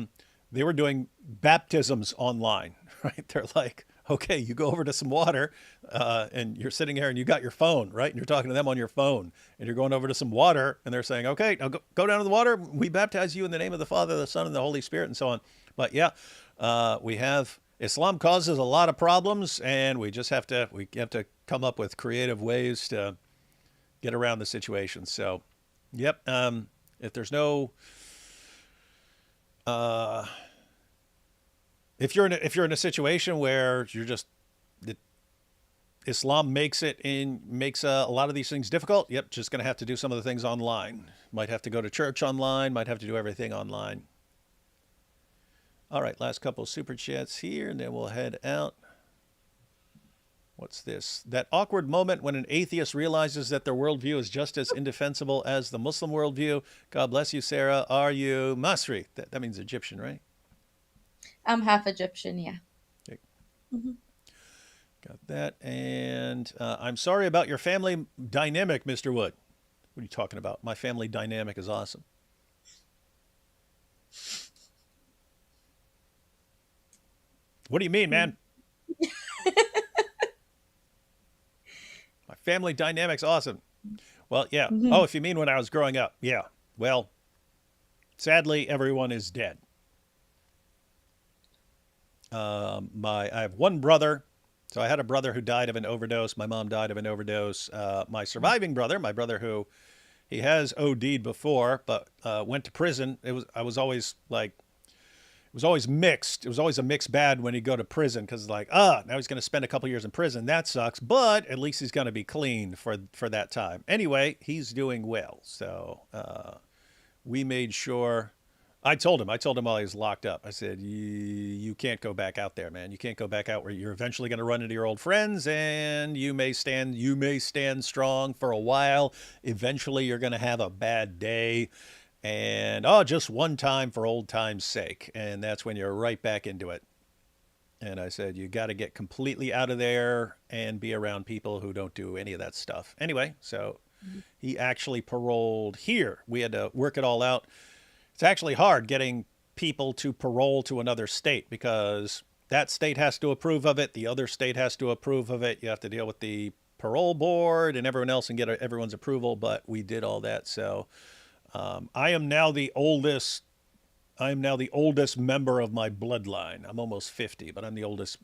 they were doing baptisms online, right? They're like, okay, you go over to some water, and you're sitting here and you got your phone, right? And you're talking to them on your phone, and you're going over to some water, and they're saying, okay, now go down to the water. We baptize you in the name of the Father, the Son, and the Holy Spirit, and so on. But yeah, we have Islam causes a lot of problems, and we have to come up with creative ways to get around the situation. So, yep. If there's no uh, if you're in a situation where you're just Islam makes a lot of these things difficult. Yep, just going to have to do some of the things online. Might have to go to church online. Might have to do everything online. All right, last couple of super chats here, and then we'll head out. What's this? That awkward moment when an atheist realizes that their worldview is just as indefensible as the Muslim worldview. God bless you, Sarah. Are you Masri? That means Egyptian, right? I'm half Egyptian, yeah. Okay. Hmm. Got that. And I'm sorry about your family dynamic, Mr. Wood. What are you talking about? My family dynamic is awesome. What do you mean, man? My family dynamic's awesome. Well, yeah. Oh, Hmm. if you mean when I was growing up, yeah. Well, sadly, everyone is dead. I have one brother. So I had a brother who died of an overdose. My mom died of an overdose. My surviving brother, my brother who he has OD'd before, but went to prison. I was always like, it was always mixed. It was always a mixed bag when he'd go to prison because like, now he's going to spend a couple years in prison. That sucks, but at least he's going to be clean for that time. Anyway, he's doing well. So we made sure. I told him while he was locked up. I said, you can't go back out there, man. You can't go back out where you're eventually going to run into your old friends, and you may stand strong for a while. Eventually, you're going to have a bad day, and just one time for old time's sake, and that's when you're right back into it. And I said, you got to get completely out of there and be around people who don't do any of that stuff. Anyway, so he actually paroled here. We had to work it all out. It's actually hard getting people to parole to another state because that state has to approve of it. The other state has to approve of it. You have to deal with the parole board and everyone else and get everyone's approval. But we did all that. So I am now the oldest. I am now the oldest member of my bloodline. I'm almost 50, but I'm the oldest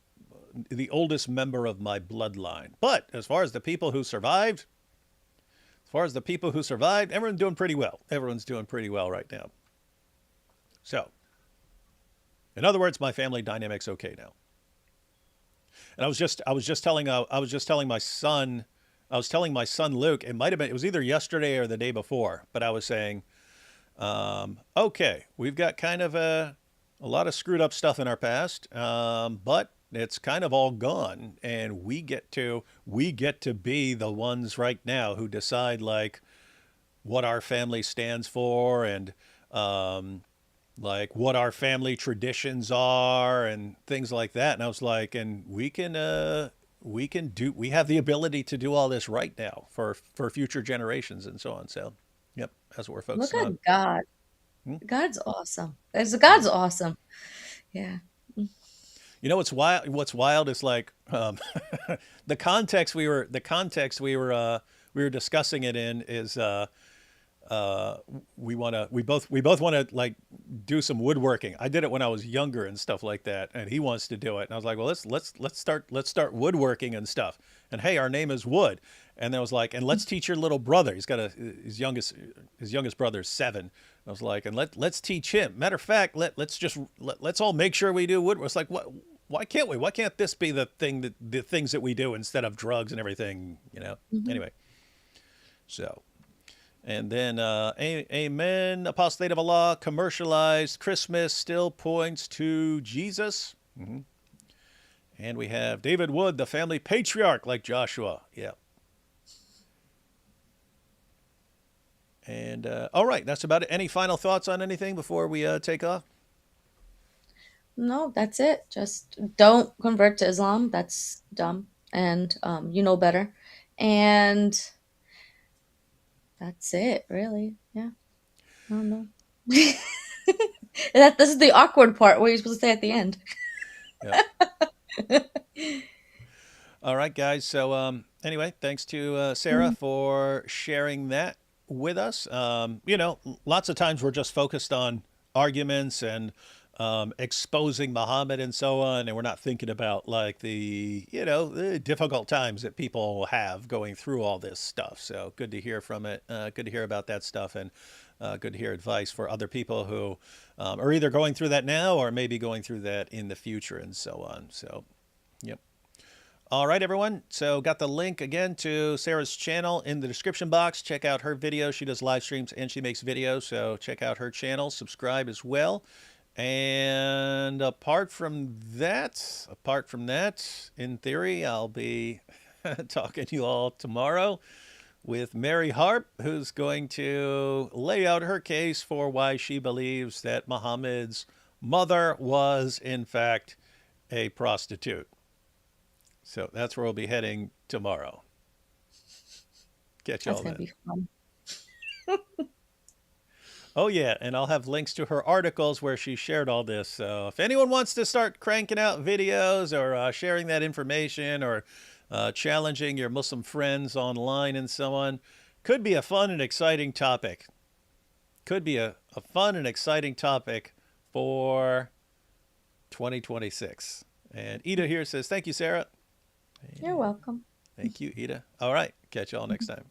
the oldest member of my bloodline. But as far as the people who survived, everyone's doing pretty well. Everyone's doing pretty well right now. So, in other words, my family dynamic's okay now. And I was just telling my son, Luke. It was either yesterday or the day before, but I was saying, okay, we've got kind of a lot of screwed up stuff in our past, but it's kind of all gone, and we get to be the ones right now who decide like what our family stands for and like what our family traditions are and things like that. And I was like, and we have the ability to do all this right now for future generations and so on. So, yep, that's what we're Look focusing at on. God. Hmm? God's awesome. Yeah. God's awesome. Yeah. You know what's wild is like the context we were discussing it in is uh, we both want to like do some woodworking. I did it when I was younger and stuff like that, and he wants to do it. And I was like, well, let's start woodworking and stuff. And hey, our name is Wood. And I was like, and let's teach your little brother. He's got his youngest brother is 7. I was like, and let's teach him. Matter of fact, let's all make sure we do woodwork. It's like, what? Why can't we? Why can't this be the things that we do instead of drugs and everything? You know. Hmm. Anyway, so. And then, amen. Apostate of Allah, commercialized Christmas still points to Jesus. Hmm. And we have David Wood, the family patriarch, like Joshua. Yeah. And all right, that's about it. Any final thoughts on anything before we take off? No, that's it. Just don't convert to Islam. That's dumb. And you know better. And that's it, really. Yeah. I don't know. This is the awkward part. What are you supposed to say at the end? Yep. All right, guys. So anyway, thanks to Sarah for sharing that with us. Lots of times we're just focused on arguments and exposing Muhammad and so on, and we're not thinking about like the difficult times that people have going through all this stuff. So good to hear from it. Good to hear about that stuff, and good to hear advice for other people who are either going through that now or maybe going through that in the future and so on. So, yep. All right, everyone. So got the link again to Sarah's channel in the description box. Check out her videos. She does live streams and she makes videos. So check out her channel. Subscribe as well. And apart from that, in theory, I'll be talking to you all tomorrow with Mary Harp, who's going to lay out her case for why she believes that Muhammad's mother was, in fact, a prostitute. So that's where we'll be heading tomorrow. Catch That's y'all gonna then. be fun. Oh, yeah, and I'll have links to her articles where she shared all this. So if anyone wants to start cranking out videos or sharing that information or challenging your Muslim friends online and so on, could be a fun and exciting topic. Could be a fun and exciting topic for 2026. And Ida here says, thank you, Sarah. You're And welcome. thank you, Ida. All right. Catch y'all next time.